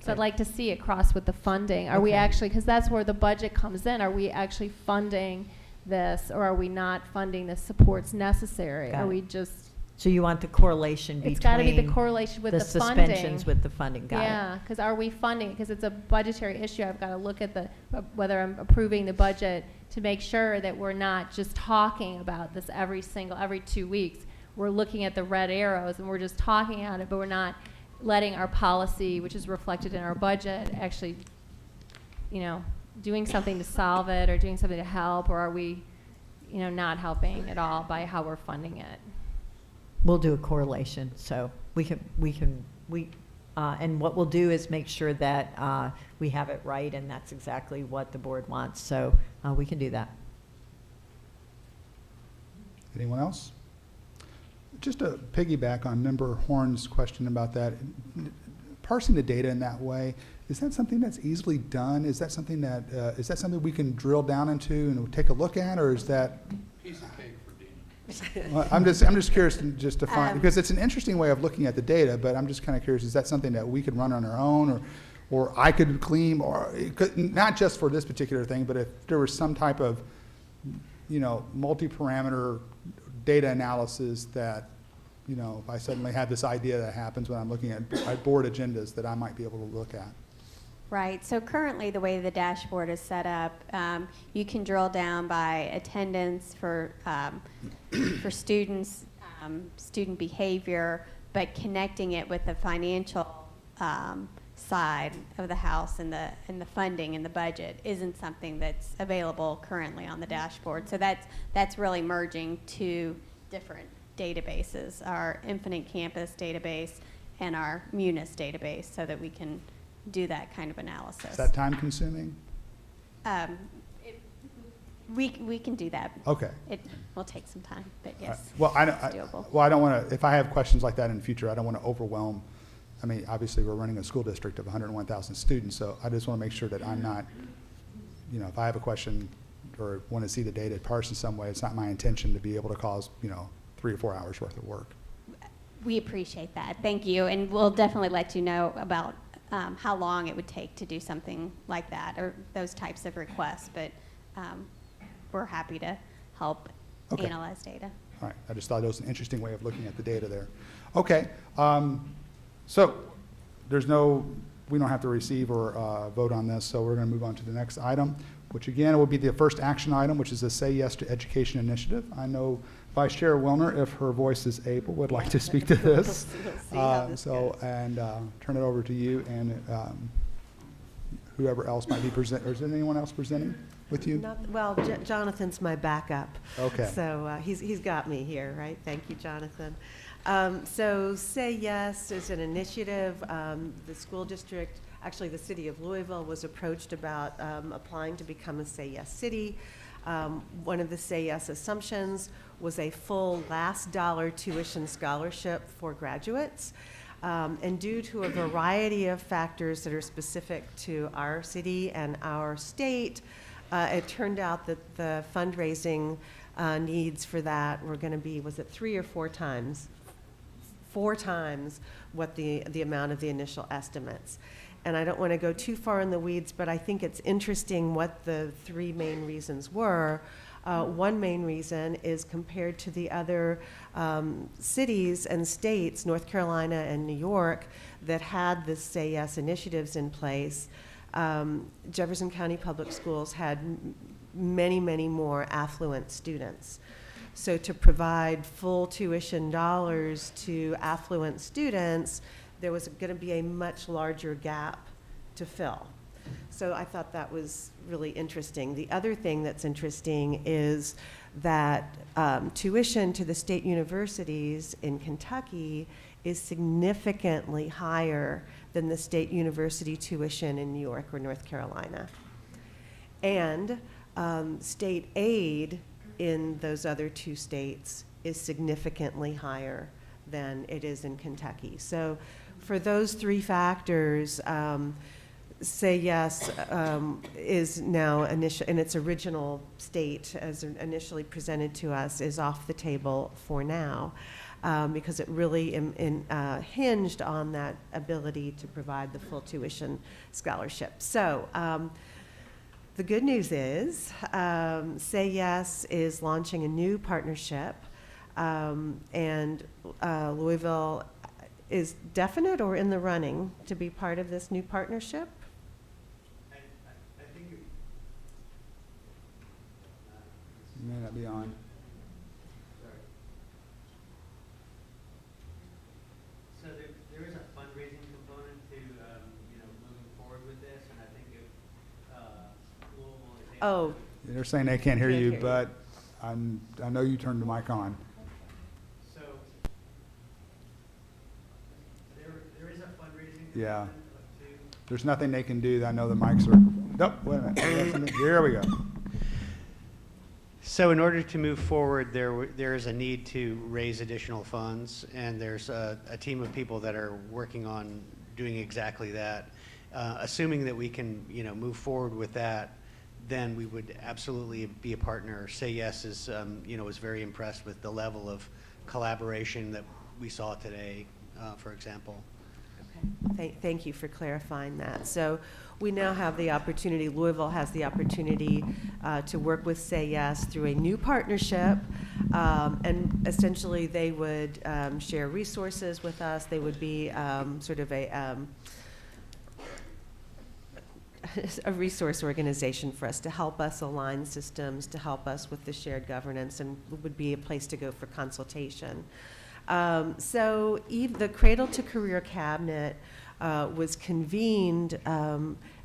So I'd like to see it cross with the funding. Are we actually, because that's where the budget comes in, are we actually funding this, or are we not funding the supports necessary? Got Are it. we just... So you want the correlation between It's got to be the correlation with the funding. suspensions with the funding, got it. Yeah, because are we funding? Because it's a budgetary issue. I've got to look at whether I'm approving the budget to make sure that we're not just talking about this every 2 weeks. We're looking at the red arrows and we're just talking about it, but we're not letting our policy, which is reflected in our budget, actually, doing something to solve it or doing something to help, or are we, not helping at all by how we're funding it? We'll do a correlation, so and what we'll do is make sure that we have it right, and that's exactly what the board wants, so we can do that. Anyone else? Just to piggyback on Member Horn's question about that, parsing the data in that way, is that something that's easily done? Is that something we can drill down into and take a look at, or is that? Piece of cake for Dean. Well, I'm just curious to find, because it's an interesting way of looking at the data, but I'm just kind of curious, is that something that we could run on our own, or I could glean, or it could, not just for this particular thing, but if there was some type of, multi-parameter data analysis that, if I suddenly had this idea that happens when I'm looking at board agendas that I might be able to look at. Right, so currently the way the dashboard is set up, you can drill down by attendance for students, student behavior, but connecting it with the financial side of the house and the funding and the budget isn't something that's available currently on the dashboard. So that's really merging two different databases, our Infinite Campus database and our Munis database, so that we can do that kind of analysis. Is that time consuming? We can do that. Okay. It will take some time, but yes, Well, it's doable. I don't want to, if I have questions like that in the future, I don't want to overwhelm. I mean, obviously, we're running a school district of 101,000 students, so I just want to make sure that I'm not, if I have a question or want to see the data parsed in some way, it's not my intention to be able to cause, 3 or 4 hours worth of work. We appreciate that. Thank you, and we'll definitely let you know about how long it would take to do something like that or those types of requests, but we're happy to help analyze data. All right, I just thought it was an interesting way of looking at the data there. Okay, so we don't have to receive or vote on this, so we're going to move on to the next item, which again will be the first action item, which is a Say Yes to Education initiative. I know Vice Chair Wilner, if her voice is able, would like to speak to this. Turn it over to you and whoever else might be presenting. Is there anyone else presenting with you? Jonathan's my backup. Okay. So he's got me here, right? Thank you, Jonathan. So Say Yes is an initiative. The school district Actually, the city of Louisville was approached about applying to become a Say Yes city. One of the Say Yes assumptions was a full last dollar tuition scholarship for graduates. And due to a variety of factors that are specific to our city and our state, it turned out that the fundraising needs for that were going to be, was it 3 or 4 times? 4 times what the amount of the initial estimates. And I don't want to go too far in the weeds, but I think it's interesting what the 3 main reasons were. One main reason is compared to the other cities and states, North Carolina and New York, that had the Say Yes initiatives in place, Jefferson County Public Schools had many, many more affluent students. So to provide full tuition dollars to affluent students, there was going to be a much larger gap to fill. So I thought that was really interesting. The other thing that's interesting is that tuition to the state universities in Kentucky is significantly higher than the state university tuition in New York or North Carolina. And state aid in those other 2 states is significantly higher than it is in Kentucky. So for those 3 factors, Say Yes is now in its original state as initially presented to us is off the table for now because it really hinged on that ability to provide the full tuition scholarship. So the good news is Say Yes is launching a new partnership and Louisville is definite or in the running to be part of this new partnership? I think you may not be on. So there is a fundraising component to moving forward with this, and I think if Louisville is able to. They're saying they can't hear you, but I know you turned the mic on. So there is a fundraising component. Yeah. There's nothing they can do. I know the mics are. Nope. Wait a minute. Here we go. So in order to move forward, there is a need to raise additional funds, and there's a team of people that are working on doing exactly that. Assuming that we can, move forward with that, then we would absolutely be a partner. Say Yes is, was very impressed with the level of collaboration that we saw today, for example. Thank you for clarifying that. So we now have the opportunity, Louisville has the opportunity to work with Say Yes through a new partnership. And essentially they would share resources with us. They would be sort of a resource organization for us to help us align systems, to help us with the shared governance, and would be a place to go for consultation. So the Cradle to Career Cabinet was convened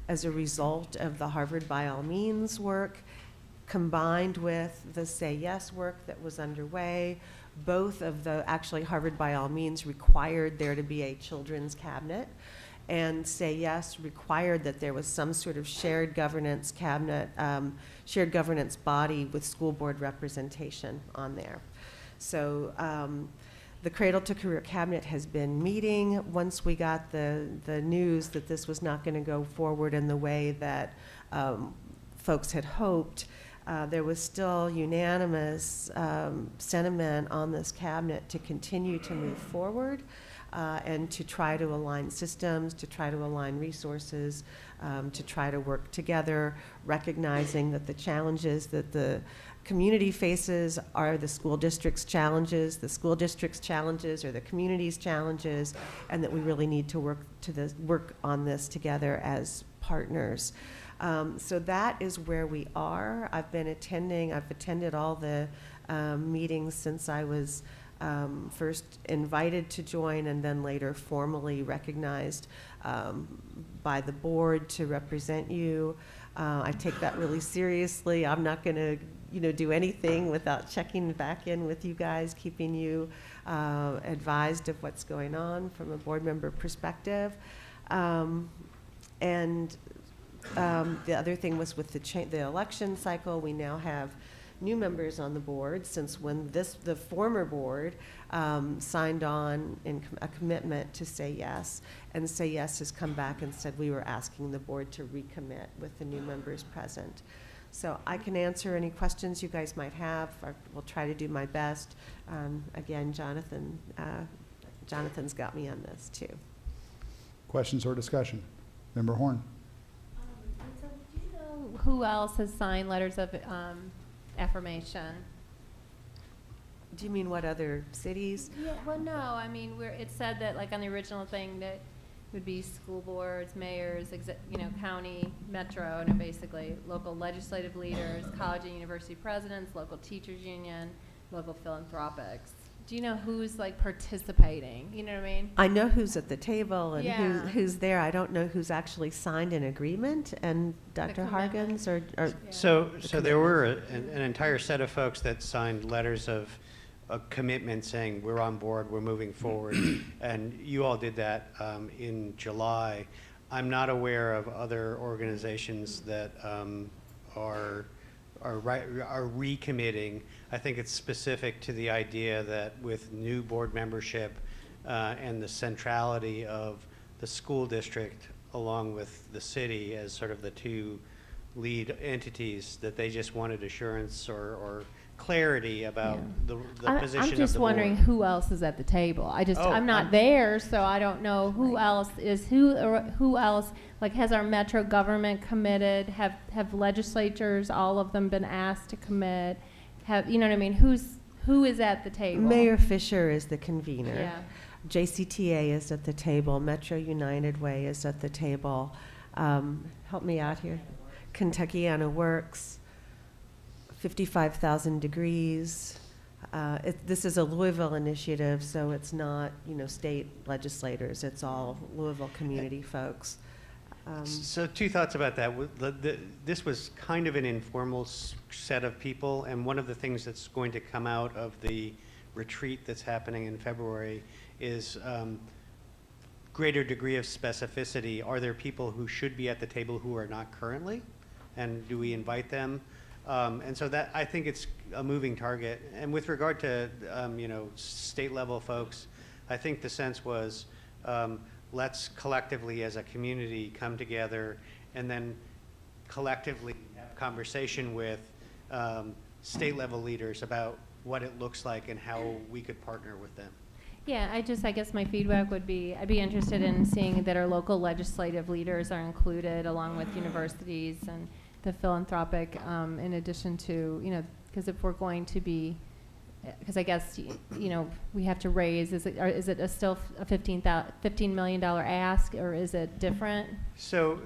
as a result of the Harvard by All Means work, combined with the Say Yes work that was underway. Both of the, actually Harvard by All Means required there to be a children's cabinet, and Say Yes required that there was some sort of shared governance cabinet, shared governance body with school board representation on there. So the Cradle to Career Cabinet has been meeting. Once we got the news that this was not going to go forward in the way that folks had hoped, there was still unanimous sentiment on this cabinet to continue to move forward and to try to align systems, to try to align resources, to try to work together, recognizing that the challenges that the community faces are the school district's challenges, the school district's challenges are the community's challenges, and that we really need to work on this together as partners. So that is where we are. I've attended all the meetings since I was first invited to join and then later formally recognized by the board to represent you. I take that really seriously. I'm not going to do anything without checking back in with you guys, keeping you advised of what's going on from a board member perspective. And the other thing was with the election cycle, we now have new members on the board since when the former board signed on in a commitment to Say Yes, and Say Yes has come back and said we were asking the board to recommit with the new members present. So I can answer any questions you guys might have. I will try to do my best. Again, Jonathan's got me on this too. Questions or discussion? Member Horn. So do you know who else has signed letters of affirmation? Do you mean what other cities? Yeah, well, no, I mean, it said that, like, on the original thing, that would be school boards, mayors, county, metro, and basically local legislative leaders, college and university presidents, local teachers union, local philanthropics. Do you know who's, like, participating? You know what I mean? I know who's at the table and Yeah. who's there. I don't know who's actually signed an agreement. And Dr. Hargens or So there were an entire set of folks that signed letters of a commitment saying we're on board, we're moving forward, and you all did that in July. I'm not aware of other organizations that are recommitting. I think it's specific to the idea that with new board membership and the centrality of the school district along with the city as sort of the two lead entities, that they just wanted assurance or clarity about the position of the board. I'm just wondering who else is at the table. I'm not there, so I don't know who else is who else. Like, has our metro government committed? Have legislatures, all of them, been asked to commit? You know what I mean? Who is at the table? Mayor Fisher is the convener. Yeah. JCTA is at the table. Metro United Way is at the table. Help me out here. Kentuckiana Works. 55,000 Degrees. This is a Louisville initiative, so it's not, state legislators. It's all Louisville community folks. So two thoughts about that. This was kind of an informal set of people, and one of the things that's going to come out of the retreat that's happening in February is greater degree of specificity. Are there people who should be at the table who are not currently? And do we invite them? And so that, I think it's a moving target. And with regard to, state level folks, I think the sense was, let's collectively as a community come together and then collectively have a conversation with state level leaders about what it looks like and how we could partner with them. Yeah, I guess my feedback would be, I'd be interested in seeing that our local legislative leaders are included along with universities and the philanthropic, in addition to, because if we're going to be, because I guess, we have to raise, is it still a $15 million ask, or is it different? So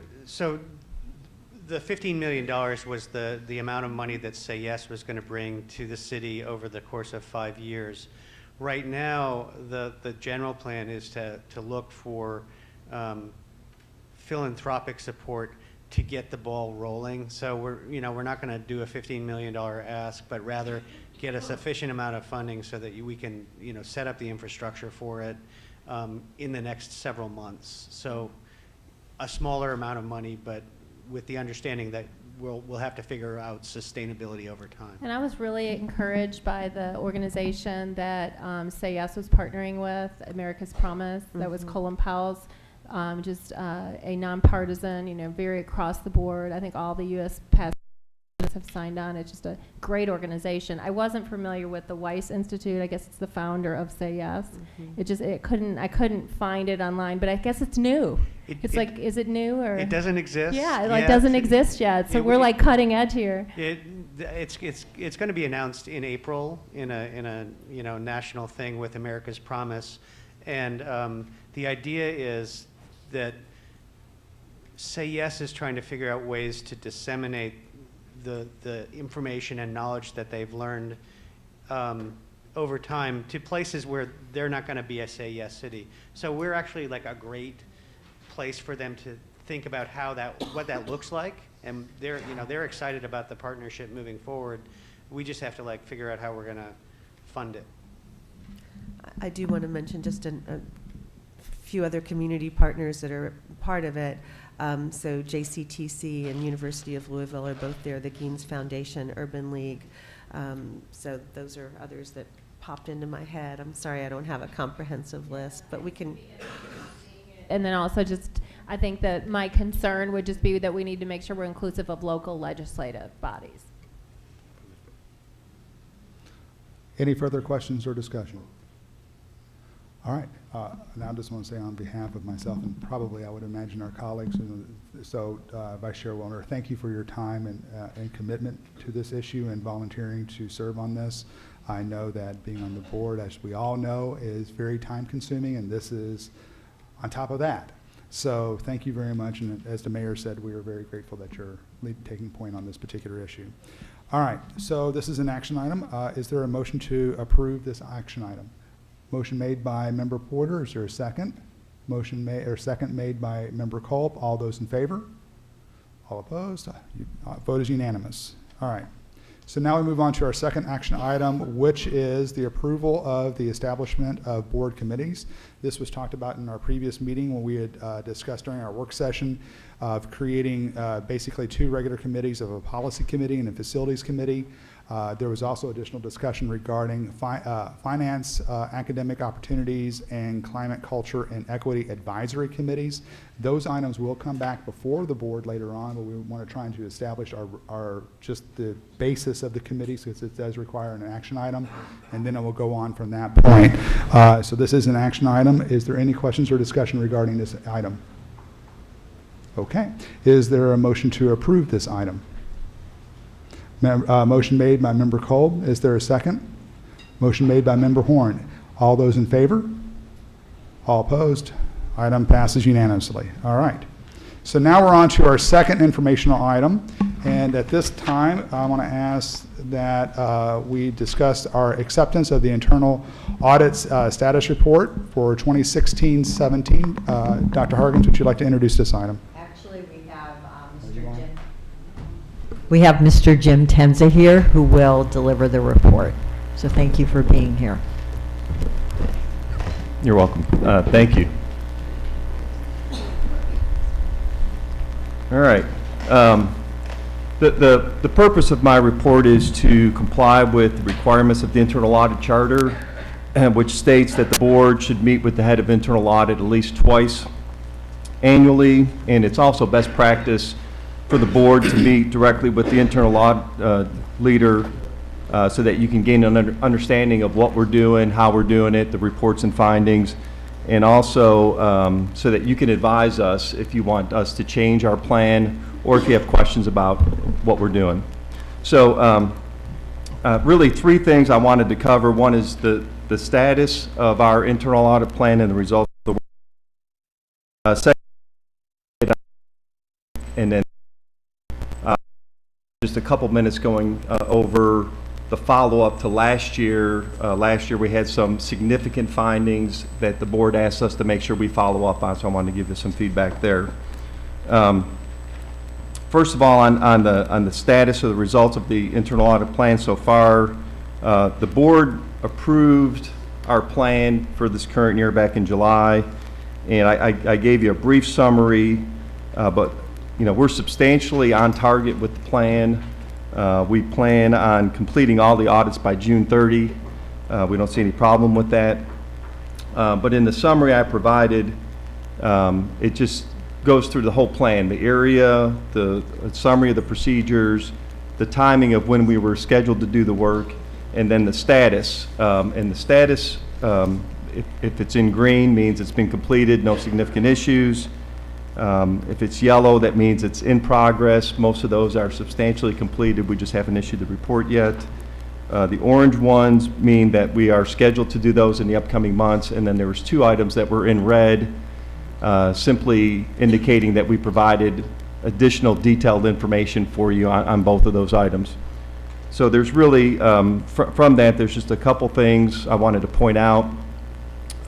the $15 million was the amount of money that Say Yes was going to bring to the city over the course of 5 years. Right now, the general plan is to look for philanthropic support to get the ball rolling. So we're not going to do a $15 million ask, but rather get a sufficient amount of funding so that we can set up the infrastructure for it in the next several months. So a smaller amount of money, but with the understanding that we'll have to figure out sustainability over time. And I was really encouraged by the organization that Say Yes was partnering with, America's Promise. That was Colin Powell's. Just a nonpartisan, very across the board. I think all the U.S. past have signed on. It's just a great organization. I wasn't familiar with the Weiss Institute. I guess it's the founder of Say Yes. I couldn't find it online, but I guess it's new. Is it new or? It doesn't exist. Yeah, it doesn't exist yet. So we're like cutting edge here. It's going to be announced in April in a national thing with America's Promise, and the idea is that Say Yes is trying to figure out ways to disseminate the information and knowledge that they've learned over time to places where they're not going to be a Say Yes city. So we're actually like a great place for them to think about what that looks like, and they're excited about the partnership moving forward. We just have to figure out how we're going to fund it. I do want to mention just a few other community partners that are part of it. So JCTC and University of Louisville are both there, the Gaines Foundation, Urban League. So those are others that popped into my head. I'm sorry I don't have a comprehensive list, but we can. And then also just, I think that my concern would just be that we need to make sure we're inclusive of local legislative bodies. Any further questions or discussion? All right. Now I just want to say on behalf of myself and probably I would imagine our colleagues, Vice Chair Wellner, thank you for your time and commitment to this issue and volunteering to serve on this. I know that being on the board, as we all know, is very time consuming, and this is on top of that. So thank you very much, and as the mayor said, we are very grateful that you're taking point on this particular issue. All right, so this is an action item. Is there a motion to approve this action item? Motion made by Member Porter. Is there a second? Motion made or second made by Member Culp. All those in favor? All opposed? Vote is unanimous. All right. So now we move on to our second action item, which is the approval of the establishment of board committees. This was talked about in our previous meeting when we had discussed during our work session of creating basically two regular committees of a policy committee and a facilities committee. There was also additional discussion regarding finance, academic opportunities, and climate, culture, and equity advisory committees. Those items will come back before the board later on, but we want to try to establish our just the basis of the committees, because it does require an action item, and then it will go on from that point. So this is an action item. Is there any questions or discussion regarding this item? Okay. Is there a motion to approve this item? Motion made by Member Kolb. Is there a second? Motion made by Member Horn. All those in favor? All opposed? Item passes unanimously. All right. So now we're on to our second informational item. And at this time, I want to ask that we discuss our acceptance of the internal audit status report for 2016-17. Dr. Hargens, would you like to introduce this item? Actually, we have Mr. Jim Tenza here who will deliver the report. So thank you for being here. You're welcome. Thank you. All right. The purpose of my report is to comply with the requirements of the Internal Audit Charter, which states that the board should meet with the head of internal audit at least twice annually, and it's also best practice for the board to meet directly with the internal audit leader so that you can gain an understanding of what we're doing, how we're doing it, the reports and findings, and also so that you can advise us if you want us to change our plan or if you have questions about what we're doing. So really three things I wanted to cover. One is the status of our internal audit plan and the results of the work. Second, and then just a couple minutes going over the follow-up to last year. Last year we had some significant findings that the board asked us to make sure we follow up on, so I wanted to give you some feedback there. First of all, on the status of the results of the internal audit plan so far, the board approved our plan for this current year back in July, and I gave you a brief summary, but you know, we're substantially on target with the plan. We plan on completing all the audits by June 30. We don't see any problem with that. But in the summary I provided, it just goes through the whole plan, the area, the summary of the procedures, the timing of when we were scheduled to do the work, and then the status. And the status, if it's in green, means it's been completed, no significant issues. If it's yellow, that means it's in progress. Most of those are substantially completed. We just haven't issued the report yet. The orange ones mean that we are scheduled to do those in the upcoming months. And then there was two items that were in red, simply indicating that we provided additional detailed information for you on both of those items. So there's really, from that, there's just a couple things I wanted to point out.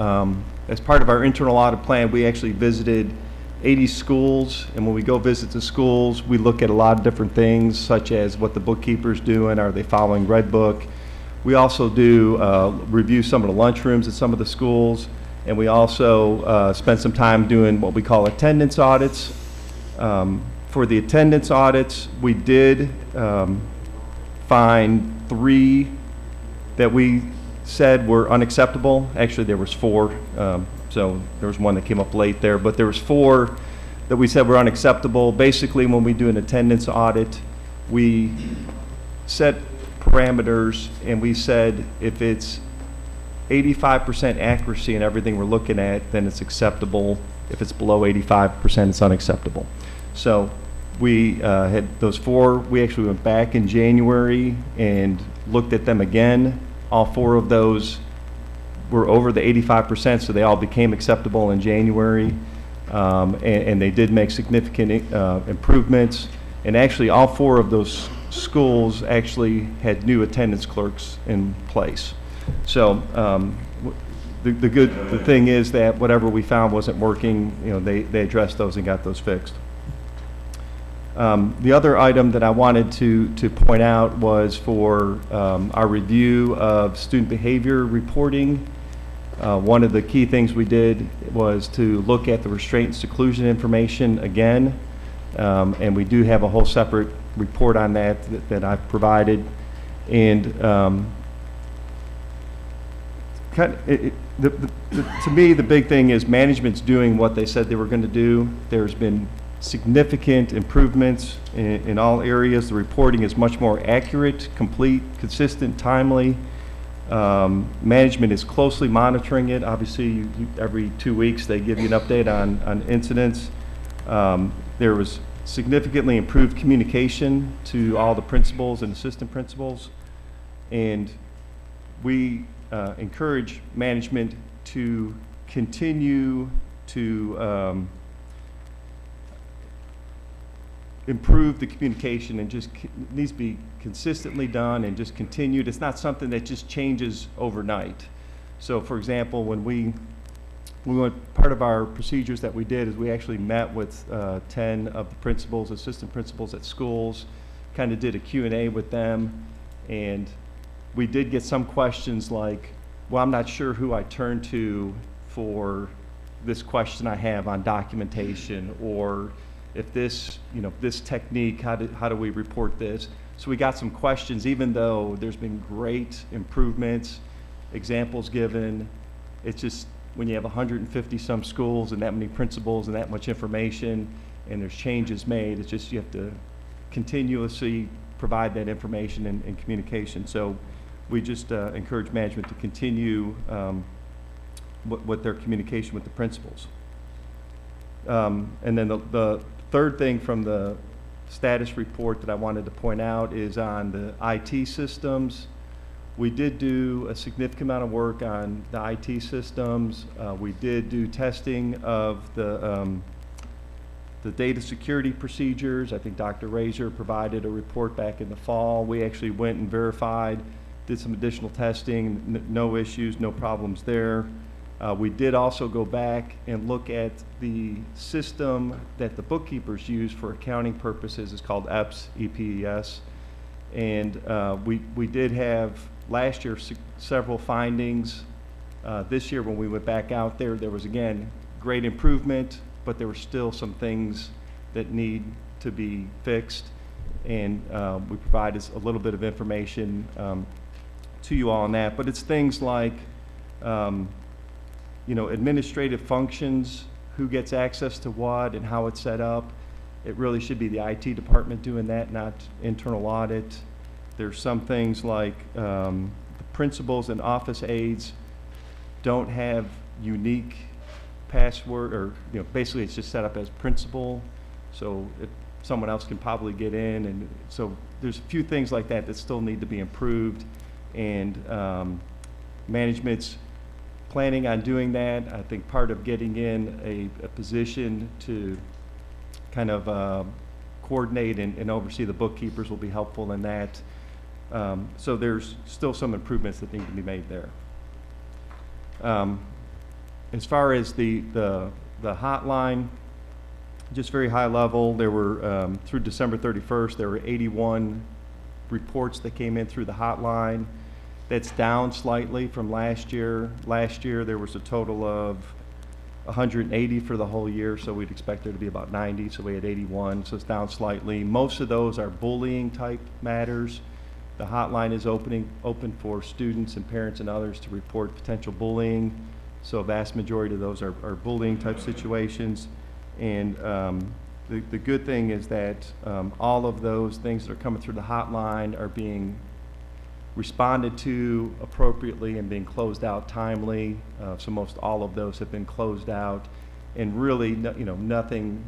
As part of our internal audit plan, we actually visited 80 schools, and when we go visit the schools, we look at a lot of different things, such as what the bookkeeper's doing, are they following Red Book. We also do review some of the lunchrooms at some of the schools, and we also spend some time doing what we call attendance audits. For the attendance audits, we did find 3 that we said were unacceptable. Actually, there was 4, so there was one that came up late there, but there was 4 that we said were unacceptable. Basically, when we do an attendance audit, we set parameters and we said if it's 85% accuracy in everything we're looking at, then it's acceptable. If it's below 85%, it's unacceptable. So we had those 4. We actually went back in January and looked at them again. All 4 of those were over the 85%, so they all became acceptable in January. And they did make significant improvements. And actually, all 4 of those schools actually had new attendance clerks in place. So the thing is that whatever we found wasn't working, they addressed those and got those fixed. The other item that I wanted to point out was for our review of student behavior reporting. One of the key things we did was to look at the restraint and seclusion information again, and we do have a whole separate report on that I've provided. And to me, the big thing is management's doing what they said they were going to do. There's been significant improvements in all areas. The reporting is much more accurate, complete, consistent, timely. Management is closely monitoring it. Obviously, every 2 weeks they give you an update on incidents. There was significantly improved communication to all the principals and assistant principals, and we encourage management to continue to improve the communication, and just needs to be consistently done and just continued. It's not something that just changes overnight. So for example, when we went, part of our procedures that we did is we actually met with 10 of the principals, assistant principals at schools, kind of did a Q&A with them, and we did get some questions like, well, I'm not sure who I turn to for this question I have on documentation, or if this, this technique, how do we report this? So we got some questions, even though there's been great improvements, examples given. It's just when you have 150 some schools and that many principals and that much information, and there's changes made, it's just you have to continuously provide that information and communication. So we just encourage management to continue with their communication with the principals. And then the third thing from the status report that I wanted to point out is on the IT systems. We did do a significant amount of work on the IT systems. We did do testing of the data security procedures. I think Dr. Razor provided a report back in the fall. We actually went and verified, did some additional testing, no issues, no problems there. We did also go back and look at the system that the bookkeepers use for accounting purposes. It's called EPS, E-P-E-S. And we did have last year several findings. This year when we went back out there, there was again great improvement, but there were still some things that need to be fixed. And we provided a little bit of information to you all on that. But it's things like administrative functions, who gets access to what and how it's set up. It really should be the IT department doing that, not internal audit. There's some things like the principals and office aides don't have unique password, or basically it's just set up as principal, so someone else can probably get in. And so there's a few things like that that still need to be improved, and management's planning on doing that. I think part of getting in a position to kind of coordinate and oversee the bookkeepers will be helpful in that. So there's still some improvements that need to be made there. As far as the hotline, just very high level, there were, through December 31st, there were 81 reports that came in through the hotline. That's down slightly from last year. Last year there was a total of 180 for the whole year, so we'd expect there to be about 90, so we had 81, so it's down slightly. Most of those are bullying type matters. The hotline is open for students and parents and others to report potential bullying. So a vast majority of those are bullying type situations. And the good thing is that all of those things that are coming through the hotline are being responded to appropriately and being closed out timely. So most all of those have been closed out, and really, nothing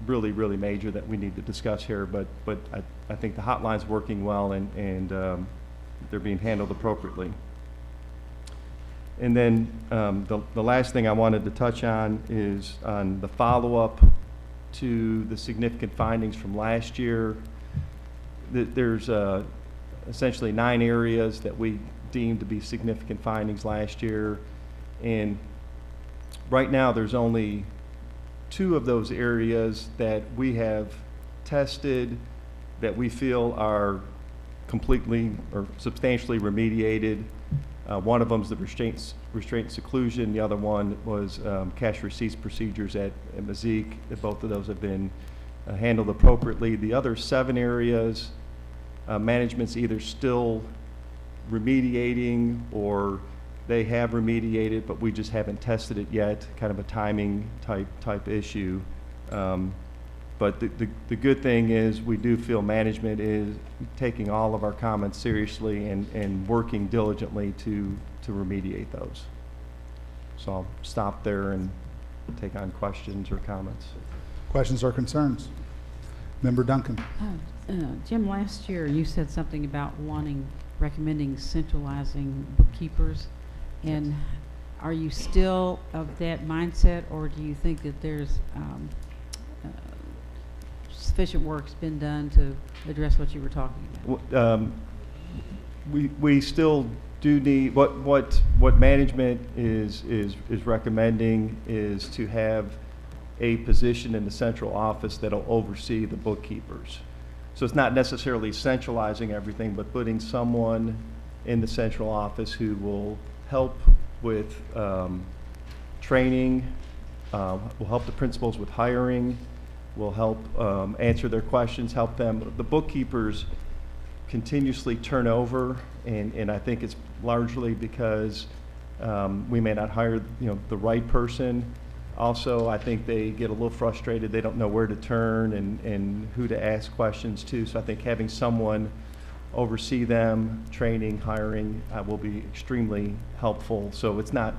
really major that we need to discuss here. But I think the hotline's working well, and they're being handled appropriately. And then the last thing I wanted to touch on is on the follow-up to the significant findings from last year. There's essentially 9 areas that we deemed to be significant findings last year, and right now there's only 2 of those areas that we have tested that we feel are completely or substantially remediated. One of them is the restraint and seclusion. The other one was cash receipts procedures at Mazik. Both of those have been handled appropriately. The other 7 areas, management's either still remediating or they have remediated, but we just haven't tested it yet, kind of a timing type issue. But the good thing is we do feel management is taking all of our comments seriously and working diligently to remediate those. So I'll stop there and take on questions or comments. Questions or concerns? Member Duncan. Jim, last year you said something about recommending centralizing bookkeepers. And are you still of that mindset, or do you think that there's sufficient work's been done to address what you were talking about? We still do need, what management is recommending is to have a position in the central office that'll oversee the bookkeepers. So it's not necessarily centralizing everything, but putting someone in the central office who will help with training, will help the principals with hiring, will help answer their questions, help them. The bookkeepers continuously turn over, and I think it's largely because we may not hire the right person. Also, I think they get a little frustrated. They don't know where to turn and who to ask questions to. So I think having someone oversee them, training, hiring, will be extremely helpful. So it's not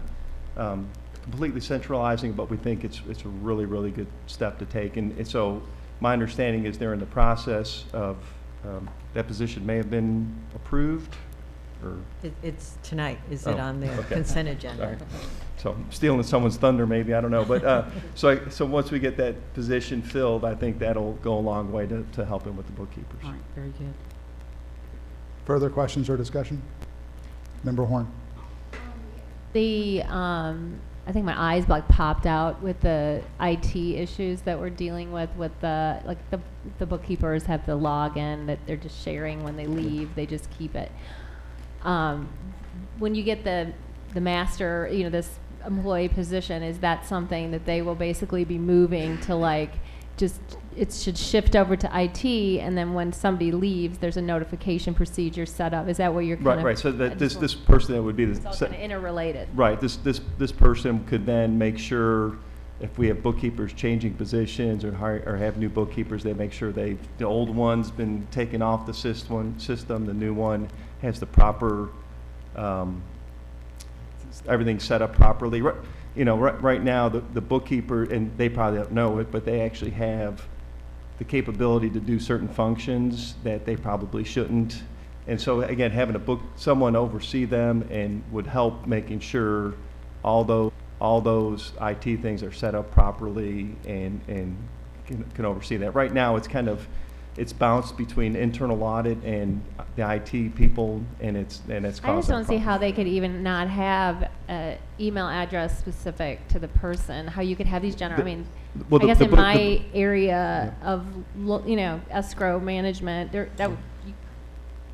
completely centralizing, but we think it's a really good step to take. And so my understanding is they're in the process of, that position may have been approved, or? It's tonight. Is it Oh, on the okay. consent agenda? Sorry. So I'm stealing someone's thunder, maybe, I don't know. But so once we get that position filled, I think that'll go a long way to helping with the bookkeepers. All right, very good. Further questions or discussion? Member Horn. I think my eyes popped out with the IT issues that we're dealing with the bookkeepers have the login that they're just sharing when they leave. They just keep it. When you get the master, this employee position, is that something that they will basically be moving to it should shift over to IT, and then when somebody leaves, there's a notification procedure set up. Is that what you're kind of? Right. So that this person that would be It's all kind of interrelated. Right. This person could then make sure if we have bookkeepers changing positions or have new bookkeepers, they make sure the old one's been taken off the system. The new one has the proper everything set up properly. Right now the bookkeeper, and they probably don't know it, but they actually have the capability to do certain functions that they probably shouldn't. And so again, having someone oversee them and would help making sure all those IT things are set up properly and can oversee that. Right now it's bounced between internal audit and the IT people, and it's I just don't see how they could even not have an email address specific to the person. How you could have these general. I guess in my area of escrow management, you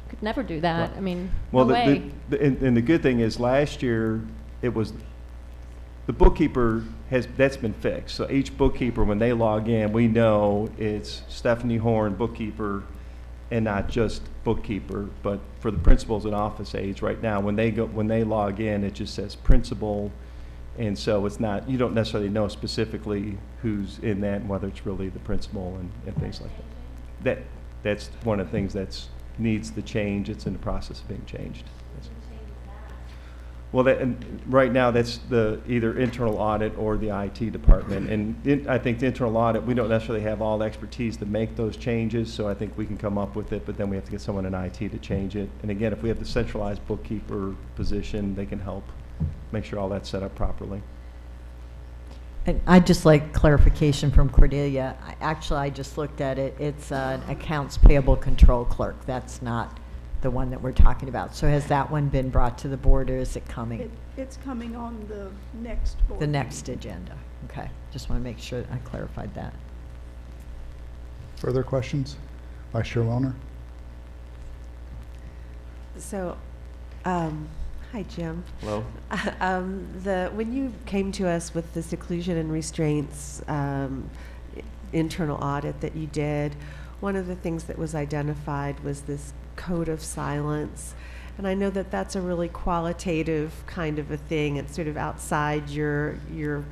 could never do that. Right. No way. And the good thing is last year it was the bookkeeper that's been fixed. So each bookkeeper, when they log in, we know it's Stephanie Horn, bookkeeper, and not just bookkeeper. But for the principals and office aides right now, when they log in, it just says principal. And so it's not, you don't necessarily know specifically who's in that and whether it's really the principal and things like that. That's one of the things that needs to change. It's in the process of being changed. Well, right now that's the either internal audit or the IT department. And I think the internal audit, we don't necessarily have all the expertise to make those changes, so I think we can come up with it, but then we have to get someone in IT to change it. And again, if we have the centralized bookkeeper position, they can help make sure all that's set up properly. And I'd just like clarification from Cordelia. I just looked at it. It's an accounts payable control clerk. That's not the one that we're talking about. So has that one been brought to the board, or is it coming? It's coming on the next board. The next agenda. Okay. Just want to make sure I clarified that. Further questions? Vice Chair Wellner? So, hi, Jim. Hello. When you came to us with the seclusion and restraints internal audit that you did, one of the things that was identified was this code of silence. And I know that that's a really qualitative kind of a thing. It's sort of outside your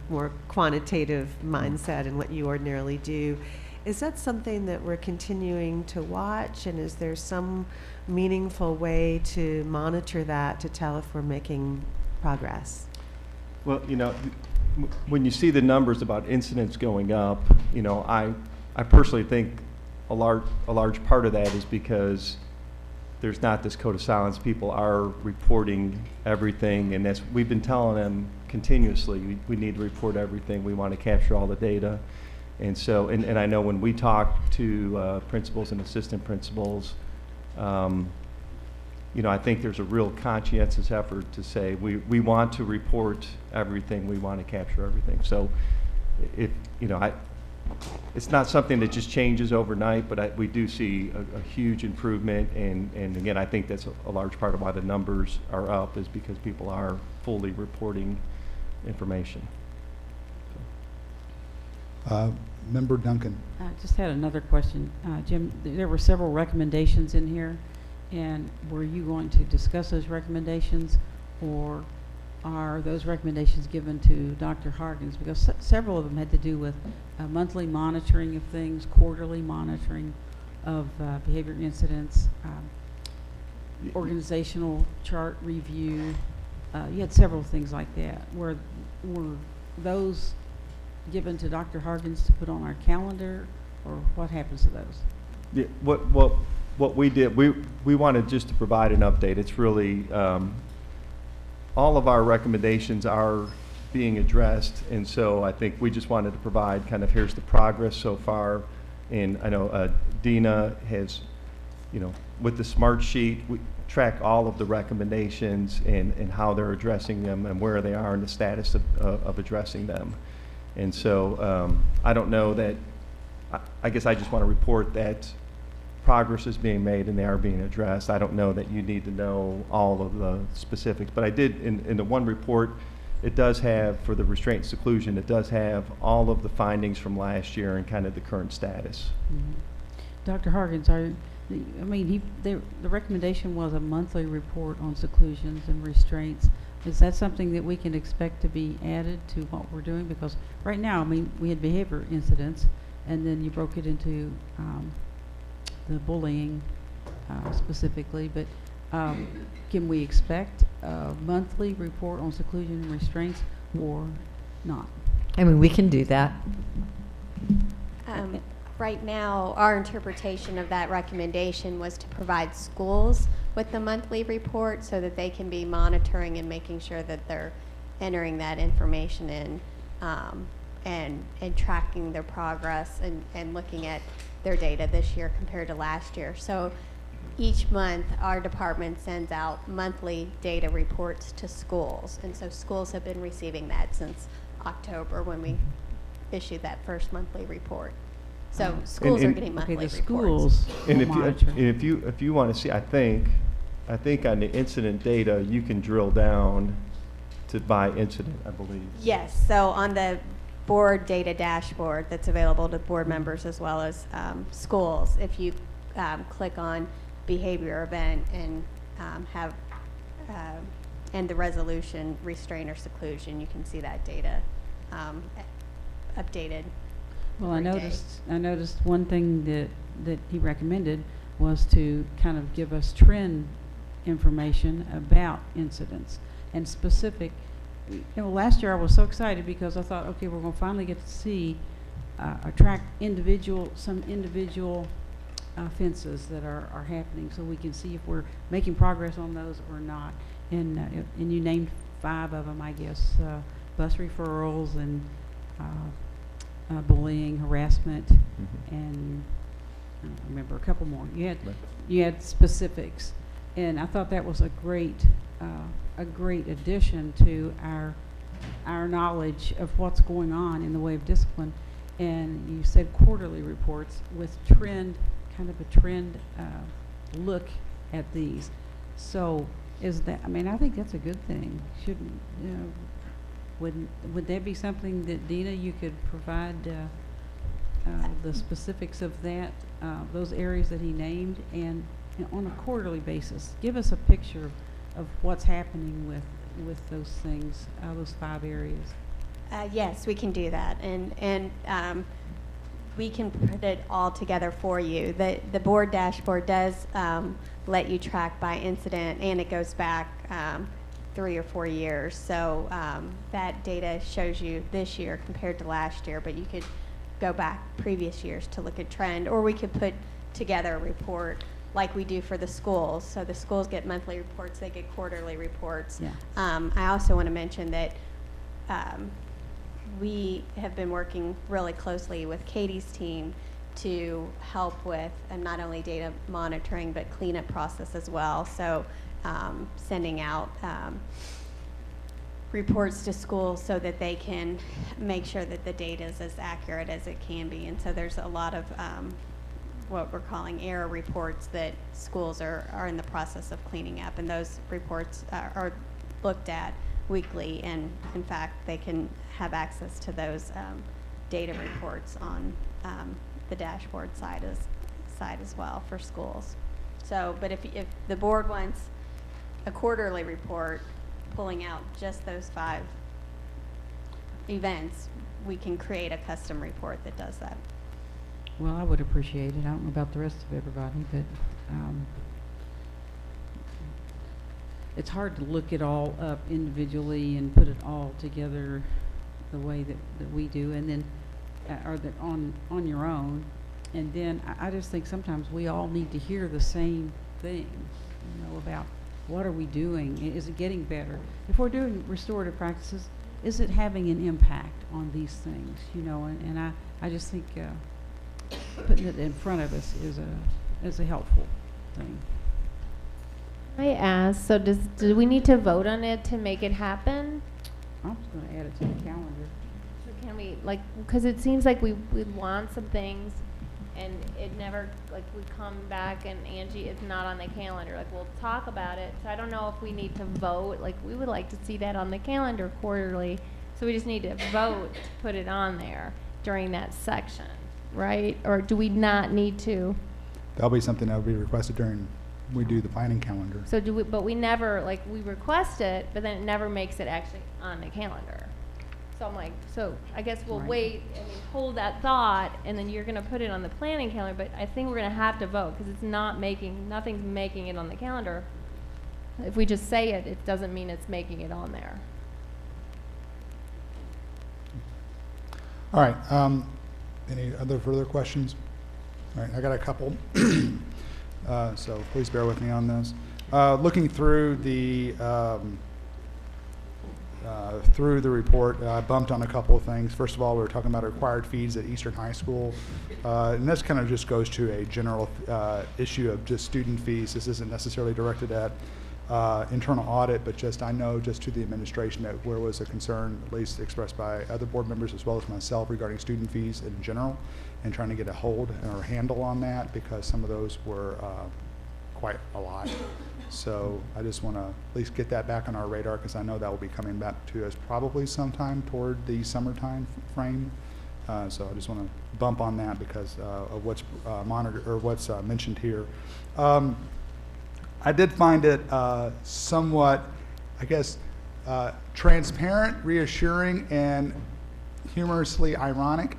more quantitative mindset and what you ordinarily do. Is that something that we're continuing to watch? And is there some meaningful way to monitor that to tell if we're making progress? Well, when you see the numbers about incidents going up, I personally think a large part of that is because there's not this code of silence. People are reporting everything, and we've been telling them continuously, we need to report everything. We want to capture all the data. And so, and I know when we talk to principals and assistant principals, I think there's a real conscientious effort to say we want to report everything, we want to capture everything. So, it's not something that just changes overnight, but we do see a huge improvement, and again, I think that's a large part of why the numbers are up, is because people are fully reporting information. Member Duncan. I just had another question. Jim, there were several recommendations in here, and were you going to discuss those recommendations, or are those recommendations given to Dr. Harkins? Because several of them had to do with monthly monitoring of things, quarterly monitoring of behavior incidents, organizational chart review. You had several things like that. Were those given to Dr. Harkins to put on our calendar, or what happens to those? Yeah, what we did, we wanted just to provide an update. It's really all of our recommendations are being addressed, and so I think we just wanted to provide kind of here's the progress so far. And I know Dina has, with the smart sheet, we track all of the recommendations and how they're addressing them and where they are in the status of addressing them. And so I don't know that, I guess I just want to report that progress is being made and they are being addressed. I don't know that you need to know all of the specifics, but I did, in the one report, it does have, for the restraint and seclusion, it does have all of the findings from last year and kind of the current status. Mm-hmm. Dr. Harkins, the recommendation was a monthly report on seclusions and restraints. Is that something that we can expect to be added to what we're doing? Because right now, we had behavior incidents, and then you broke it into the bullying specifically, but can we expect a monthly report on seclusion and restraints or not? We can do that. Right now, our interpretation of that recommendation was to provide schools with the monthly report so that they can be monitoring and making sure that they're entering that information in and tracking their progress and looking at their data this year compared to last year. So each month, our department sends out monthly data reports to schools. And so schools have been receiving that since October when we issued that first monthly report. So schools are getting monthly reports. And if you want to see, I think on the incident data, you can drill down by incident, I believe. Yes, so on the board data dashboard that's available to board members as well as schools, if you click on behavior event and have and the resolution, restraint or seclusion, you can see that data updated. Well, every day. I noticed one thing that he recommended was to kind of give us trend information about incidents and specific. You know, last year I was so excited because I thought, okay, we're going to finally get to see track some individual offenses that are happening, so we can see if we're making progress on those or not. And you named 5 of them, I guess: bus referrals and bullying, harassment, and I don't remember a couple more. You had specifics, and I thought that was a great addition to our knowledge of what's going on in the way of discipline. And you said quarterly reports with kind of a trend look at these. So is that? I mean, I think that's a good thing. Shouldn't would that be something that Dina, you could provide the specifics of that, those areas that he named, and on a quarterly basis, give us a picture of what's happening with those things, those 5 areas. Yes, we can do that, and we can put it all together for you. The board dashboard does let you track by incident, and it goes back 3 or 4 years. So that data shows you this year compared to last year, but you could go back previous years to look at trend, or we could put together a report like we do for the schools. So the schools get monthly reports, they get quarterly reports. Yeah. I also want to mention that we have been working really closely with Katie's team to help with not only data monitoring but cleanup process as well. So sending out reports to schools so that they can make sure that the data is as accurate as it can be. And so there's a lot of what we're calling error reports that schools are in the process of cleaning up, and those reports are looked at weekly, and in fact they can have access to those data reports on the dashboard side as well for schools. So, but if the board wants a quarterly report pulling out just those 5 events, we can create a custom report that does that. Well, I would appreciate it. I don't know about the rest of everybody, but it's hard to look it all up individually and put it all together the way that we do, and then or that on your own. And then I just think sometimes we all need to hear the same thing, about what are we doing? Is it getting better? If we're doing restorative practices, is it having an impact on these things? And I just think putting it in front of us is a helpful thing. I ask, so do we need to vote on it to make it happen? I'm just going to add it to the calendar. So can we, because it seems like we want some things, and it never, we come back and Angie, it's not on the calendar. We'll talk about it. So I don't know if we need to vote. We would like to see that on the calendar quarterly. So we just need to vote to put it on there during that section, right? Or do we not need to? That'll be something that will be requested during we do the planning calendar. So but we never, we request it, but then it never makes it actually on the calendar. So I'm so I guess we'll wait and hold that thought, and then you're gonna put it on the planning calendar, but I think we're gonna have to vote, because it's nothing's making it on the calendar. If we just say it, it doesn't mean it's making it on there. All right, any other further questions? All right, I got a couple. So please bear with me on this. Looking through the report, I bumped on a couple of things. First of all, we were talking about required fees at Eastern High School, and this kind of just goes to a general issue of just student fees. This isn't necessarily directed at internal audit, but I know just to the administration that where was a concern, at least expressed by other board members as well as myself, regarding student fees in general, and trying to get a hold or handle on that, because some of those were quite a lot. So I just want to at least get that back on our radar because I know that will be coming back to us probably sometime toward the summertime frame. So I just want to bump on that because of what's monitored or what's mentioned here. I did find it somewhat, I guess, transparent, reassuring, and humorously ironic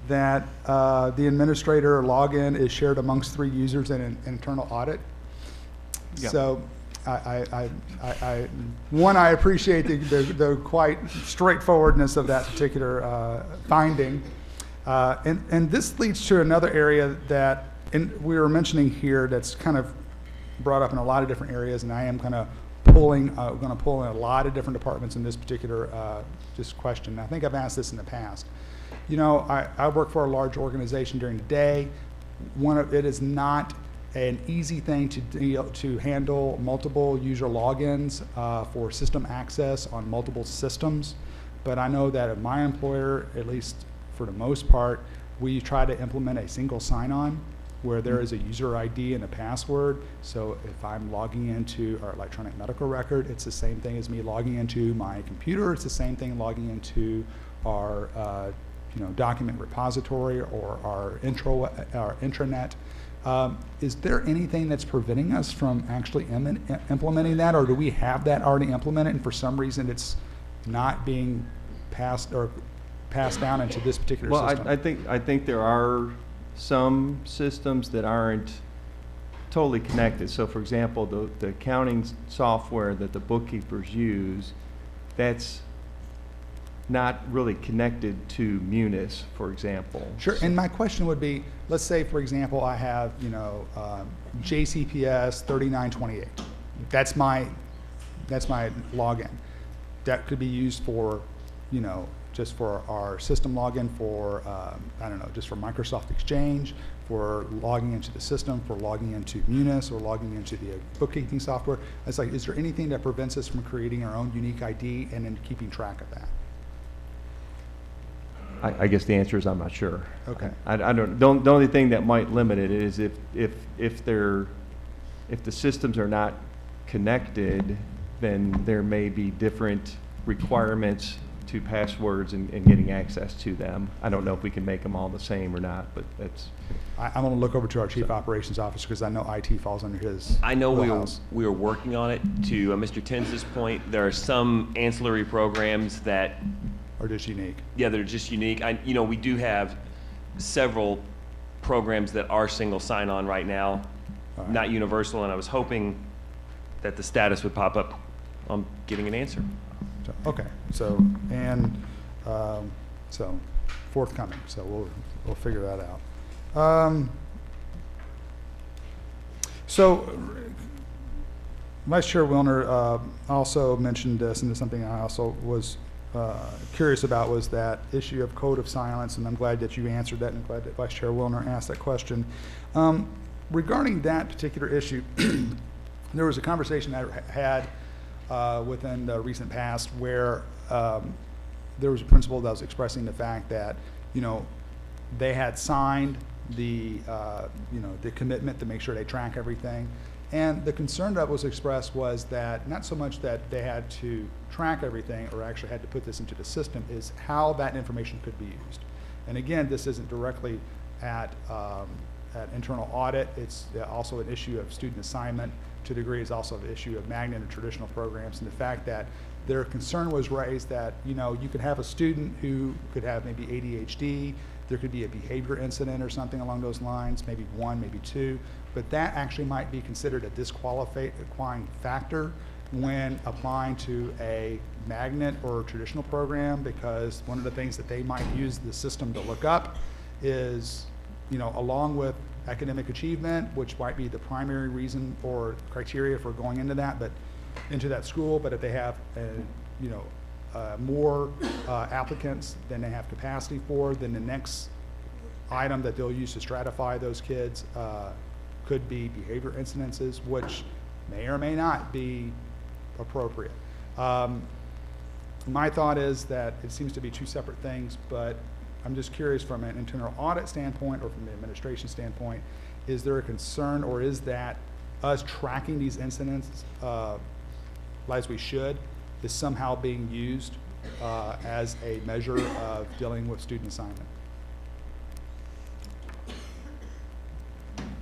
that the administrator login is shared amongst 3 users in an internal audit. Yeah. So I appreciate the quite straightforwardness of that particular finding. And this leads to another area that we were mentioning here that's kind of brought up in a lot of different areas, and I am kind of going to pull in a lot of different departments in this particular just question. I think I've asked this in the past. You know, I work for a large organization during the day. It is not an easy thing to handle multiple user logins for system access on multiple systems. But I know that at my employer, at least for the most part, we try to implement a single sign-on where there is a user ID and a password. So if I'm logging into our electronic medical record, it's the same thing as me logging into my computer. It's the same thing logging into our document repository or our intranet. Is there anything that's preventing us from actually implementing that, or do we have that already implemented and for some reason it's not being passed down into this particular system? I think there are some systems that aren't totally connected. So for example, the accounting software that the bookkeepers use, that's not really connected to Munis, for example. Sure, and my question would be, let's say, for example, I have, JCPS 3928. That's my login. That could be used for, just for our system login for, just for Microsoft Exchange, for logging into the system, for logging into Munis, or logging into the bookkeeping software. It's like, is there anything that prevents us from creating our own unique ID and then keeping track of that? I guess the answer is I'm not sure. Okay. I don't. The only thing that might limit it is if the systems are not connected, then there may be different requirements to passwords and getting access to them. I don't know if we can make them all the same or not, but that's. I'm going to look over to our Chief Operations Officer because I know IT falls under his. I know wheelhouse. we are working on it. To Mr. Tenz's point, there are some ancillary programs that are just unique. Yeah, they're just unique. We do have several programs that are single sign-on right now, not universal, and I was hoping that the status would pop up on getting an answer. Okay, so forthcoming. So we'll figure that out. So Vice Chair Wilner also mentioned this, and it's something I also was curious about, was that issue of code of silence, and I'm glad that you answered that, and I'm glad that Vice Chair Wilner asked that question. Regarding that particular issue, there was a conversation I had within the recent past where there was a principal that was expressing the fact that, they had signed the commitment to make sure they track everything. And the concern that was expressed was that not so much that they had to track everything or actually had to put this into the system, is how that information could be used. And again, this isn't directly at internal audit. It's also an issue of student assignment. To a degree, it's also an issue of magnet and traditional programs. And the fact that their concern was raised that, you could have a student who could have maybe ADHD, there could be a behavior incident or something along those lines, maybe 1, maybe 2, but that actually might be considered a disqualifying factor when applying to a magnet or a traditional program, because one of the things that they might use the system to look up is, along with academic achievement, which might be the primary reason or criteria for going into that school, but if they have more applicants than they have capacity for, then the next item that they'll use to stratify those kids could be behavior incidences, which may or may not be appropriate. My thought is that it seems to be 2 separate things, but I'm just curious from an internal audit standpoint or from the administration standpoint, is there a concern, or is that us tracking these incidents as we should is somehow being used as a measure of dealing with student assignment.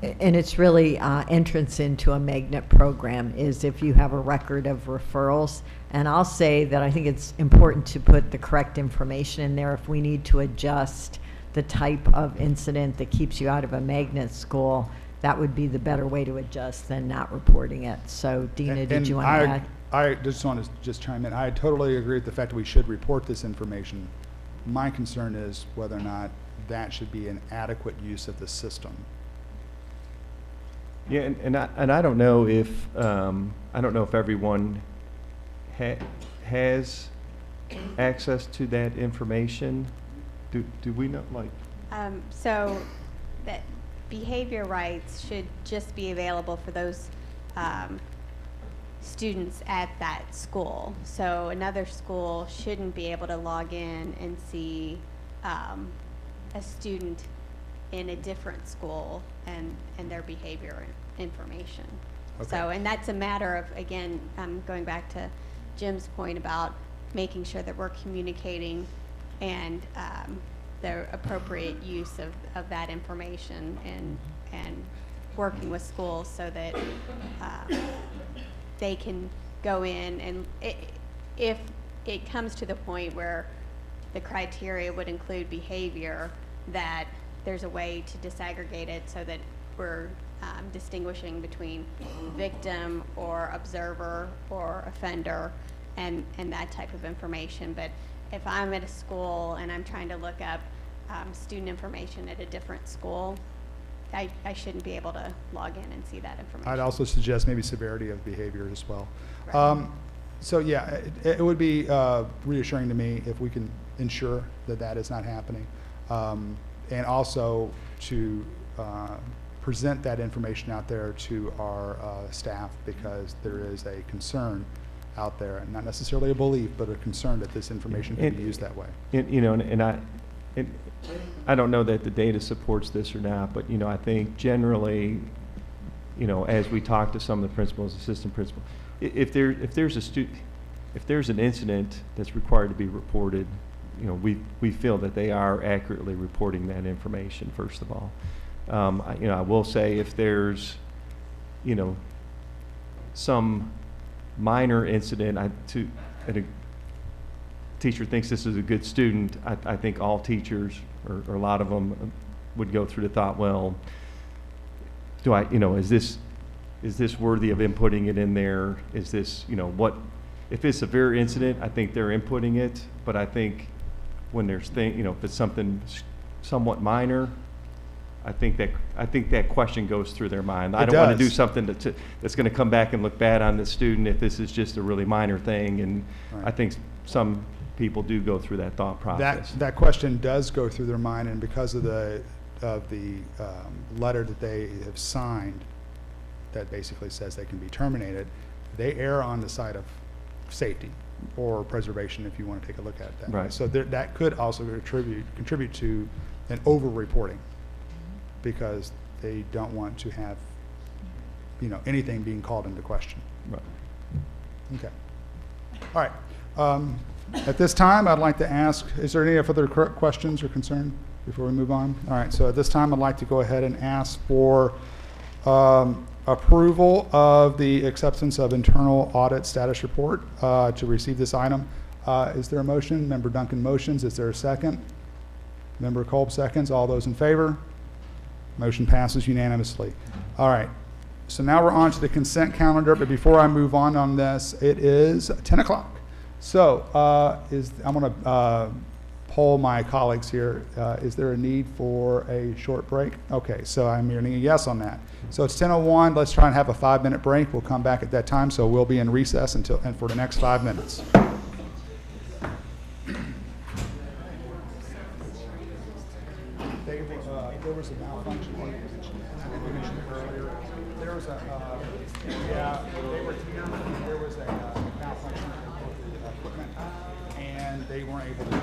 And it's really entrance into a magnet program is if you have a record of referrals. And I'll say that I think it's important to put the correct information in there. If we need to adjust the type of incident that keeps you out of a magnet school, that would be the better way to adjust than not reporting it. So Dina, did you want to add? I just want to just chime in. I totally agree with the fact that we should report this information. My concern is whether or not that should be an adequate use of the system. Yeah, and I don't know if everyone has access to that information. Do we know, like? So that behavior rights should just be available for those students at that school. So another school shouldn't be able to log in and see a student in a different school and their behavior information. Okay. So, and that's a matter of, again, going back to Jim's point about making sure that we're communicating and the appropriate use of that information and working with schools so that they can go in and if it comes to the point where the criteria would include behavior, that there's a way to disaggregate it so that we're distinguishing between victim or observer or offender and that type of information. But if I'm at a school and I'm trying to look up student information at a different school, I shouldn't be able to log in and see that information. I'd also suggest maybe severity of behavior as well. So yeah, it would be reassuring to me if we can ensure that that is not happening. And also to present that information out there to our staff, because there is a concern out there, not necessarily a belief, but a concern that this information can be used that way. I don't know that the data supports this or not, but I think generally, as we talk to some of the principals, assistant principals, if there's an incident that's required to be reported, we feel that they are accurately reporting that information, first of all. I will say if there's, some minor incident, and a teacher thinks this is a good student, I think all teachers, or a lot of them, would go through the thought, well, is this worthy of inputting it in there? Is this, if it's a severe incident, I think they're inputting it, but I think when there's if it's something somewhat minor, I think that question goes through their mind. I don't want to do something that's going to come back and look bad on the student if this is just a really minor thing. And right. I think some people do go through that thought process. That question does go through their mind, and because of the letter that they have signed that basically says they can be terminated, they err on the side of safety or preservation, if you want to take a look at it that way. Right. So that could also contribute to an over-reporting, because they don't want to have anything being called into question. Right. Okay. All right. At this time, I'd like to ask, is there any further questions or concern before we move on? All right, so at this time, I'd like to go ahead and ask for approval of the acceptance of internal audit status report to receive this item. Is there a motion? Member Duncan motions. Is there a second? Member Kolb seconds. All those in favor? Motion passes unanimously. All right, so now we're on to the consent calendar, but before I move on this, it is 10 o'clock. So I'm going to poll my colleagues here. Is there a need for a short break? Okay, so I'm hearing a yes on that. So it's 10:01. Let's try and have a 5-minute break. We'll come back at that time, so we'll be in recess for the next 5 minutes. There was a malfunction on the mentioned earlier. There was there was a malfunction with the equipment, and they weren't able to.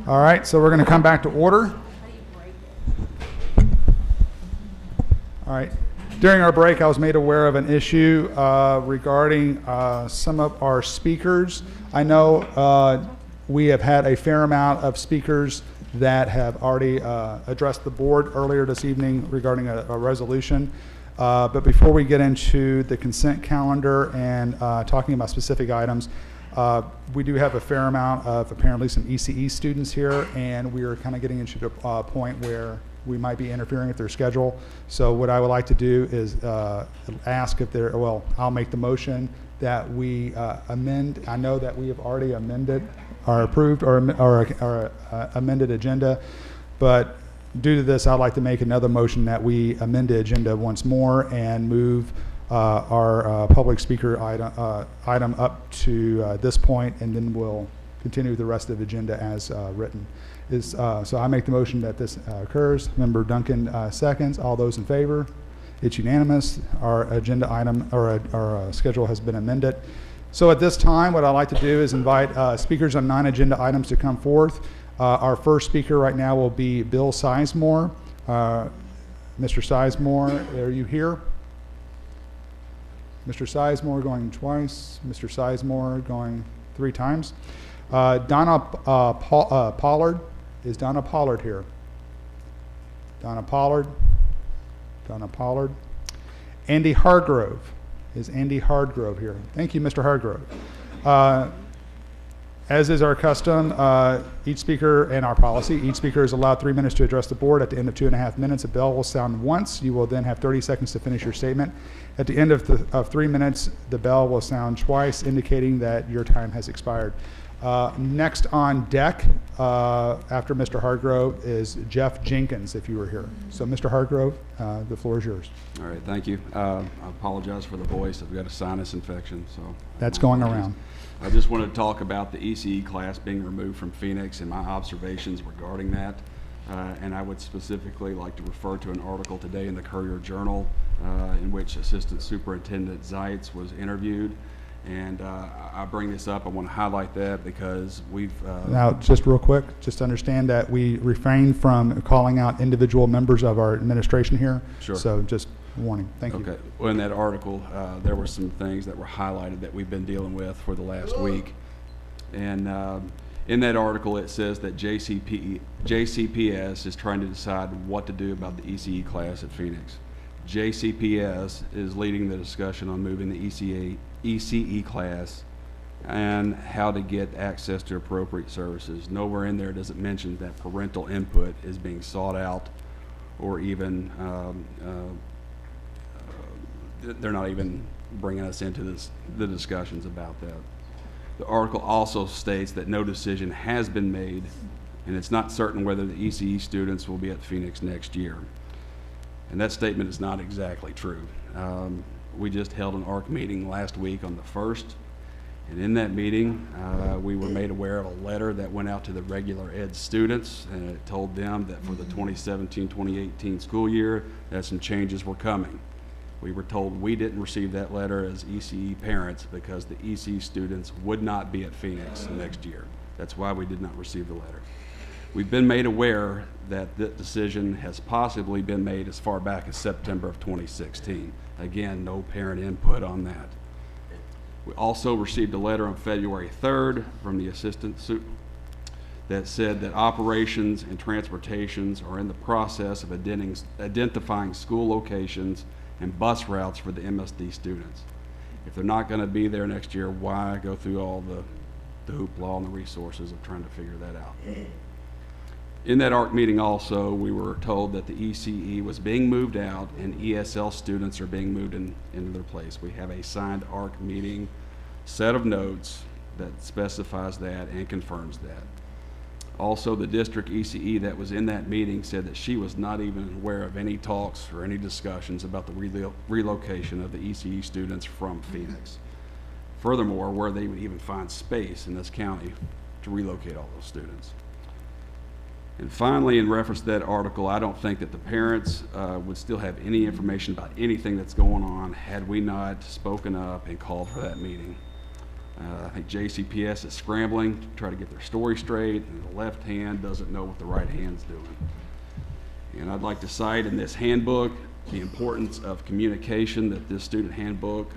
All right, so we're going to come back to order. All right. During our break, I was made aware of an issue regarding some of our speakers. I know we have had a fair amount of speakers that have already addressed the board earlier this evening regarding a resolution. But before we get into the consent calendar and talking about specific items, we do have a fair amount of apparently some ECE students here, and we are kind of getting into the point where we might be interfering with their schedule. So what I would like to do is ask if there, well, I'll make the motion that we amend. I know that we have already amended or approved or amended agenda, but due to this, I'd like to make another motion that we amend the agenda once more and move our public speaker item up to this point, and then we'll continue the rest of the agenda as written. So I make the motion that this occurs. Member Duncan seconds. All those in favor? It's unanimous. Our agenda item or our schedule has been amended. So at this time, what I'd like to do is invite speakers on non-agenda items to come forth. Our first speaker right now will be Bill Sizemore. Mr. Sizemore, are you here? Mr. Sizemore going twice. Mr. Sizemore going 3 times. Donna Pollard. Is Donna Pollard here? Donna Pollard. Donna Pollard. Andy Hargrove. Is Andy Hargrove here? Thank you, Mr. Hargrove. As is our custom, each speaker and our policy, each speaker is allowed 3 minutes to address the board. At the end of 2.5 minutes, a bell will sound once. You will then have 30 seconds to finish your statement. At the end of 3 minutes, the bell will sound twice, indicating that your time has expired. Next on deck, after Mr. Hargrove, is Jeff Jenkins, if you were here. So, Mr. Hargrove, the floor is yours. All right, thank you. I apologize for the voice. I've got a sinus infection, so. That's going around. I just wanted to talk about the ECE class being removed from Phoenix and my observations regarding that. And I would specifically like to refer to an article today in the Courier-Journal in which Assistant Superintendent Zeitz was interviewed. And I bring this up, I want to highlight that because we've... Now, just real quick, just understand that we refrain from calling out individual members of our administration here. Sure. So just a warning. Thank you. Okay. Well, in that article, there were some things that were highlighted that we've been dealing with for the last week. And in that article, it says that JCPS is trying to decide what to do about the ECE class at Phoenix. JCPS is leading the discussion on moving the ECE class and how to get access to appropriate services. Nowhere in there does it mention that parental input is being sought out, or even they're not even bringing us into the discussions about that. The article also states that no decision has been made, and it's not certain whether the ECE students will be at Phoenix next year. And that statement is not exactly true. We just held an ARC meeting last week on the 1st, and in that meeting, we were made aware of a letter that went out to the regular ed students, and it told them that for the 2017-2018 school year, that some changes were coming. We were told we didn't receive that letter as ECE parents because the ECE students would not be at Phoenix next year. That's why we did not receive the letter. We've been made aware that that decision has possibly been made as far back as September of 2016. Again, no parent input on that. We also received a letter on February 3rd from the assistant that said that operations and transportations are in the process of identifying school locations and bus routes for the MSD students. If they're not going to be there next year, why go through all the hoopla and the resources of trying to figure that out? In that ARC meeting also, we were told that the ECE was being moved out and ESL students are being moved into their place. We have a signed ARC meeting set of notes that specifies that and confirms that. Also, the district ECE that was in that meeting said that she was not even aware of any talks or any discussions about the relocation of the ECE students from Phoenix. Furthermore, where they would even find space in this county to relocate all those students. And finally, in reference to that article, I don't think that the parents would still have any information about anything that's going on had we not spoken up and called for that meeting. I think JCPS is scrambling to try to get their story straight, and the left hand doesn't know what the right hand's doing. And I'd like to cite in this handbook the importance of communication that this student handbook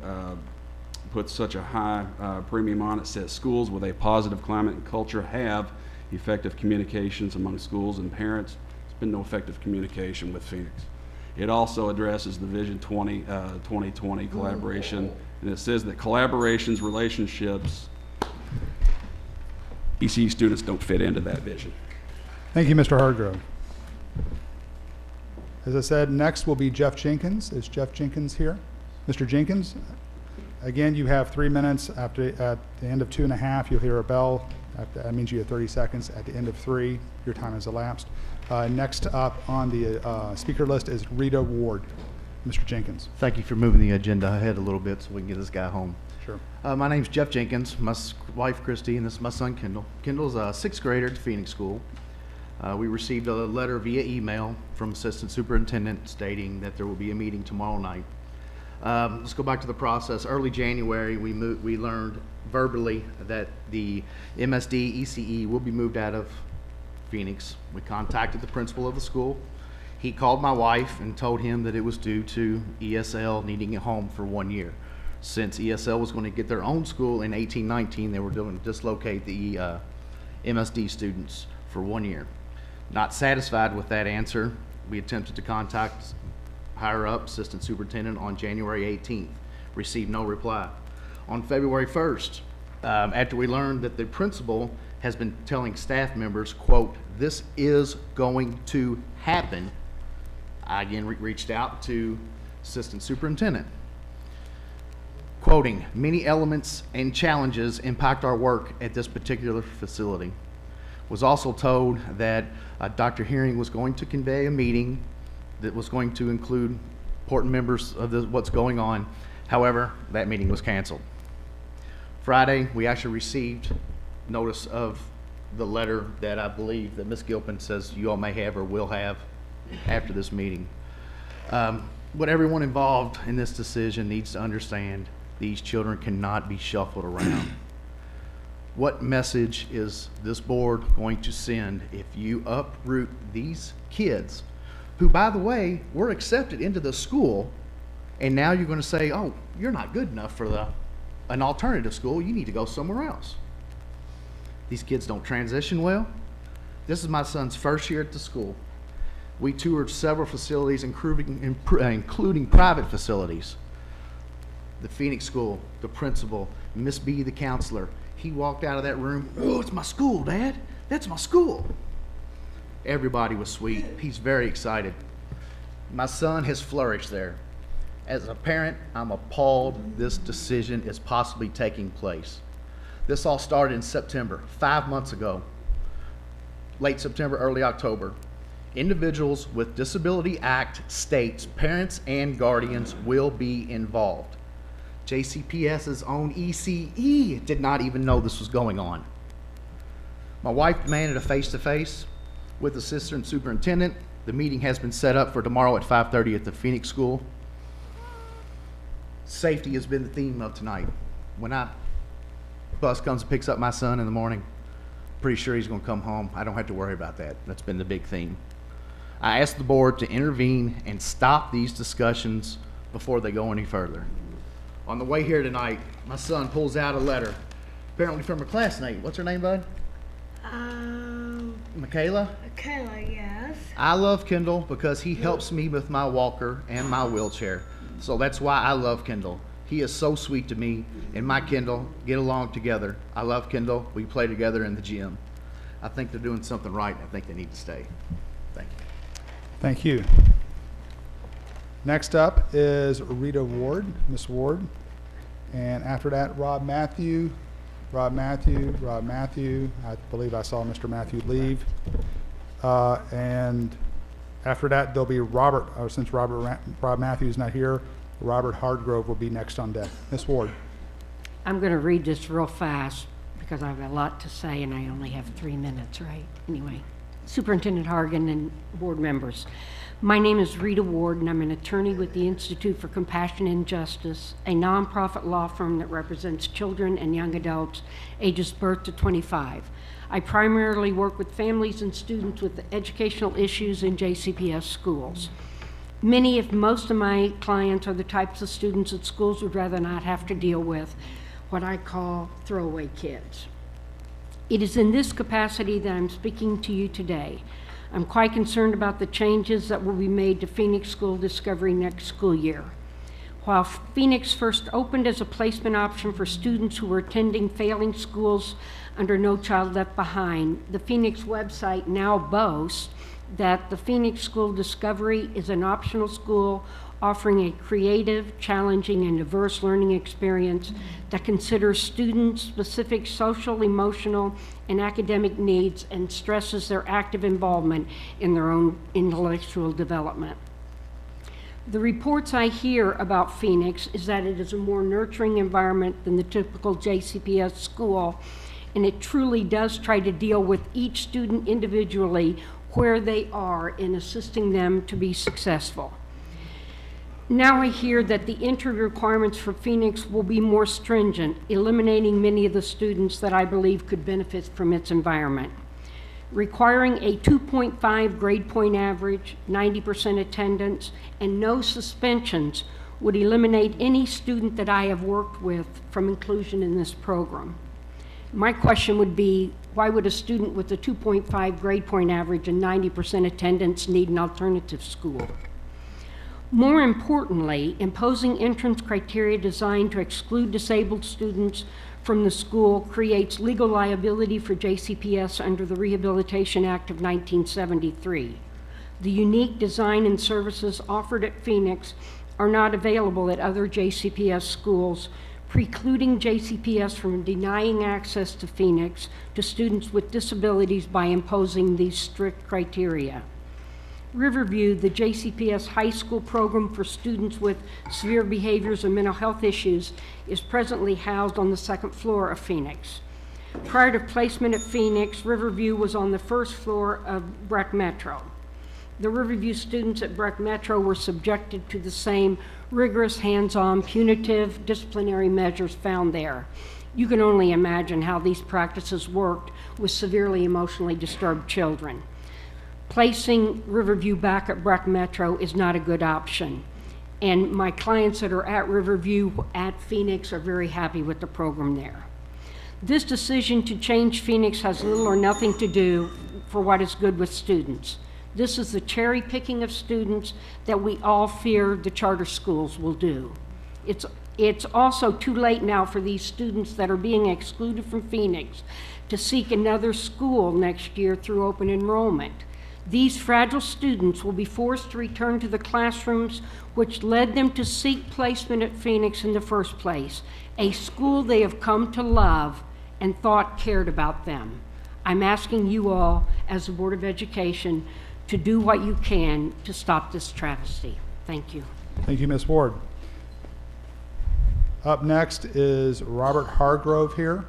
puts such a high premium on. It says schools with a positive climate and culture have effective communications among schools and parents. There's been no effective communication with Phoenix. It also addresses the Vision 2020 collaboration, and it says that collaborations, relationships, ECE students don't fit into that vision. Thank you, Mr. Hargrove. As I said, next will be Jeff Jenkins. Is Jeff Jenkins here? Mr. Jenkins, again, you have 3 minutes. At the end of 2.5, you'll hear a bell. That means you have 30 seconds. At the end of 3, your time has elapsed. Next up on the speaker list is Rita Ward. Mr. Jenkins. Thank you for moving the agenda ahead a little bit so we can get this guy home. Sure. My name's Jeff Jenkins, my wife Christy, and this is my son Kendall. Kendall's a 6th grader at Phoenix School. We received a letter via email from Assistant Superintendent stating that there will be a meeting tomorrow night. Let's go back to the process. Early January, we learned verbally that the MSD ECE will be moved out of Phoenix. We contacted the principal of the school. He called my wife and told him that it was due to ESL needing a home for 1 year. Since ESL was going to get their own school in 1819, they were going to dislocate the MSD students for 1 year. Not satisfied with that answer, we attempted to contact higher up, Assistant Superintendent, on January 18th. Received no reply. On February 1st, after we learned that the principal has been telling staff members, quote, "This is going to happen," I again reached out to Assistant Superintendent, quoting, "Many elements and challenges impact our work at this particular facility." Was also told that Dr. Hearing was going to convey a meeting that was going to include important members of what's going on. However, that meeting was canceled. Friday, we actually received notice of the letter that I believe that Ms. Gilpin says you all may have or will have after this meeting. What everyone involved in this decision needs to understand, these children cannot be shuffled around. What message is this board going to send if you uproot these kids who, by the way, were accepted into the school, and now you're going to say, oh, you're not good enough for an alternative school, you need to go somewhere else. These kids don't transition well. This is my son's first year at the school. We toured several facilities, including private facilities. The Phoenix School, the principal, Miss B, the counselor. He walked out of that room, "Oh, it's my school, Dad. That's my school." Everybody was sweet. He's very excited. My son has flourished there. As a parent, I'm appalled this decision is possibly taking place. This all started in September, 5 months ago. Late September, early October. Individuals with Disability Act states parents and guardians will be involved. JCPS's own ECE did not even know this was going on. My wife demanded a face-to-face with the Assistant Superintendent. The meeting has been set up for tomorrow at 5:30 at the Phoenix School. Safety has been the theme of tonight. When bus comes and picks up my son in the morning, pretty sure he's going to come home. I don't have to worry about that. That's been the big theme. I asked the board to intervene and stop these discussions before they go any further. On the way here tonight, my son pulls out a letter, apparently from her classmate. What's her name, bud? Michaela? Michaela, yes. I love Kendall because he helps me with my walker and my wheelchair. So that's why I love Kendall. He is so sweet to me, and my Kendall get along together. I love Kendall. We play together in the gym. I think they're doing something right. I think they need to stay. Thank you. Thank you. Next up is Rita Ward, Miss Ward. And after that, Rob Matthew. I believe I saw Mr. Matthew leave. And after that, there'll be Robert, since Rob Matthew's not here, Robert Hardgrove will be next on deck. Miss Ward. I'm going to read this real fast because I have a lot to say and I only have 3 minutes, right? Anyway, Superintendent Hargan and board members. My name is Rita Ward, and I'm an attorney with the Institute for Compassion and Justice, a nonprofit law firm that represents children and young adults ages birth to 25. I primarily work with families and students with educational issues in JCPS schools. Many, if most of my clients are the types of students that schools would rather not have to deal with, what I call throwaway kids. It is in this capacity that I'm speaking to you today. I'm quite concerned about the changes that will be made to Phoenix School Discovery next school year. While Phoenix first opened as a placement option for students who were attending failing schools under No Child Left Behind, the Phoenix website now boasts that the Phoenix School Discovery is an optional school offering a creative, challenging, and diverse learning experience that considers students' specific social, emotional, and academic needs and stresses their active involvement in their own intellectual development. The reports I hear about Phoenix is that it is a more nurturing environment than the typical JCPS school, and it truly does try to deal with each student individually where they are in assisting them to be successful. Now I hear that the entry requirements for Phoenix will be more stringent, eliminating many of the students that I believe could benefit from its environment. Requiring a 2.5 grade point average, 90% attendance, and no suspensions would eliminate any student that I have worked with from inclusion in this program. My question would be, why would a student with a 2.5 grade point average and 90% attendance need an alternative school? More importantly, imposing entrance criteria designed to exclude disabled students from the school creates legal liability for JCPS under the Rehabilitation Act of 1973. The unique design and services offered at Phoenix are not available at other JCPS schools, precluding JCPS from denying access to Phoenix to students with disabilities by imposing these strict criteria. Riverview, the JCPS high school program for students with severe behaviors and mental health issues, is presently housed on the second floor of Phoenix. Prior to placement at Phoenix, Riverview was on the first floor of Breck Metro. The Riverview students at Breck Metro were subjected to the same rigorous, hands-on, punitive disciplinary measures found there. You can only imagine how these practices worked with severely emotionally disturbed children. Placing Riverview back at Breck Metro is not a good option. And my clients that are at Riverview at Phoenix are very happy with the program there. This decision to change Phoenix has little or nothing to do for what is good with students. This is the cherry picking of students that we all fear the charter schools will do. It's also too late now for these students that are being excluded from Phoenix to seek another school next year through open enrollment. These fragile students will be forced to return to the classrooms which led them to seek placement at Phoenix in the first place, a school they have come to love and thought cared about them. I'm asking you all, as the Board of Education, to do what you can to stop this travesty. Thank you. Thank you, Ms. Ward. Up next is Robert Hargrove here.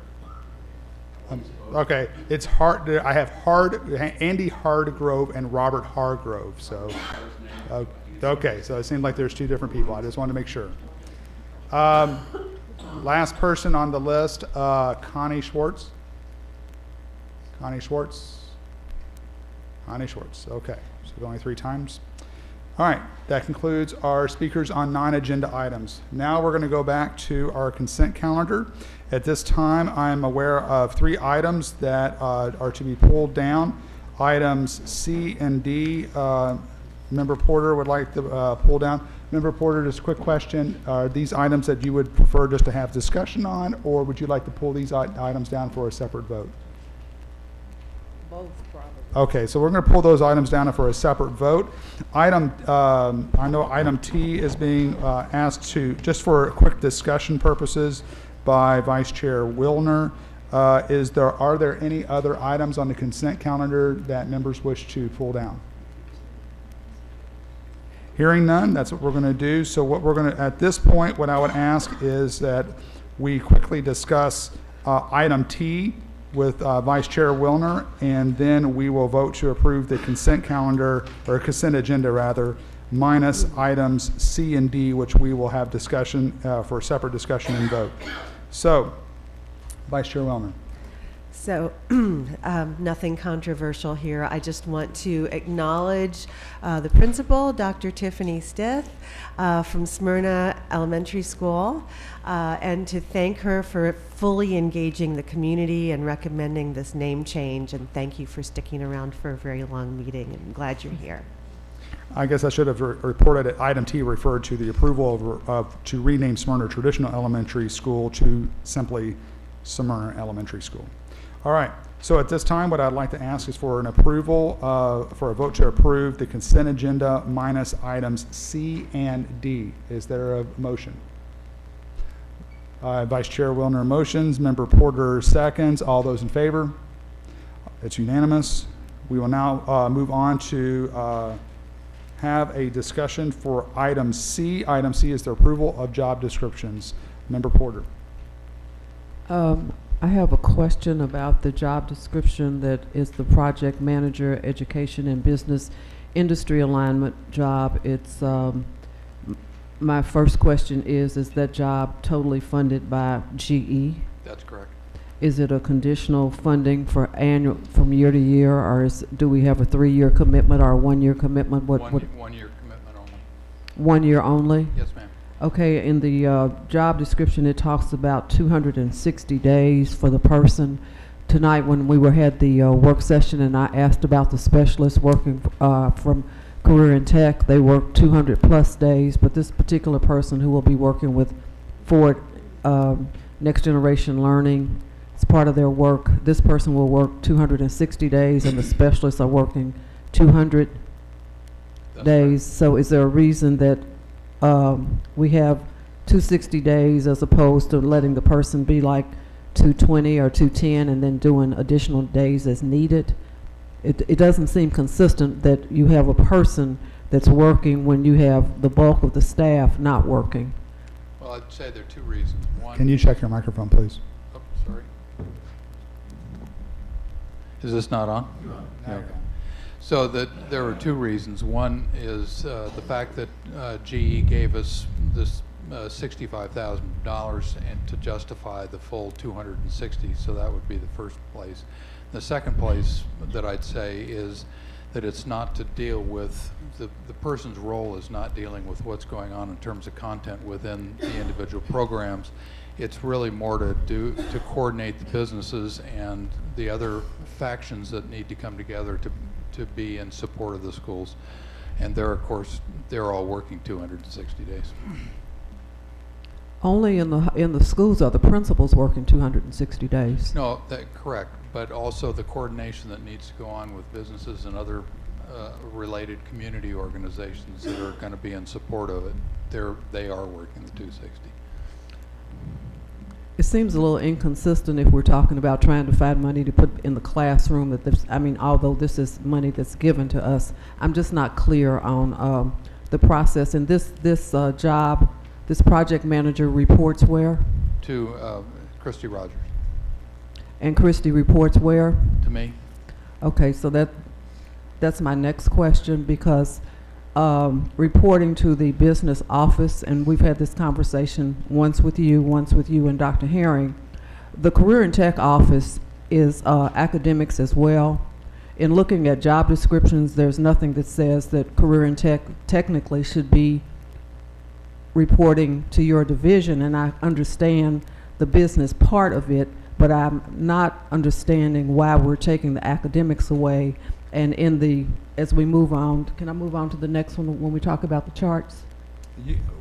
Okay, it's hard. I have Andy Hardgrove and Robert Hargrove. So, okay, so it seemed like there's two different people. I just wanted to make sure. Last person on the list, Connie Schwartz. Connie Schwartz. Okay, so going 3 times. All right, that concludes our speakers on non-agenda items. Now we're going to go back to our consent calendar. At this time, I'm aware of 3 items that are to be pulled down. Items C and D, Member Porter would like to pull down. Member Porter, just a quick question. Are these items that you would prefer just to have discussion on, or would you like to pull these items down for a separate vote? Both, probably. Okay, so we're going to pull those items down for a separate vote. I know item T is being asked to, just for quick discussion purposes, by Vice Chair Wilner. Are there any other items on the consent calendar that members wish to pull down? Hearing none, that's what we're going to do. So what we're going to, at this point, what I would ask is that we quickly discuss item T, with Vice Chair Wilner, and then we will vote to approve the consent calendar, or consent agenda rather, minus items C and D, which we will have discussion for separate discussion and vote. So, Vice Chair Wilner. So, nothing controversial here. I just want to acknowledge the principal, Dr. Tiffany Stith, from Smyrna Elementary School, and to thank her for fully engaging the community and recommending this name change. And thank you for sticking around for a very long meeting. And I'm glad you're here. I guess I should have reported at item T referred to the approval to rename Smyrna Traditional Elementary School to simply Smyrna Elementary School. All right, so at this time, what I'd like to ask is for an approval, for a vote to approve the consent agenda minus items C and D. Is there a motion? Vice Chair Wilner motions, Member Porter seconds. All those in favor? It's unanimous. We will now move on to have a discussion for item C. Item C is the approval of job descriptions. Member Porter. I have a question about the job description that is the project manager, education and business industry alignment job. It's my first question is that job totally funded by GE? That's correct. Is it a conditional funding for annual, from year to year, or do we have a 3-year commitment or a 1-year commitment? One year commitment only. 1 year only? Yes, ma'am. Okay, in the job description, it talks about 260 days for the person. Tonight, when we had the work session and I asked about the specialists working from Career and Tech, they work 200 plus days, but this particular person who will be working with Ford Next Generation Learning, as part of their work, this person will work 260 days and the specialists are working 200 days. Right. So is there a reason that we have 260 days as opposed to letting the person be like 220 or 210 and then doing additional days as needed? It doesn't seem consistent that you have a person that's working when you have the bulk of the staff not working. Well, I'd say there are two reasons. One, can you check your microphone, please? Oh, sorry. Is this not on? No. Okay. So there are two reasons. One is the fact that GE gave us this $65,000 and to justify the full 260, so that would be the first place. The second place that I'd say is that it's not to deal with, the person's role is not dealing with what's going on in terms of content within the individual programs. It's really more to coordinate the businesses and the other factions that need to come together to be in support of the schools. And they're, of course, they're all working 260 days. Only in the schools are the principals working 260 days. No, correct. But also the coordination that needs to go on with businesses and other related community organizations that are going to be in support of it. They are working the 260. It seems a little inconsistent if we're talking about trying to find money to put in the classroom. That this, I mean, although this is money that's given to us, I'm just not clear on the process. And this job, this project manager reports where? To Christy Rogers. And Christy reports where? To me. Okay, so that's my next question, because reporting to the business office, and we've had this conversation once with you and Dr. Herring, the Career and Tech office is academics as well. In looking at job descriptions, there's nothing that says that Career and Tech technically should be reporting to your division, and I understand the business part of it, but I'm not understanding why we're taking the academics away. And as we move on, can I move on to the next one when we talk about the charts?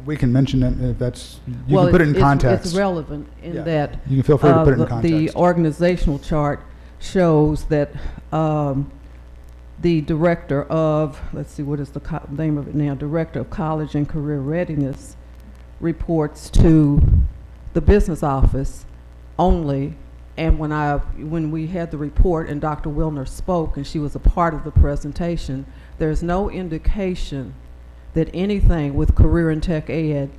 We can mention it if that's, you can put it in context. It's relevant in that you can feel free to put it in context. The organizational chart shows that the director of, let's see, what is the name of it now? Director of College and Career Readiness reports to the business office only. And when we had the report and Dr. Wilner spoke and she was a part of the presentation, there's no indication that anything with Career and Tech Ed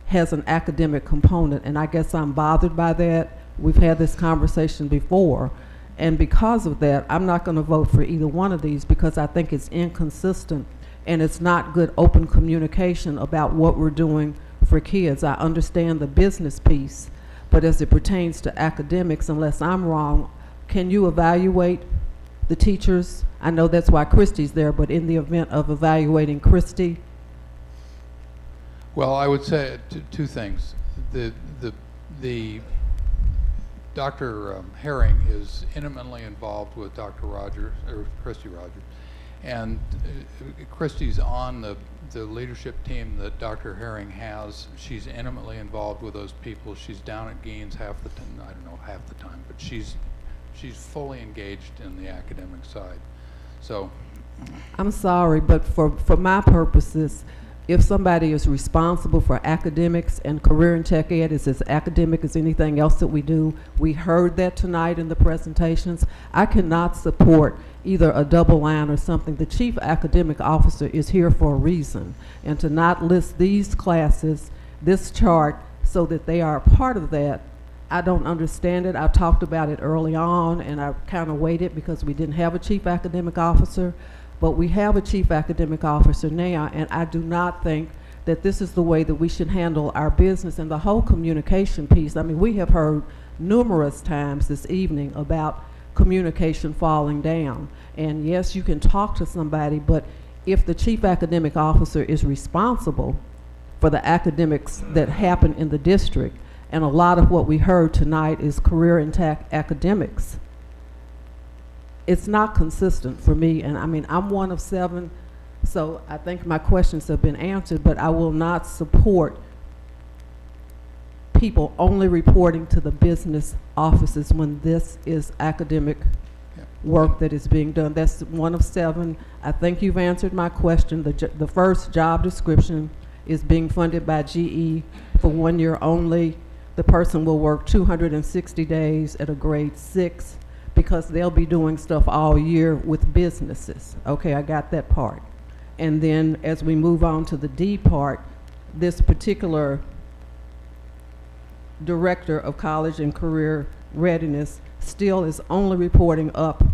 has an academic component, and I guess I'm bothered by that. We've had this conversation before, And because of that, I'm not going to vote for either one of these because I think it's inconsistent and it's not good open communication about what we're doing for kids. I understand the business piece, but as it pertains to academics, unless I'm wrong, can you evaluate the teachers? I know that's why Christy's there, but in the event of evaluating Christy, Well, I would say two things. The Dr. Herring is intimately involved with Dr. Rogers, or Christy Rogers, and Christy's on the leadership team that Dr. Herring has. She's intimately involved with those people. She's down at Gaines half the time, I don't know half the time, but she's fully engaged in the academic side. So, I'm sorry, but for my purposes, if somebody is responsible for academics and career and tech ed, is as academic as anything else that we do. We heard that tonight in the presentations. I cannot support either a double line or something. The chief academic officer is here for a reason, and to not list these classes, this chart, so that they are a part of that, I don't understand it. I talked about it early on, and I kind of waited because we didn't have a chief academic officer. But we have a chief academic officer now, and I do not think that this is the way that we should handle our business and the whole communication piece. I mean, we have heard numerous times this evening about communication falling down. And yes, you can talk to somebody, but if the chief academic officer is responsible for the academics that happen in the district, and a lot of what we heard tonight is career and tech academics, it's not consistent for me. And I mean, I'm one of 7, so I think my questions have been answered, but I will not support people only reporting to the business offices when this is academic work that is being done. That's one of 7. I think you've answered my question. The first job description is being funded by GE for 1 year only. The person will work 260 days at a grade 6. Because they'll be doing stuff all year with businesses. Okay, I got that part. And then as we move on to the D part, this particular director of college and career readiness still is only reporting up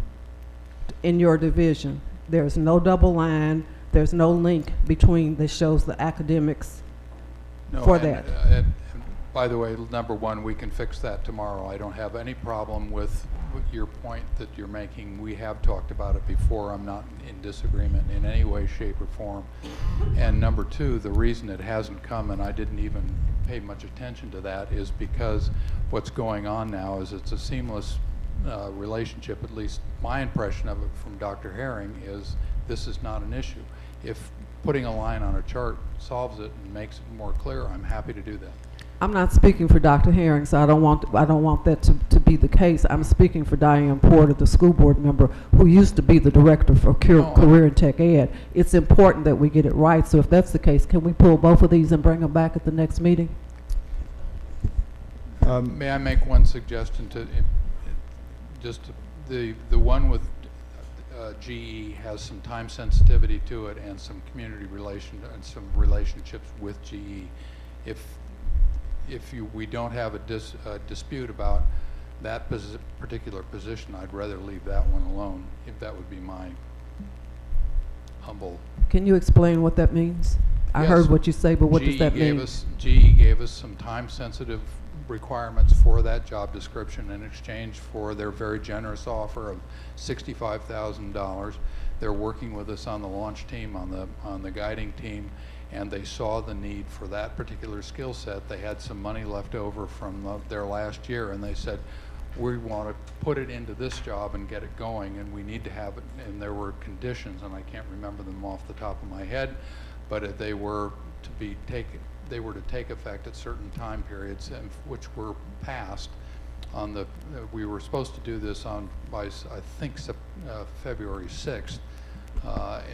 in your division. There's no double line, there's no link between that shows the academics for that. And by the way, number 1, we can fix that tomorrow. I don't have any problem with your point that you're making. We have talked about it before. I'm not in disagreement in any way, shape, or form. And number 2, the reason it hasn't come, and I didn't even pay much attention to that, is because what's going on now is it's a seamless relationship. At least my impression of it from Dr. Herring is this is not an issue. If putting a line on a chart solves it and makes it more clear, I'm happy to do that. I'm not speaking for Dr. Herring, so I don't want that to be the case. I'm speaking for Diane Porter, the school board member, who used to be the director for career and tech ed. It's important that we get it right. So if that's the case, can we pull both of these and bring them back at the next meeting? May I make one suggestion to the one with GE has some time sensitivity to it and some community and some relationships with GE. If we don't have a dispute about that particular position, I'd rather leave that one alone. If that would be my humble. Can you explain what that means? I heard what you say, but what does that mean? GE gave us some time-sensitive requirements for that job description in exchange for their very generous offer of $65,000. They're working with us on the launch team, on the guiding team, and they saw the need for that particular skill set. They had some money left over from their last year, and they said, we want to put it into this job and get it going, and we need to have it. And there were conditions, and I can't remember them off the top of my head, but they were to take effect at certain time periods, and which were passed. We were supposed to do this by I think February 6th.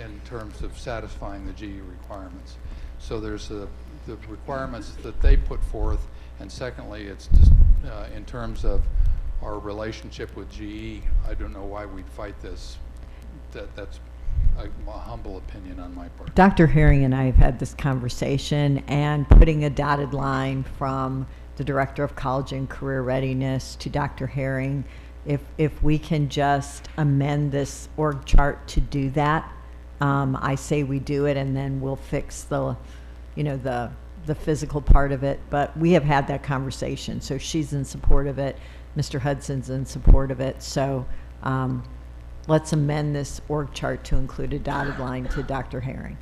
In terms of satisfying the GE requirements. So there's the requirements that they put forth, and secondly, it's just in terms of our relationship with GE, I don't know why we'd fight this. That's a humble opinion on my part. Dr. Herring and I have had this conversation, and putting a dotted line from the Director of College and Career Readiness to Dr. Herring if we can just amend this org chart to do that, I say we do it, and then we'll fix the, the physical part of it. But we have had that conversation, so she's in support of it. Mr. Hudson's in support of it. So let's amend this org chart to include a dotted line to Dr. Herring.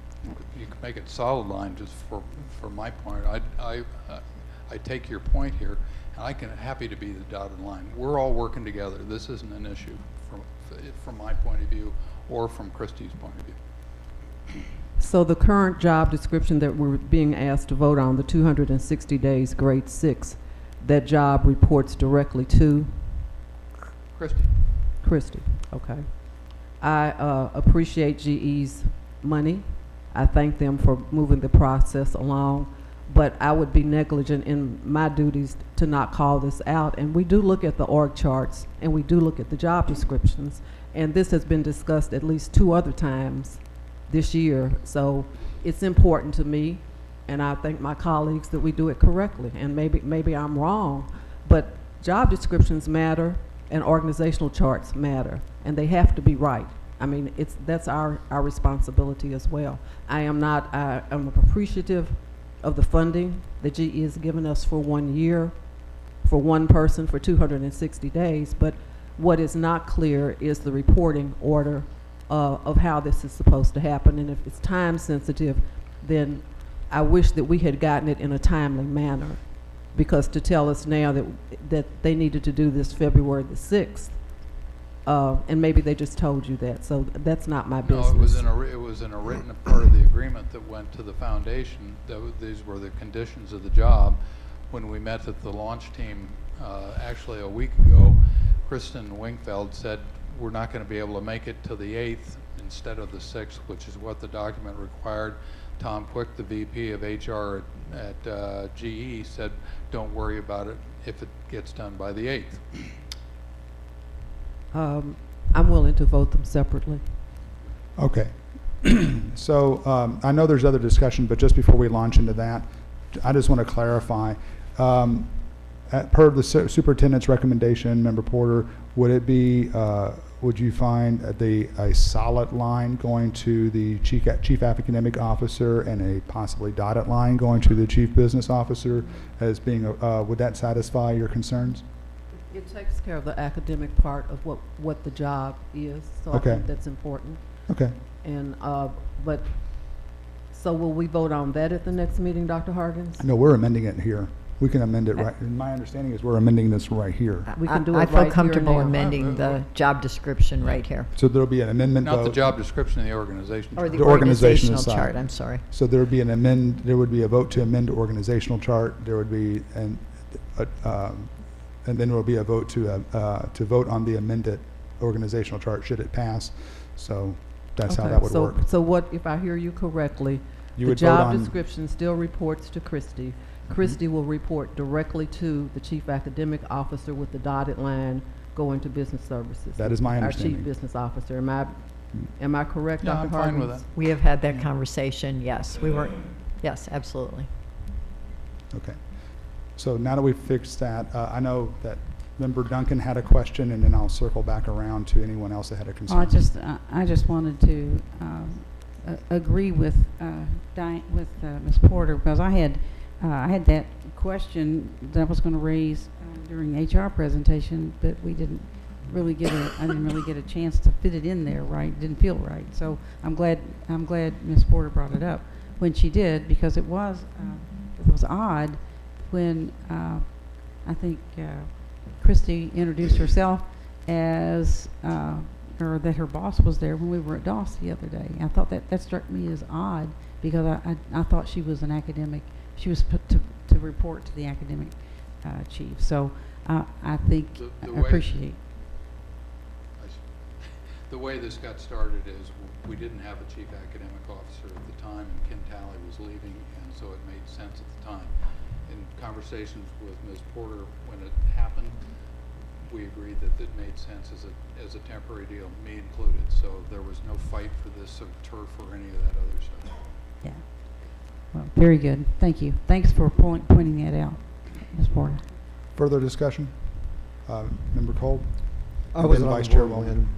You can make it solid line just for my point. I take your point here, and I can happy to be the dotted line. We're all working together. This isn't an issue from my point of view or from Christie's point of view. So the current job description that we're being asked to vote on, the 260 days, grade 6, that job reports directly to? Christie, okay. I appreciate GE's money. I thank them for moving the process along, but I would be negligent in my duties to not call this out. And we do look at the org charts, and we do look at the job descriptions, and this has been discussed at least 2 other times this year. So it's important to me, and I thank my colleagues that we do it correctly. And maybe I'm wrong, but job descriptions matter and organizational charts matter, and they have to be right. I mean, that's our responsibility as well. I'm appreciative of the funding that GE has given us for 1 year, for one person for 260 days, but what is not clear is the reporting order of how this is supposed to happen. And if it's time sensitive, then I wish that we had gotten it in a timely manner, because to tell us now that they needed to do this February the 6th, and maybe they just told you that, so that's not my business. No, it was in a written part of the agreement that went to the foundation. These were the conditions of the job. When we met at the launch team, actually a week ago, Kristen Wingfeld said, we're not going to be able to make it to the 8th instead of the 6th, which is what the document required. Tom Quick, the VP of HR at GE, said, don't worry about it if it gets done by the 8th. I'm willing to vote them separately. Okay. So I know there's other discussion, but just before we launch into that, I just want to clarify. Per the superintendent's recommendation, Member Porter, would it be, would you find a solid line going to the chief academic officer and a possibly dotted line going to the chief business officer as being, would that satisfy your concerns? It takes care of the academic part of what the job is, so Okay. I think that's important. Okay. And, so will we vote on that at the next meeting, Dr. Harkins? No, we're amending it here. We can amend it right, and my understanding is we're amending this right here. We can do it I right feel here comfortable now. amending the job description right here. So there'll be an amendment vote. Not the job description, the organization. Or the The organizational organizational side. chart, I'm sorry. So there would be there would be a vote to amend the organizational chart. There would be and then there will be a vote to vote on the amended organizational chart should it pass. So that's how Okay, that would work. So what, if I hear you correctly, You the would vote job on- description still reports to Christie. Christie will report directly to the chief academic officer with the dotted line going to business services. That is my Our understanding. chief business officer. Am I correct, Yeah, Dr. I'm fine Harkins? with that. We have had that conversation, yes. We were, yes, absolutely. Okay. So now that we've fixed that, I know that Member Duncan had a question, and then I'll circle back around to anyone else that had a concern. I just wanted to agree with Ms. Porter, because I had that question that I was going to raise during the HR presentation, but I didn't really get a chance to fit it in there right. Didn't feel right. So I'm glad Ms. Porter brought it up when she did, because it was odd when I think Christy introduced herself as or that her boss was there when we were at DOS the other day. I thought that struck me as odd, because I thought she was an academic. She was put to report to the academic chief. So I think I appreciate. The way this got started is we didn't have a chief academic officer at the time, and Ken Talley was leaving, and so it made sense at the time. In conversations with Ms. Porter, when it happened, we agreed that it made sense as a temporary deal, me included. So there was no fight for this of turf or any of that other stuff. Yeah. Well, very good. Thank you. Thanks for pointing that out, Ms. Porter. Further discussion? Member Cole? I and wasn't then on Vice the Chair board Wellman. when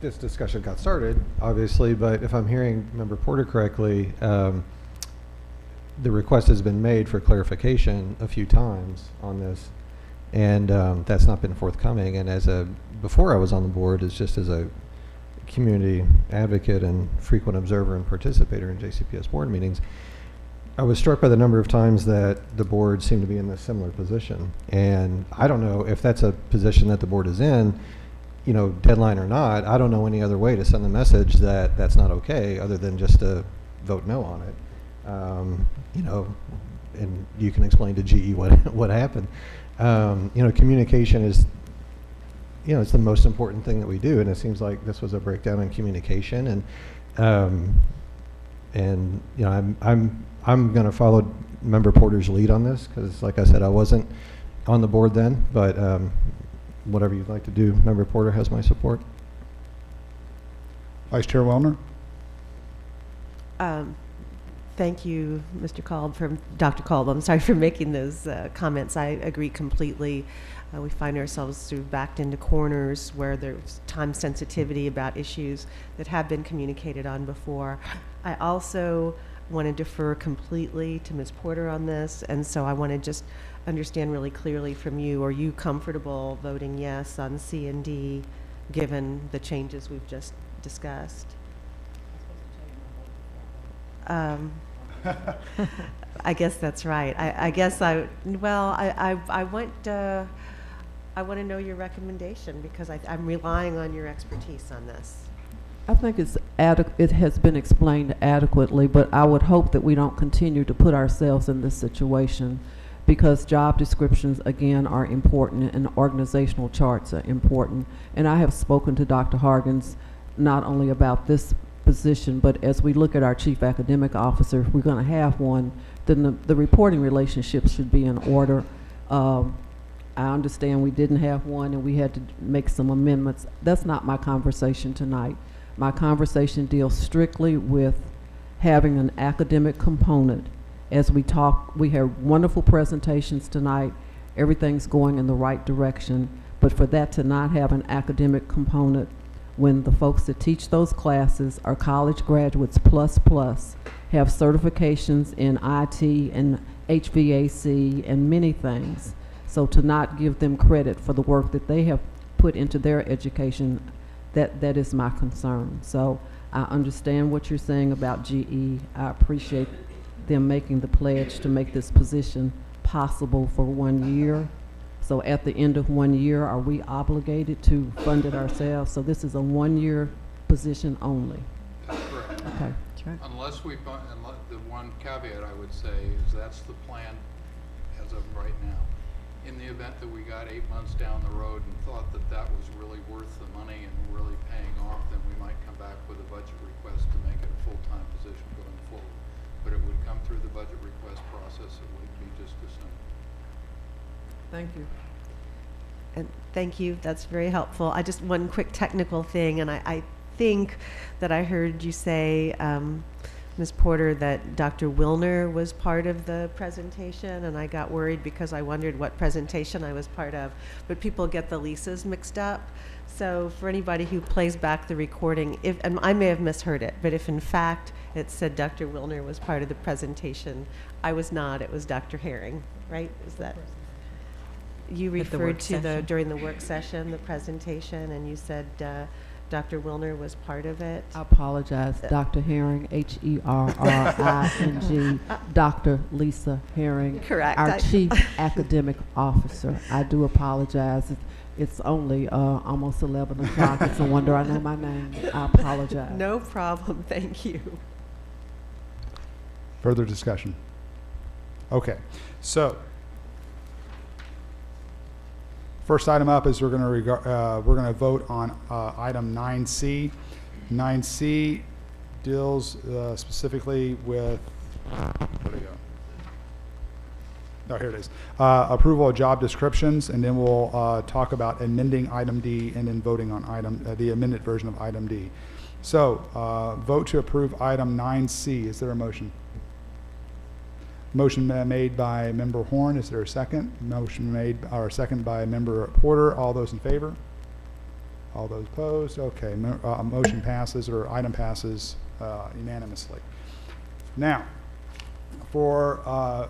this discussion got started, obviously, but if I'm hearing Member Porter correctly, the request has been made for clarification a few times on this, and that's not been forthcoming. And before I was on the board, just as a community advocate and frequent observer and participator in JCPS board meetings, I was struck by the number of times that the board seemed to be in a similar position. And I don't know if that's a position that the board is in, deadline or not. I don't know any other way to send the message that that's not okay other than just to vote no on it. And you can explain to GE what happened. Communication is, it's the most important thing that we do, and it seems like this was a breakdown in communication. And I'm going to follow Member Porter's lead on this because, like I said, I wasn't on the board then. But whatever you'd like to do, Member Porter has my support. Vice Chair Wellner? Thank you, Mr. Dr. Kolb, I'm sorry for making those comments. I agree completely. We find ourselves sort of backed into corners where there's time sensitivity about issues that have been communicated on before. I also want to defer completely to Ms. Porter on this, and so I want to just understand really clearly from you, are you comfortable voting yes on C and D given the changes we've just discussed? I guess that's right. I guess I want to know your recommendation because I'm relying on your expertise on this. I think it has been explained adequately, but I would hope that we don't continue to put ourselves in this situation because job descriptions, again, are important and organizational charts are important. And I have spoken to Dr. Hargens not only about this position, but as we look at our chief academic officer, if we're going to have one, then the reporting relationships should be in order. I understand we didn't have one and we had to make some amendments. That's not my conversation tonight. My conversation deals strictly with having an academic component. As we talk, we have wonderful presentations tonight. Everything's going in the right direction, but for that to not have an academic component when the folks that teach those classes are college graduates plus, have certifications in IT and HVAC and many things. So to not give them credit for the work that they have put into their education, that is my concern. So I understand what you're saying about GE. I appreciate them making the pledge to make this position possible for 1 year. So at the end of 1 year, are we obligated to fund it ourselves? So this is a 1 year position only. That's correct. Okay. That's right. Unless the one caveat I would say is that's the plan as of right now. In the event that we got 8 months down the road and thought that that was really worth the money and really paying off, then we might come back with a budget request to make it a full-time position going forward. But it would come through the budget request process. It wouldn't be just assumed. Thank you. And thank you, that's very helpful. Just one quick technical thing, and I think that I heard you say, Ms. Porter, that Dr. Wilner was part of the presentation, and I got worried because I wondered what presentation I was part of. But people get the leases mixed up. So for anybody who plays back the recording, and I may have misheard it, but if in fact it said Dr. Wilner was part of the presentation, I was not. It was Dr. Herring, right? Is that? You referred to during the work session, the presentation, and you said Dr. Wilner was part of it. I apologize, Dr. Herring, Herring, Dr. Lisa Herring. Correct. Our Chief Academic Officer. I do apologize. It's only almost 11 o'clock. It's a wonder I know my name. I apologize. No problem. Thank you. Further discussion? Okay. So, first item up is we're going to vote on item 9C. 9C deals specifically with, where'd it go? Oh, here it is. Approval of job descriptions, and then we'll talk about amending item D and then voting on the amended version of item D. So, vote to approve item 9C. Is there a motion? Motion made by Member Horn. Is there a second? Motion made or second by Member Porter. All those in favor? All those opposed? Okay, motion passes, or item passes unanimously. Now, for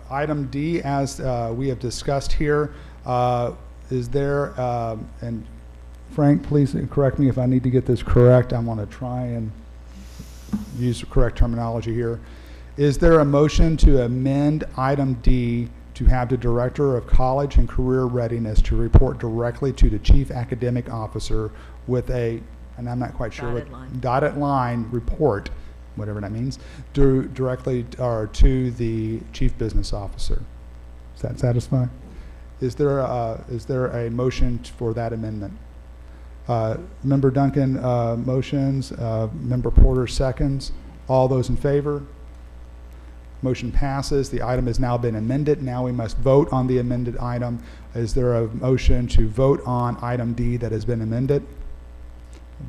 item D, as we have discussed here, is there, and Frank, please correct me if I need to get this correct. I want to try and use the correct terminology here. Is there a motion to amend item D to have the Director of College and Career Readiness to report directly to the Chief Academic Officer with a, and I'm not quite sure what, dotted line report, whatever that means, directly or to the Chief Business Officer? Does that satisfy? Is there a motion for that amendment? Member Duncan motions, Member Porter seconds. All those in favor? Motion passes. The item has now been amended. Now we must vote on the amended item. Is there a motion to vote on item D that has been amended?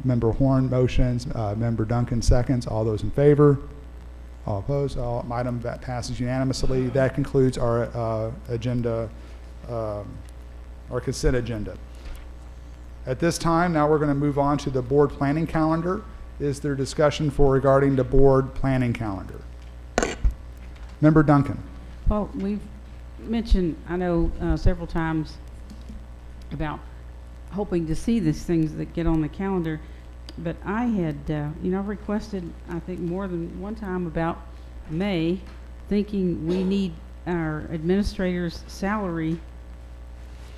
Member Horn motions, Member Duncan seconds. All those in favor? All opposed? Item that passes unanimously. That concludes our agenda, our consent agenda. At this time, now we're going to move on to the board planning calendar. Is there discussion regarding the board planning calendar? Member Duncan. Well, we've mentioned, I know, several times about hoping to see these things that get on the calendar, but I had, requested, I think, more than one time about May, thinking we need our administrators' salary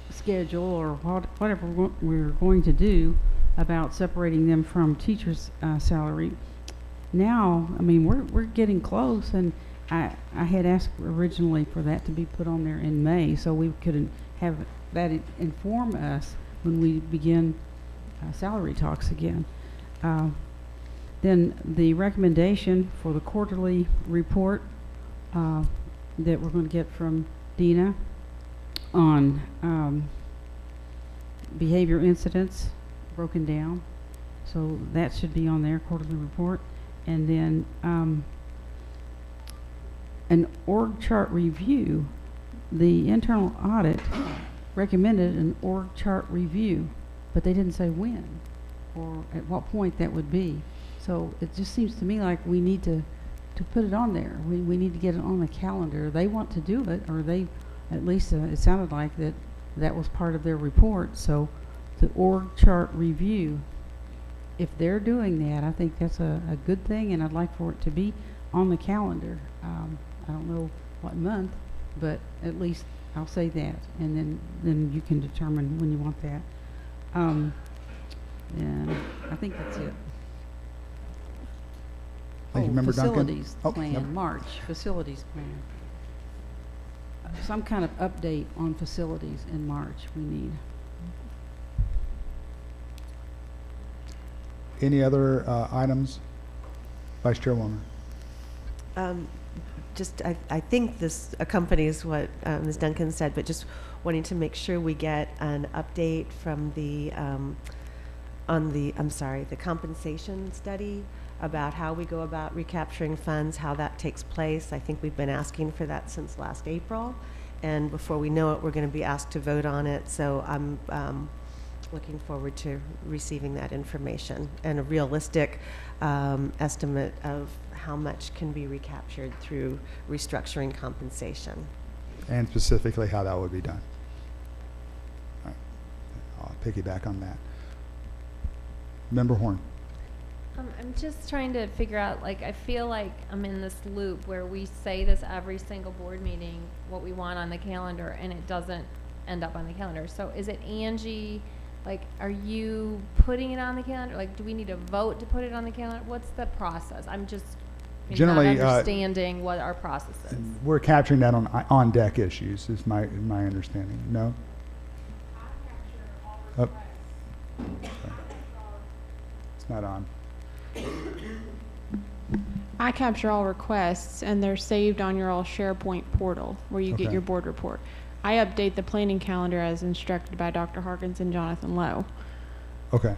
schedule or whatever we're going to do about separating them from teachers' salary. Now, I mean, we're getting close, and I had asked originally for that to be put on there in May, so we could have that inform us when we begin salary talks again. Then the recommendation for the quarterly report that we're going to get from Dina on behavior incidents broken down. So that should be on their quarterly report. And then an org chart review. The internal audit recommended an org chart review, but they didn't say when or at what point that would be. So it just seems to me like we need to put it on there. We need to get it on the calendar. They want to do it, or they, at least it sounded like that was part of their report. So the org chart review, if they're doing that, I think that's a good thing, and I'd like for it to be on the calendar. I don't know what month, but at least I'll say that, and then you can determine when you want that. And I think that's it. Thank you, Member Duncan. Facilities plan, March, facilities plan. Some kind of update on facilities in March we need. Any other items? Vice Chairwoman. I think this accompanies what Ms. Duncan said, but just wanting to make sure we get an update from the the compensation study about how we go about recapturing funds, how that takes place. I think we've been asking for that since last April, and before we know it, we're going to be asked to vote on it. So I'm looking forward to receiving that information and a realistic estimate of how much can be recaptured through restructuring compensation. And specifically how that would be done. All right. I'll piggyback on that. Member Horn. I'm just trying to figure out, like, I feel like I'm in this loop where we say this every single board meeting, what we want on the calendar, and it doesn't end up on the calendar. So is it Angie, like, are you putting it on the calendar? Like, do we need a vote to put it on the calendar? What's the process? I'm just Generally, not understanding what our process is. We're capturing that on deck issues, is my understanding. No? Oh. Okay. It's not on. I capture all requests, and they're saved on your all SharePoint portal where you get your board report. I update the planning calendar as instructed by Dr. Harkins and Jonathan Lowe. Okay.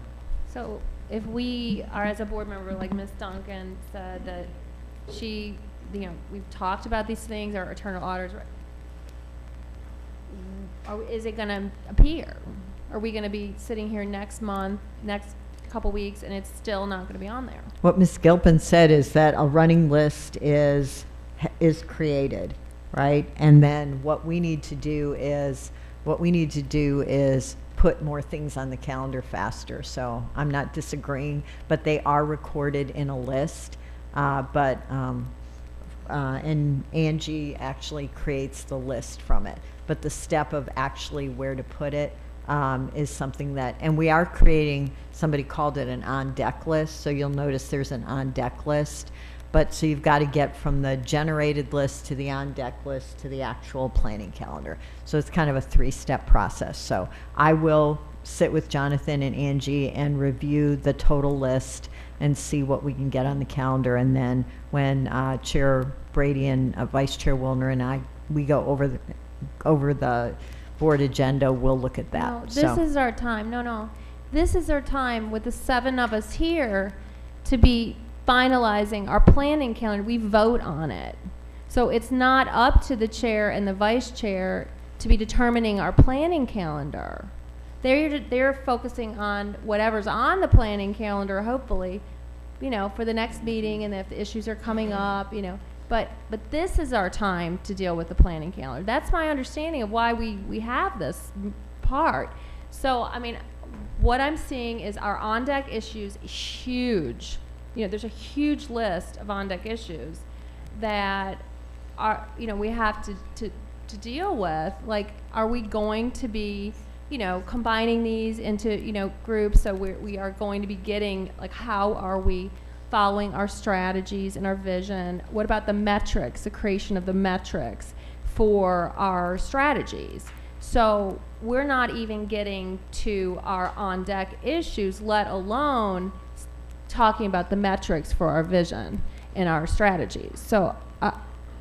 So if we are, as a board member, like Ms. Duncan said, that she, we've talked about these things, our internal auditors, is it going to appear? are we gonna be sitting here next month, next couple weeks, and it's still not gonna be on there? What Ms. Gilpin said is that a running list is created, right? And then what we need to do is put more things on the calendar faster. So I'm not disagreeing, but they are recorded in a list. And Angie actually creates the list from it. But the step of actually where to put it is something that, and we are creating, somebody called it an on-deck list, so you'll notice there's an on-deck list. But so you've got to get from the generated list to the on-deck list to the actual planning calendar. So it's kind of a three-step process. So I will sit with Jonathan and Angie and review the total list and see what we can get on the calendar. And then when Chair Brady and Vice Chair Wilner and we go over the board agenda, we'll look at that. No, this is our time. No. This is our time with the 7 of us here to be finalizing our planning calendar. We vote on it. So it's not up to the chair and the vice chair to be determining our planning calendar. They're focusing on whatever's on the planning calendar, hopefully, for the next meeting, and if the issues are coming up, But this is our time to deal with the planning calendar. That's my understanding of why we have this part. So, what I'm seeing is our on-deck issues huge. There's a huge list of on-deck issues that are, we have to deal with. Like, are we going to be, combining these into, groups? So we are going to be getting, like, how are we following our strategies and our vision? What about the metrics, the creation of the metrics for our strategies? So we're not even getting to our on-deck issues, let alone talking about the metrics for our vision and our strategies. So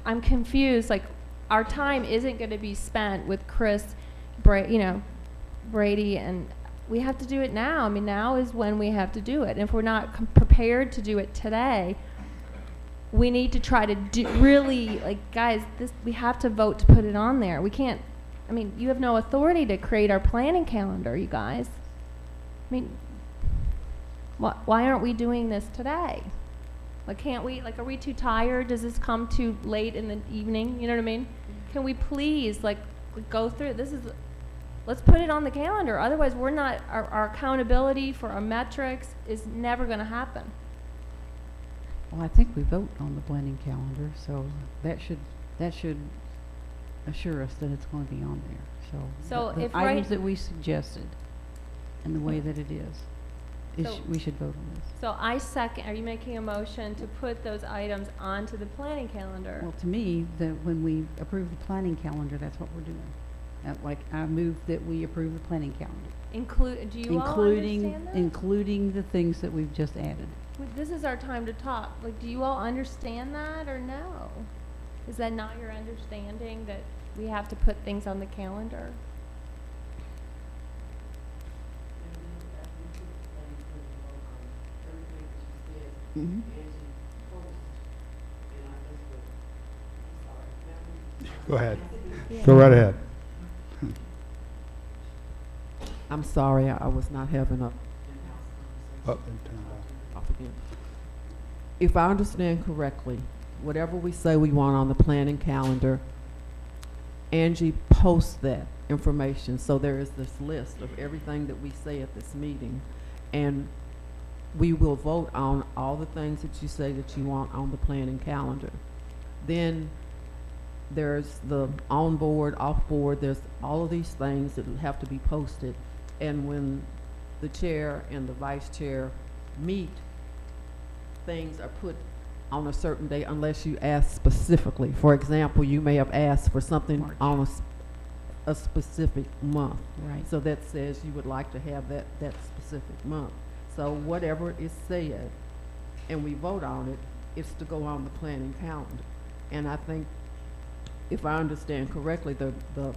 I'm confused. Like, our time isn't going to be spent with Chris, Brady, and we have to do it now. Now is when we have to do it. And if we're not prepared to do it today, we need to try to really, guys, we have to vote to put it on there. We can't, you have no authority to create our planning calendar, you guys. Why aren't we doing this today? Can't we, are we too tired? Does this come too late in the evening? You know what I mean? Can we please, go through, let's put it on the calendar. Otherwise, we're not, our accountability for our metrics is never going to happen. Well, I think we vote on the planning calendar, so that should assure us that it's going to be on there. So the if items that we suggested and the way that it is, we should vote on this. So I second, are you making a motion to put those items onto the planning calendar? Well, to me, when we approve the planning calendar, that's what we're doing. I move that we approve the planning calendar. Do you all understand that? Including the things that we've just added. This is our time to talk. Do you all understand that or no? Is that not your understanding that we have to put things on the calendar? Mm-hmm. Go ahead. Yeah. Go right ahead. I'm sorry, I was not having a. Oh, turn it off again. If I understand correctly, whatever we say we want on the planning calendar, Angie posts that information. So there is this list of everything that we say at this meeting, and we will vote on all the things that you say that you want on the planning calendar. Then there's the on board, off board, there's all of these things that have to be posted. And when the chair and the vice chair meet, things are put on a certain day unless you ask specifically. For example, you may have asked for something March. on a specific month. Right. So that says you would like to have that specific month. So whatever is said, and we vote on it, it's to go on the planning calendar. And I think, if I understand correctly, the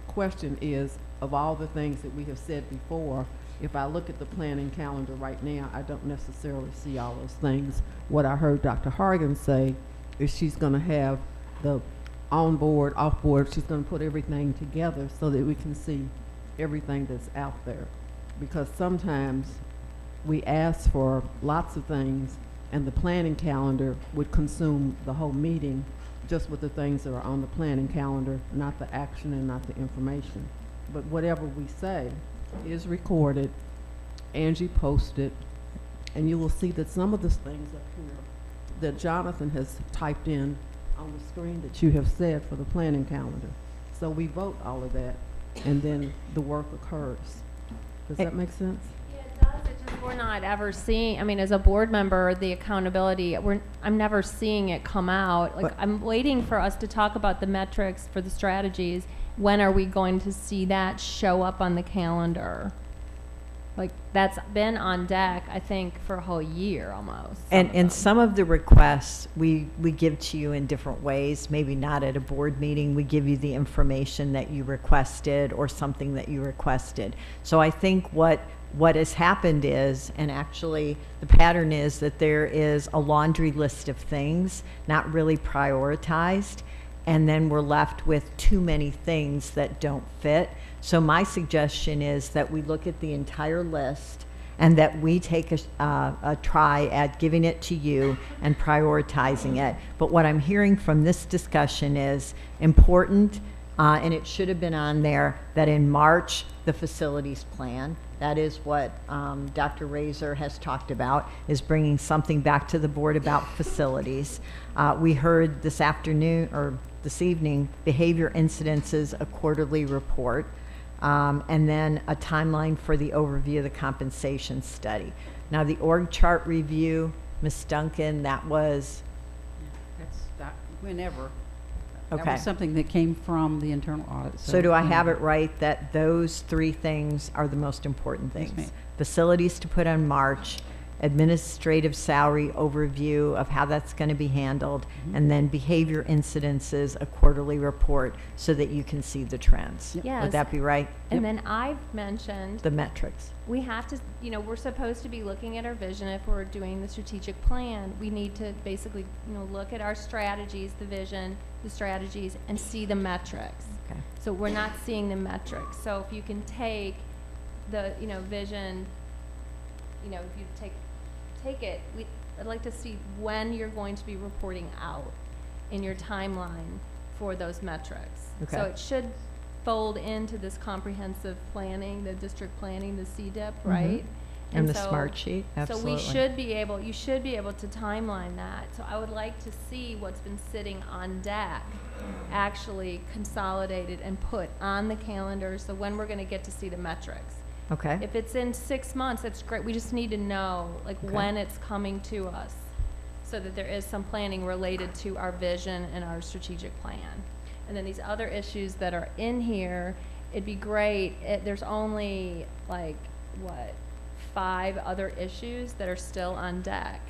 question is, of all the things that we have said before, if I look at the planning calendar right now, I don't necessarily see all those things. What I heard Dr. Hargan say is she's going to have the on board, off board, she's going to put everything together so that we can see everything that's out there. Because sometimes we ask for lots of things, and the planning calendar would consume the whole meeting just with the things that are on the planning calendar, not the action and not the information. But whatever we say is recorded, Angie posted, and you will see that some of the things up here that Jonathan has typed in on the screen that you have said for the planning calendar. So we vote all of that, and then the work occurs. Does that make sense? Yeah, it does. It's just we're not ever seeing, I mean, as a board member, the accountability, I'm never seeing it come out. Like, I'm waiting for us to talk about the metrics for the strategies. When are we going to see that show up on the calendar? Like, that's been on deck, I think, for a whole year almost. And some of the requests we give to you in different ways, maybe not at a board meeting. We give you the information that you requested or something that you requested. So I think what has happened is, and actually the pattern is, that there is a laundry list of things not really prioritized, and then we're left with too many things that don't fit. So my suggestion is that we look at the entire list and that we take a try at giving it to you and prioritizing it. But what I'm hearing from this discussion is important, and it should have been on there, that in March, the facilities plan, that is what Dr. Razor has talked about, is bringing something back to the board about facilities. We heard this afternoon, or this evening, behavior incidences, a quarterly report. And then a timeline for the overview of the compensation study. Now, the org chart review, Ms. Duncan, that was? That's whenever. Okay. That was something that came from the internal audit. So do I have it right that those three things are the most important Yes, things? ma'am. Facilities to put on March, administrative salary overview of how that's going to be handled, and then behavior incidences, a quarterly report, so that you can see the trends. Yes. Would that be right? And then I've mentioned The metrics. we have to, we're supposed to be looking at our vision. If we're doing the strategic plan, we need to basically, look at our strategies, the vision, the strategies, and see the metrics. Okay. So we're not seeing the metrics. So if you can take the, vision, if you take it, I'd like to see when you're going to be reporting out in your timeline for those metrics. Okay. So it should fold into this comprehensive planning, the district planning, the CDIP, right? And the so- smart sheet, absolutely. So you should be able to timeline that. So I would like to see what's been sitting on deck actually consolidated and put on the calendar, so when we're gonna get to see the metrics. Okay. If it's in 6 months, that's great. We just need to know, Okay. when it's coming to us, so that there is some planning related to our vision and our strategic plan. And then these other issues that are in here, it'd be great, there's only, 5 other issues that are still on deck.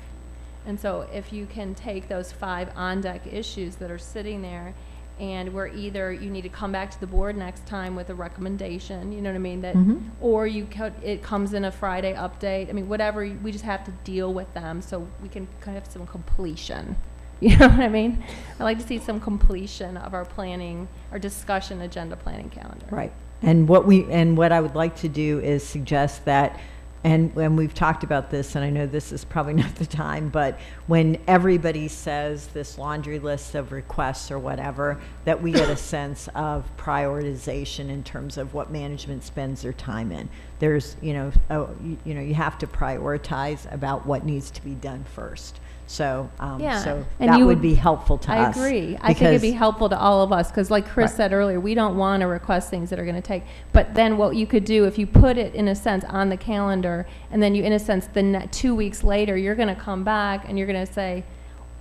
And so if you can take those 5 on-deck issues that are sitting there, and we're either, you need to come back to the board next time with a recommendation, you know what I mean, that, or it comes in a Friday update, I mean, whatever, we just have to deal with them so we can kind of have some completion. You know what I mean? I'd like to see some completion of our planning, our discussion agenda planning calendar. Right. And what I would like to do is suggest that, and we've talked about this, and I know this is probably not the time, but when everybody says this laundry list of requests or whatever, that we get a sense of prioritization in terms of what management spends their time in. There's, you have to prioritize about what needs to be done first. So, Yeah. so And that you would be helpful to I us. agree. I think it'd be helpful to all of us, because like Chris Right. said earlier, we don't want to request things that are going to take. But then what you could do, if you put it in a sense on the calendar, and then you, in a sense, 2 weeks later, you're going to come back and you're going to say,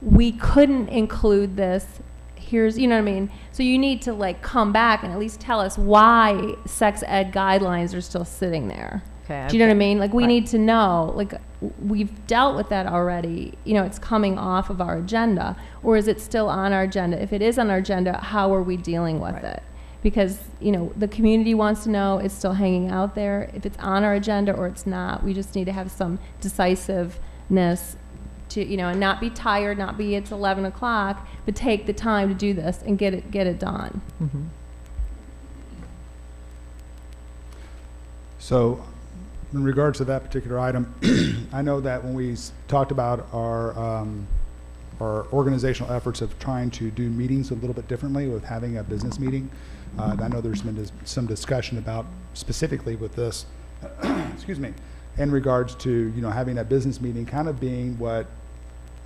we couldn't include this. Here's, you know what I mean? So you need to come back and at least tell us why sex ed guidelines are still sitting there. Okay, Do you know what I okay. mean? We Right. need to know, we've dealt with that already, it's coming off of our agenda, or is it still on our agenda? If it is on our agenda, how are we dealing with it? Because, the community wants to know, it's still hanging out there, if it's on our agenda or it's not. We just need to have some decisiveness to, and not be tired, not be it's 11 o'clock, but take the time to do this and get it done. So in regards to that particular item, I know that when we talked about our organizational efforts of trying to do meetings a little bit differently with having a business meeting, I know there's been some discussion about specifically with this, excuse me, in regards to, having a business meeting kind of being what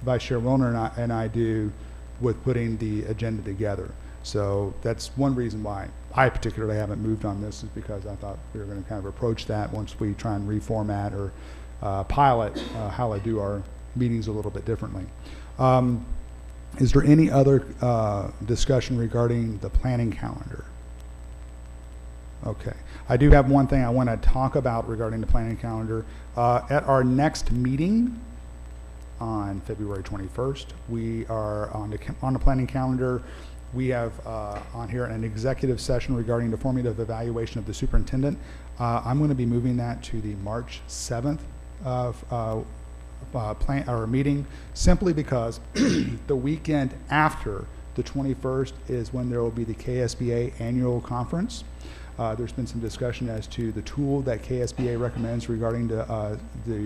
Vice Chair Wilner and I do with putting the agenda together. So that's one reason why I particularly haven't moved on this, is because I thought we were going to kind of approach that once we try and reformat or pilot how I do our meetings a little bit differently. Is there any other discussion regarding the planning calendar? Okay. I do have one thing I want to talk about regarding the planning calendar. At our next meeting on February 21st, we are on the planning calendar. We have on here an executive session regarding the formative evaluation of the superintendent. I'm going to be moving that to the March 7th meeting, simply because the weekend after the 21st is when there will be the KSBA annual conference. There's been some discussion as to the tool that KSBA recommends regarding the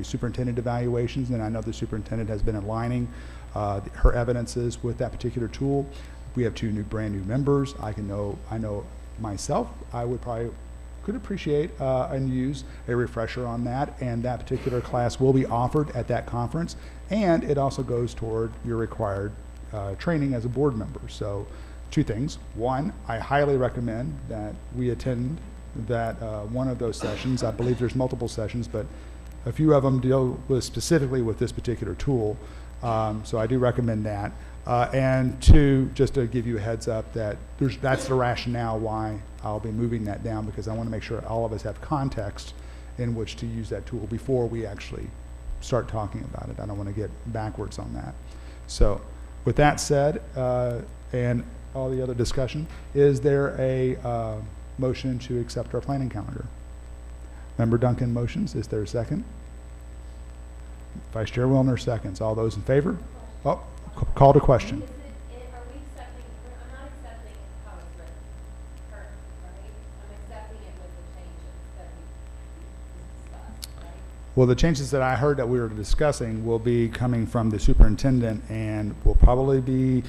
superintendent evaluations, and I know the superintendent has been aligning her evidences with that particular tool. We have two brand new members. I know myself, I could appreciate and use a refresher on that, and that particular class will be offered at that conference, and it also goes toward your required training as a board member. So two things. One, I highly recommend that we attend that one of those sessions. I believe there's multiple sessions, but a few of them deal specifically with this particular tool. So I do recommend that. And two, just to give you a heads up that that's the rationale why I'll be moving that down, because I want to make sure all of us have context in which to use that tool before we actually start talking about it. I don't want to get backwards on that. So with that said, and all the other discussion, is there a motion to accept our planning calendar? Member Duncan motions. Is there a second? Vice Chair Wilner seconds. All those in favor? Oh, call to question. Are we accepting, I'm not accepting how it's written currently, right? I'm accepting it with the changes that we discussed, right? Well, the changes that I heard that we were discussing will be coming from the superintendent, and will probably be,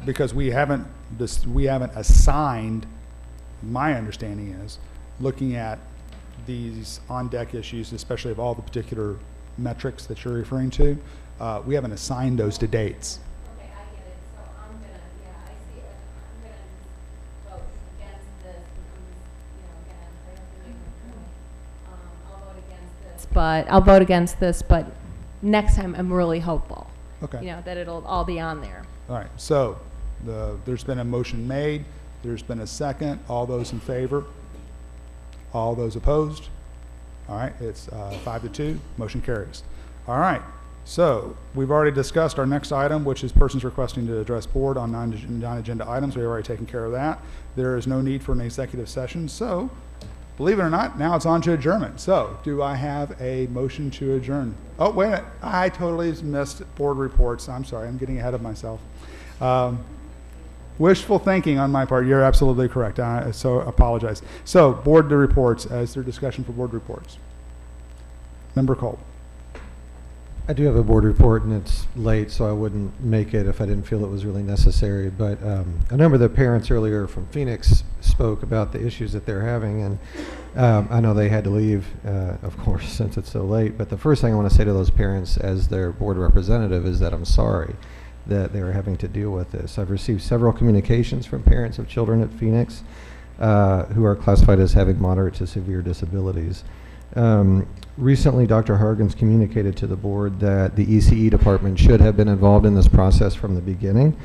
because we haven't assigned, my understanding is, looking at these on-deck issues, especially of all the particular metrics that you're referring to, we haven't assigned those to dates. Okay, I get it. So I'm gonna, yeah, I see it. I'm gonna vote against this because, again, I have to make my point. I'll vote against this. But I'll vote against this, but next time I'm really hopeful. Okay. That it'll all be on there. All right, so there's been a motion made, there's been a second. All those in favor? All those opposed? All right, it's 5-2, motion carries. All right, so we've already discussed our next item, which is persons requesting to address board on non-agenda items. We've already taken care of that. There is no need for an executive session, so believe it or not, now it's on to adjournment. So do I have a motion to adjourn? Oh, wait a minute, I totally missed board reports. I'm sorry, I'm getting ahead of myself. Wishful thinking on my part. You're absolutely correct. So apologize. So board reports. Is there discussion for board reports? Member Cole. I do have a board report, and it's late, so I wouldn't make it if I didn't feel it was really necessary. But a number of the parents earlier from Phoenix spoke about the issues that they're having, and I know they had to leave, of course, since it's so late. But the first thing I want to say to those parents as their board representative is that I'm sorry that they were having to deal with this. I've received several communications from parents of children at Phoenix who are classified as having moderate to severe disabilities. Recently, Dr. Hargens communicated to the board that the ECE department should have been involved in this process from the beginning,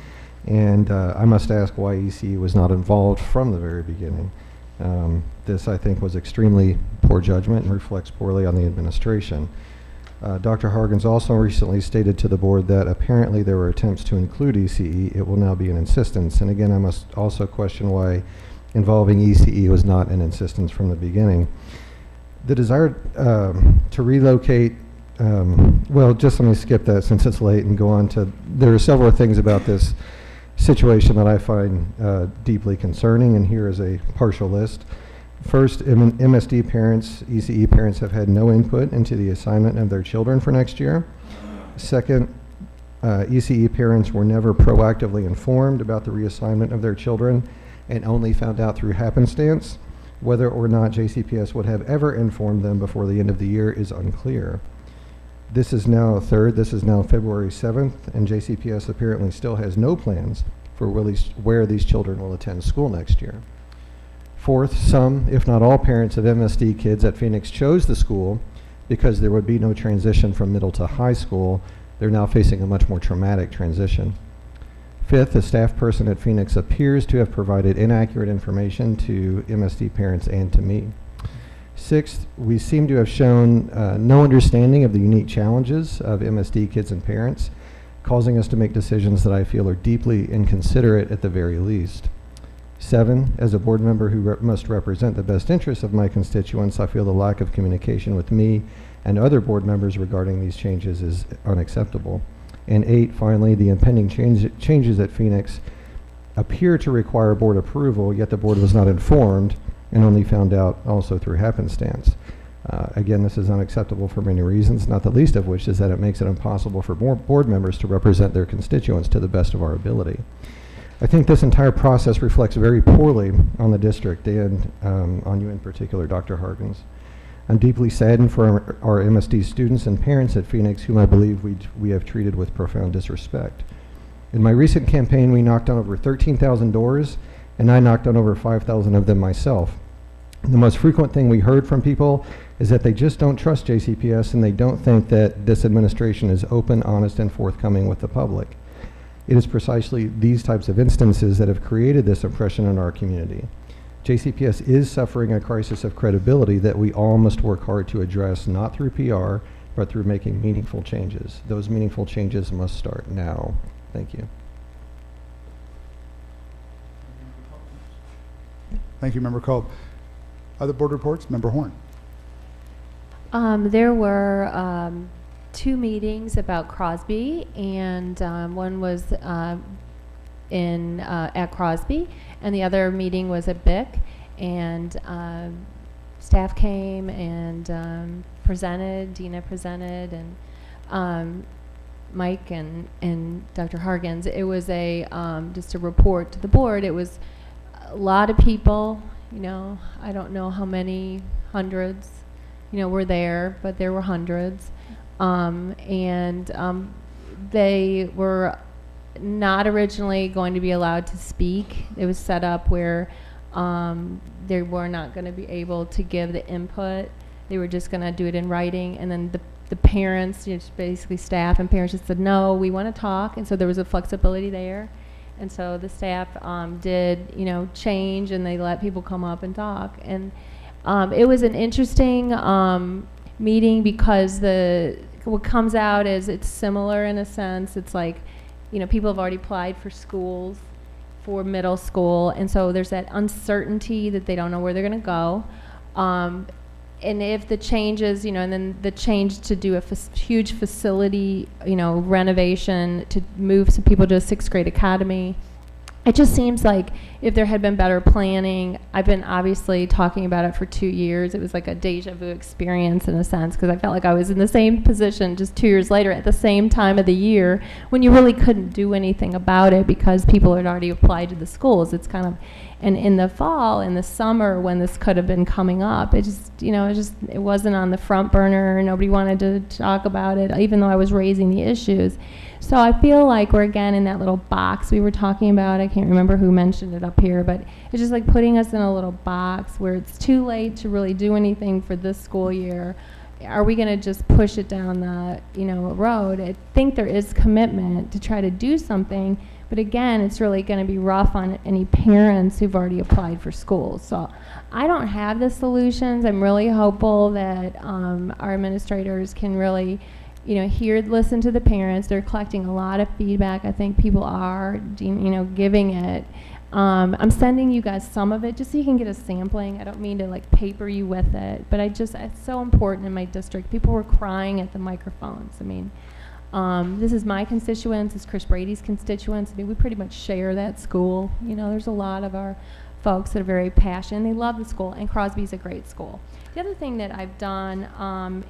and I must ask why ECE was not involved from the very beginning. This, I think, was extremely poor judgment and reflects poorly on the administration. Dr. Hargens also recently stated to the board that apparently there were attempts to include ECE. It will now be an insistence. And again, I must also question why involving ECE was not an insistence from the beginning. The desire to relocate, well, just let me skip that since it's late and go on to, there are several things about this situation that I find deeply concerning, and here is a partial list. First, MSD parents, ECE parents have had no input into the assignment of their children for next year. Second, ECE parents were never proactively informed about the reassignment of their children and only found out through happenstance. Whether or not JCPS would have ever informed them before the end of the year is unclear. This is now February 7th, and JCPS apparently still has no plans for where these children will attend school next year. Fourth, some, if not all, parents of MSD kids at Phoenix chose the school because there would be no transition from middle to high school. They're now facing a much more traumatic transition. Fifth, a staff person at Phoenix appears to have provided inaccurate information to MSD parents and to me. Sixth, we seem to have shown no understanding of the unique challenges of MSD kids and parents, causing us to make decisions that I feel are deeply inconsiderate at the very least. Seven, as a board member who must represent the best interests of my constituents, I feel the lack of communication with me and other board members regarding these changes is unacceptable. And eight, finally, the impending changes at Phoenix appear to require board approval, yet the board was not informed and only found out also through happenstance. Again, this is unacceptable for many reasons, not the least of which is that it makes it impossible for more board members to represent their constituents to the best of our ability. I think this entire process reflects very poorly on the district and on you in particular, Dr. Harkins. I'm deeply saddened for our MSD students and parents at Phoenix, whom I believe we have treated with profound disrespect. In my recent campaign, we knocked on over 13,000 doors, and I knocked on over 5,000 of them myself. The most frequent thing we heard from people is that they just don't trust JCPS and they don't think that this administration is open, honest, and forthcoming with the public. It is precisely these types of instances that have created this impression in our community. JCPS is suffering a crisis of credibility that we all must work hard to address, not through PR, but through making meaningful changes. Those meaningful changes must start now. Thank you. Thank you, Member Kolb. Other board reports? Member Horn. There were 2 meetings about Crosby, and one was at Crosby, and the other meeting was at Bick, and staff came and presented, Dina presented, and Mike and Dr. Harkins. It was just a report to the board. It was a lot of people, I don't know how many hundreds, were there, but there were hundreds. They were not originally going to be allowed to speak. It was set up where they were not going to be able to give the input. They were just going to do it in writing, and then the parents, just basically staff and parents, just said, no, we want to talk, and so there was a flexibility there. And so the staff did, change, and they let people come up and talk. And it was an interesting meeting because what comes out is it's similar in a sense. It's like, people have already applied for schools, for middle school, and so there's that uncertainty that they don't know where they're going to go. And if the changes, and then the change to do a huge facility, renovation to move some people to a 6th grade academy, it just seems like if there had been better planning. I've been obviously talking about it for 2 years. It was like a deja vu experience in a sense, because I felt like I was in the same position just 2 years later at the same time of the year when you really couldn't do anything about it because people had already applied to the schools. It's kind of, and in the fall, in the summer when this could have been coming up, it just, it wasn't on the front burner. Nobody wanted to talk about it, even though I was raising the issues. So I feel like we're again in that little box we were talking about. I can't remember who mentioned it up here, but it's just like putting us in a little box where it's too late to really do anything for this school year. Are we going to just push it down the, road? I think there is commitment to try to do something, but again, it's really going to be rough on any parents who've already applied for schools. So I don't have the solutions. I'm really hopeful that our administrators can really listen to the parents. They're collecting a lot of feedback. I think people are, giving it. I'm sending you guys some of it just so you can get a sampling. I don't mean to paper you with it, but it's so important in my district. People were crying at the microphones. I mean, this is my constituents, it's Chris Brady's constituents. I mean, we pretty much share that school. There's a lot of our folks that are very passionate. They love the school, and Crosby's a great school. The other thing that I've done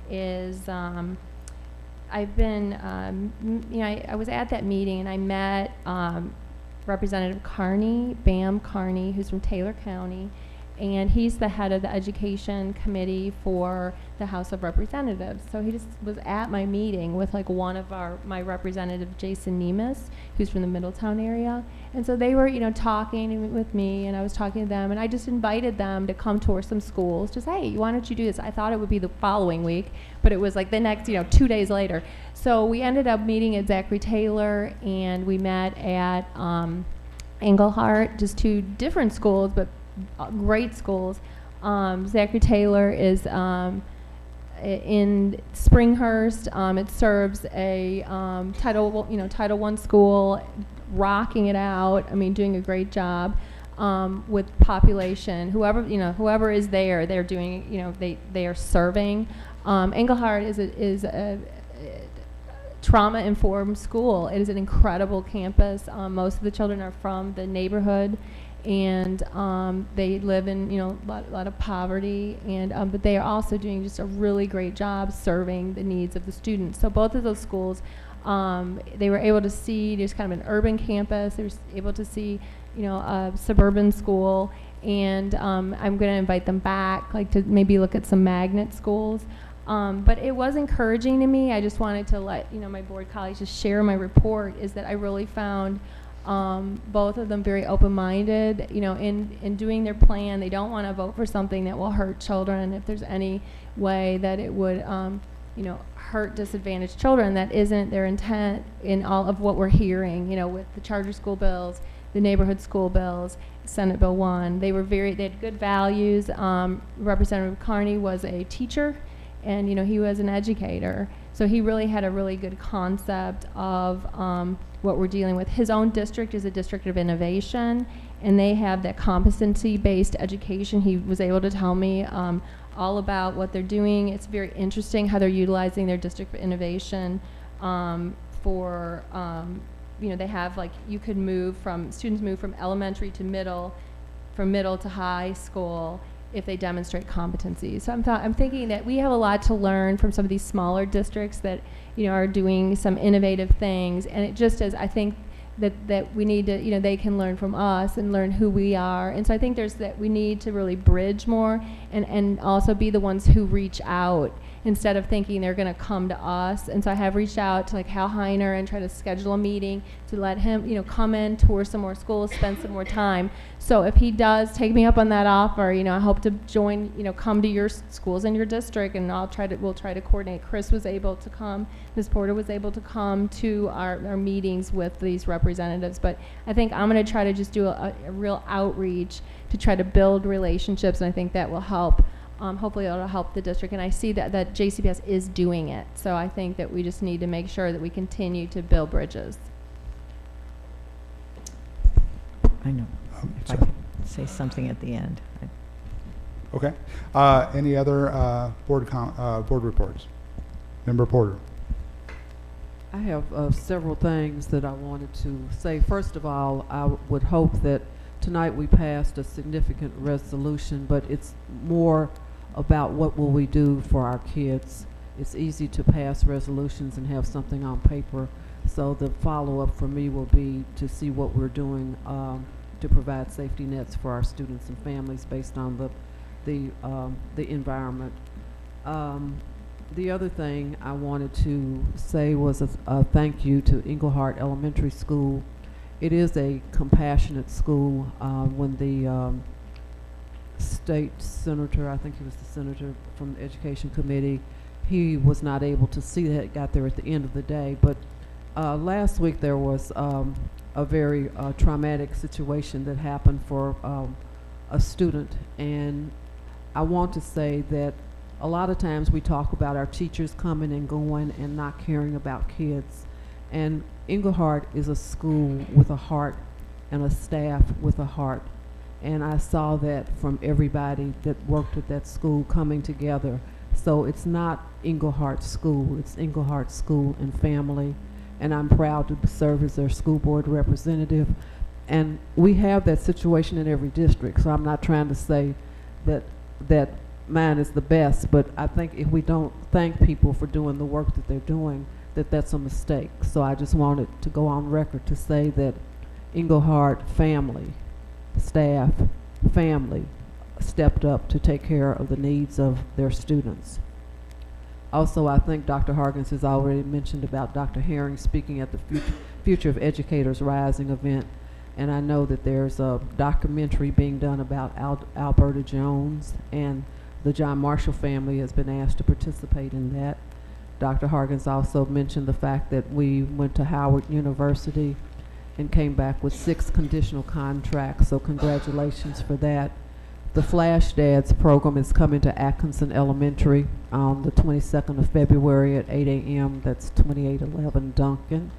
is I've been, I was at that meeting and I met Representative Carney, Bam Carney, who's from Taylor County, and he's the head of the education committee for the House of Representatives. So he just was at my meeting with like one of my representative, Jason Nemus, who's from the Middletown area. And so they were, talking with me, and I was talking to them, and I just invited them to come tour some schools. Just, hey, why don't you do this? I thought it would be the following week, but it was like the next, 2 days later. So we ended up meeting at Zachary Taylor, and we met at Englehart, just two different schools, but great schools. Zachary Taylor is in Springhurst. It serves a Title I school, rocking it out. I mean, doing a great job with population. Whoever is there, they're doing. They are serving. Englehart is a trauma-informed school. It is an incredible campus. Most of the children are from the neighborhood, and they live in a lot of poverty, and but they are also doing just a really great job serving the needs of the students. So both of those schools, they were able to see just kind of an urban campus. They were able to see a suburban school, and I'm going to invite them back, like to maybe look at some magnet schools. But it was encouraging to me. I just wanted to let my board colleagues just share my report, is that I really found both of them very open-minded, in doing their plan. They don't want to vote for something that will hurt children. If there's any way that it would, hurt disadvantaged children, that isn't their intent in all of what we're hearing, with the charter school bills, the neighborhood school bills, Senate Bill 1. They had good values. Representative Carney was a teacher, and he was an educator, so he really had a really good concept of what we're dealing with. His own district is a district of innovation, and they have that competency-based education. He was able to tell me all about what they're doing. It's very interesting how they're utilizing their district of innovation for they have, like, students move from elementary to middle, from middle to high school, if they demonstrate competencies. So I'm thinking that we have a lot to learn from some of these smaller districts that are doing some innovative things, and it just as I think that we need to, they can learn from us and learn who we are. And so I think we need to really bridge more and also be the ones who reach out instead of thinking they're going to come to us. And so I have reached out to like Hal Heiner and try to schedule a meeting to let him, come in, tour some more schools, spend some more time. So if he does take me up on that offer, I hope to join, come to your schools in your district, and we'll try to coordinate. Chris was able to come, Ms. Porter was able to come to our meetings with these representatives. But I think I'm going to try to just do a real outreach to try to build relationships, and I think that will help. Hopefully it'll help the district, and I see that JCPS is doing it. So I think that we just need to make sure that we continue to build bridges. I know. If I could say something at the end. Okay. Any other board reports? Member Porter. I have several things that I wanted to say. First of all, I would hope that tonight we passed a significant resolution, but it's more about what will we do for our kids. It's easy to pass resolutions and have something on paper, so the follow-up for me will be to see what we're doing to provide safety nets for our students and families based on the environment. The other thing I wanted to say was a thank you to Englehart Elementary School. It is a compassionate school. When the state senator, I think he was the senator from the education committee, he was not able to see that, got there at the end of the day. But last week there was a very traumatic situation that happened for a student, and I want to say that a lot of times we talk about our teachers coming and going and not caring about kids, and Englehart is a school with a heart and a staff with a heart, and I saw that from everybody that worked at that school coming together. So it's not Englehart School, it's Englehart School and Family, and I'm proud to serve as their school board representative. And we have that situation in every district, so I'm not trying to say that mine is the best, but I think if we don't thank people for doing the work that they're doing, that's a mistake. So I just wanted to go on record to say that Englehart family, staff, family stepped up to take care of the needs of their students. Also, I think Dr. Harkins has already mentioned about Dr. Herring speaking at the Future of Educators Rising event, and I know that there's a documentary being done about Alberta Jones, and the John Marshall family has been asked to participate in that. Dr. Harkins also mentioned the fact that we went to Howard University and came back with 6 conditional contracts, so congratulations for that. The Flash Dads program is coming to Atkinson Elementary on the 22nd of February at 8 a.m. That's 2811 Duncan.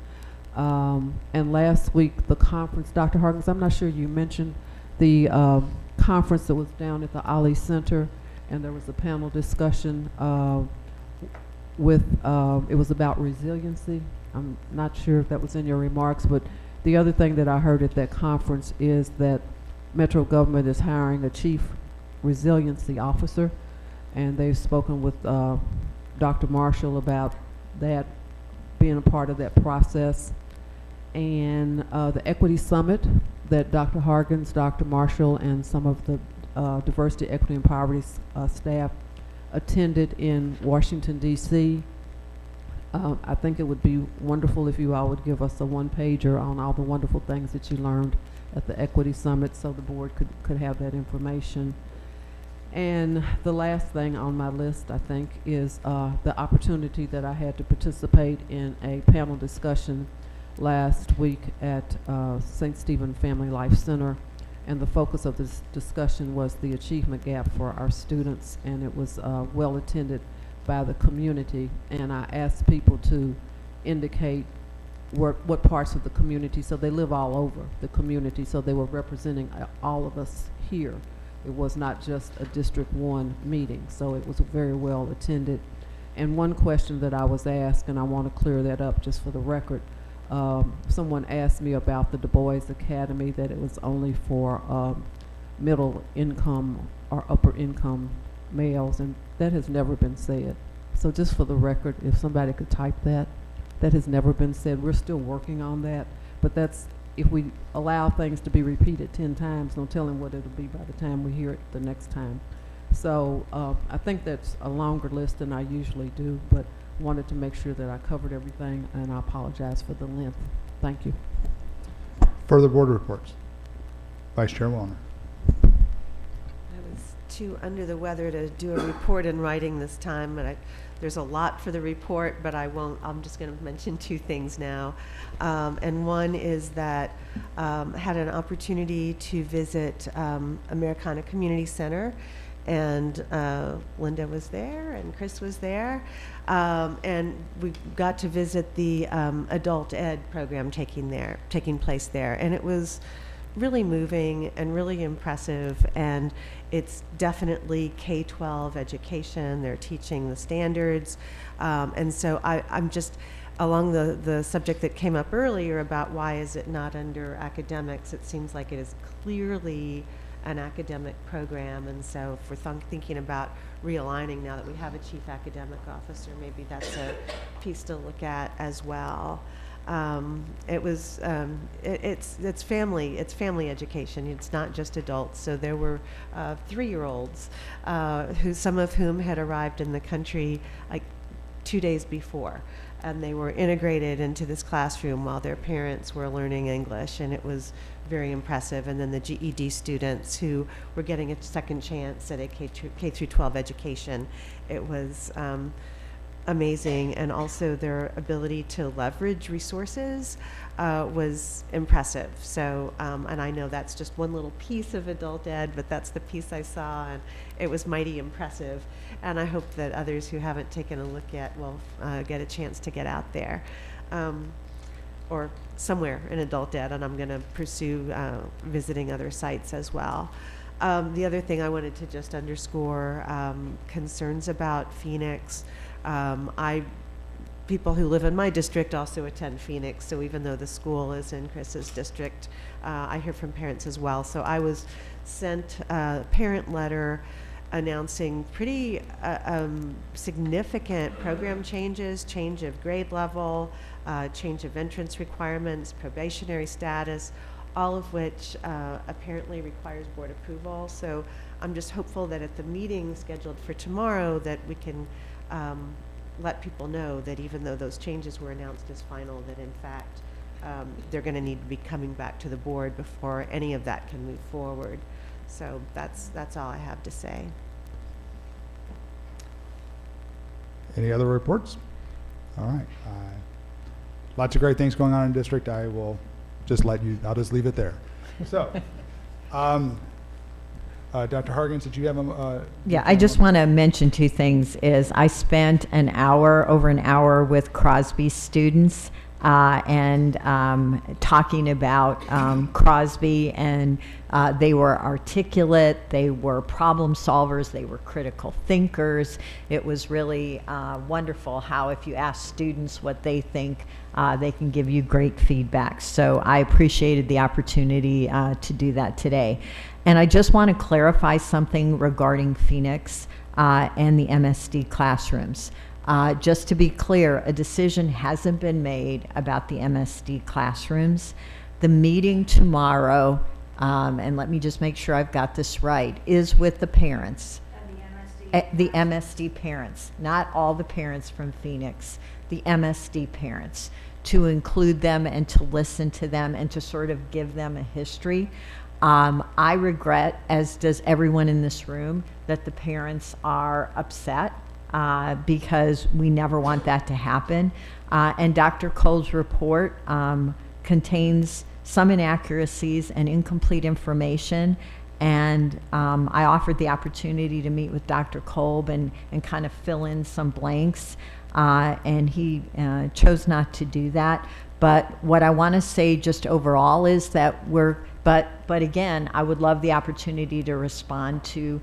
And last week, the conference, Dr. Harkins, I'm not sure you mentioned the conference that was down at the Ali Center, and there was a panel discussion with, it was about resiliency. I'm not sure if that was in your remarks, but the other thing that I heard at that conference is that Metro government is hiring a chief resiliency officer, and they've spoken with Dr. Marshall about that being a part of that process. And the Equity Summit that Dr. Harkins, Dr. Marshall, and some of the Diversity, Equity, and Poverty staff attended in Washington, D.C. I think it would be wonderful if you all would give us a one-pager on all the wonderful things that you learned at the Equity Summit, so the board could have that information. And the last thing on my list, I think, is the opportunity that I had to participate in a panel discussion last week at St. Stephen Family Life Center, and the focus of this discussion was the achievement gap for our students, and it was well attended by the community. And I asked people to indicate what parts of the community, so they live all over the community, so they were representing all of us here. It was not just a District 1 meeting, so it was very well attended. And one question that I was asked, and I want to clear that up just for the record, someone asked me about the Du Bois Academy, that it was only for middle income or upper income males, and that has never been said. So just for the record, if somebody could type that, that has never been said. We're still working on that, but that's, if we allow things to be repeated 10 times, no telling what it'll be by the time we hear it the next time. So I think that's a longer list than I usually do, but wanted to make sure that I covered everything, and I apologize for the length. Thank you. Further board reports. Vice Chair Wallner. I was too under the weather to do a report in writing this time, but there's a lot for the report, but I won't. I'm just going to mention 2 things now. And one is that I had an opportunity to visit Americana Community Center, and Linda was there and Chris was there, and we got to visit the adult ed program taking place there, and it was really moving and really impressive. And it's definitely K-12 education. They're teaching the standards, and so I'm just along the subject that came up earlier about why is it not under academics. It seems like it is clearly an academic program, and so if we're thinking about realigning now that we have a chief academic officer, maybe that's a piece to look at as well. It was it's family education. It's not just adults. So there were 3-year-olds some of whom had arrived in the country like 2 days before, and they were integrated into this classroom while their parents were learning English, and it was very impressive. And then the GED students who were getting a second chance at a K through 12 education. It was amazing, and also their ability to leverage resources was impressive. So, and I know that's just one little piece of adult ed, but that's the piece I saw, and it was mighty impressive. And I hope that others who haven't taken a look yet will get a chance to get out there. Or somewhere in adult ed, and I'm going to pursue visiting other sites as well. The other thing I wanted to just underscore, concerns about Phoenix. I people who live in my district also attend Phoenix, so even though the school is in Chris's district, I hear from parents as well. So I was sent a parent letter announcing pretty significant program changes, change of grade level, change of entrance requirements, probationary status, all of which apparently requires board approval. So I'm just hopeful that at the meeting scheduled for tomorrow that we can let people know that even though those changes were announced as final, that in fact they're going to need to be coming back to the board before any of that can move forward. So that's all I have to say. Any other reports? All right. Lots of great things going on in the district. I will just I'll just leave it there. So, Dr. Hargens, did you have a? Yeah, I just want to mention two things. Is I spent over an hour with Crosby students and talking about Crosby, and they were articulate, they were problem solvers, they were critical thinkers. It was really wonderful how if you ask students what they think, they can give you great feedback. So I appreciated the opportunity to do that today. And I just want to clarify something regarding Phoenix and the MSD classrooms. Just to be clear, a decision hasn't been made about the MSD classrooms. The meeting tomorrow, and let me just make sure I've got this right, is with the parents. The MSD parents, not all the parents from Phoenix, the MSD parents, to include them and to listen to them and to sort of give them a history. I regret, as does everyone in this room, that the parents are upset because we never want that to happen. And Dr. Cole's report contains some inaccuracies and incomplete information. And I offered the opportunity to meet with Dr. Kolb and kind of fill in some blanks. And he chose not to do that. But what I want to say just overall is that but again, I would love the opportunity to respond to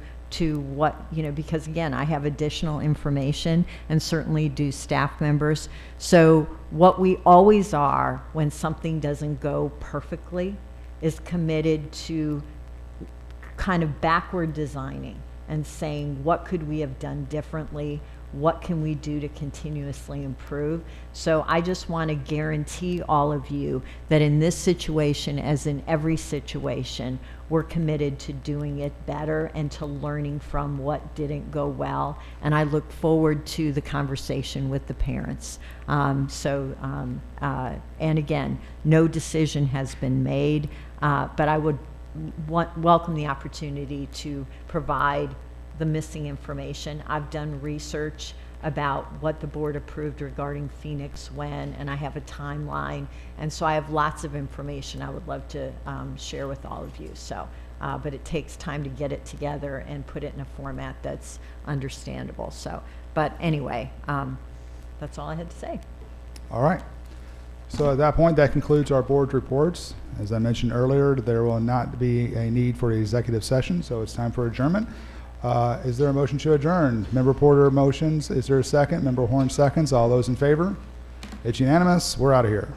what, because again, I have additional information, and certainly do staff members. So what we always are when something doesn't go perfectly is committed to kind of backward designing and saying, what could we have done differently? What can we do to continuously improve? So I just want to guarantee all of you that in this situation, as in every situation, we're committed to doing it better and to learning from what didn't go well. And I look forward to the conversation with the parents. And again, no decision has been made, but I would welcome the opportunity to provide the missing information. I've done research about what the board approved regarding Phoenix when, and I have a timeline, and so I have lots of information I would love to share with all of you. So, but it takes time to get it together and put it in a format that's understandable. So, but anyway, that's all I had to say. All right. So at that point, that concludes our board reports. As I mentioned earlier, there will not be a need for an executive session, so it's time for adjournment. Is there a motion to adjourn? Member Porter motions. Is there a second? Member Horn seconds. All those in favor? It's unanimous. We're out of here.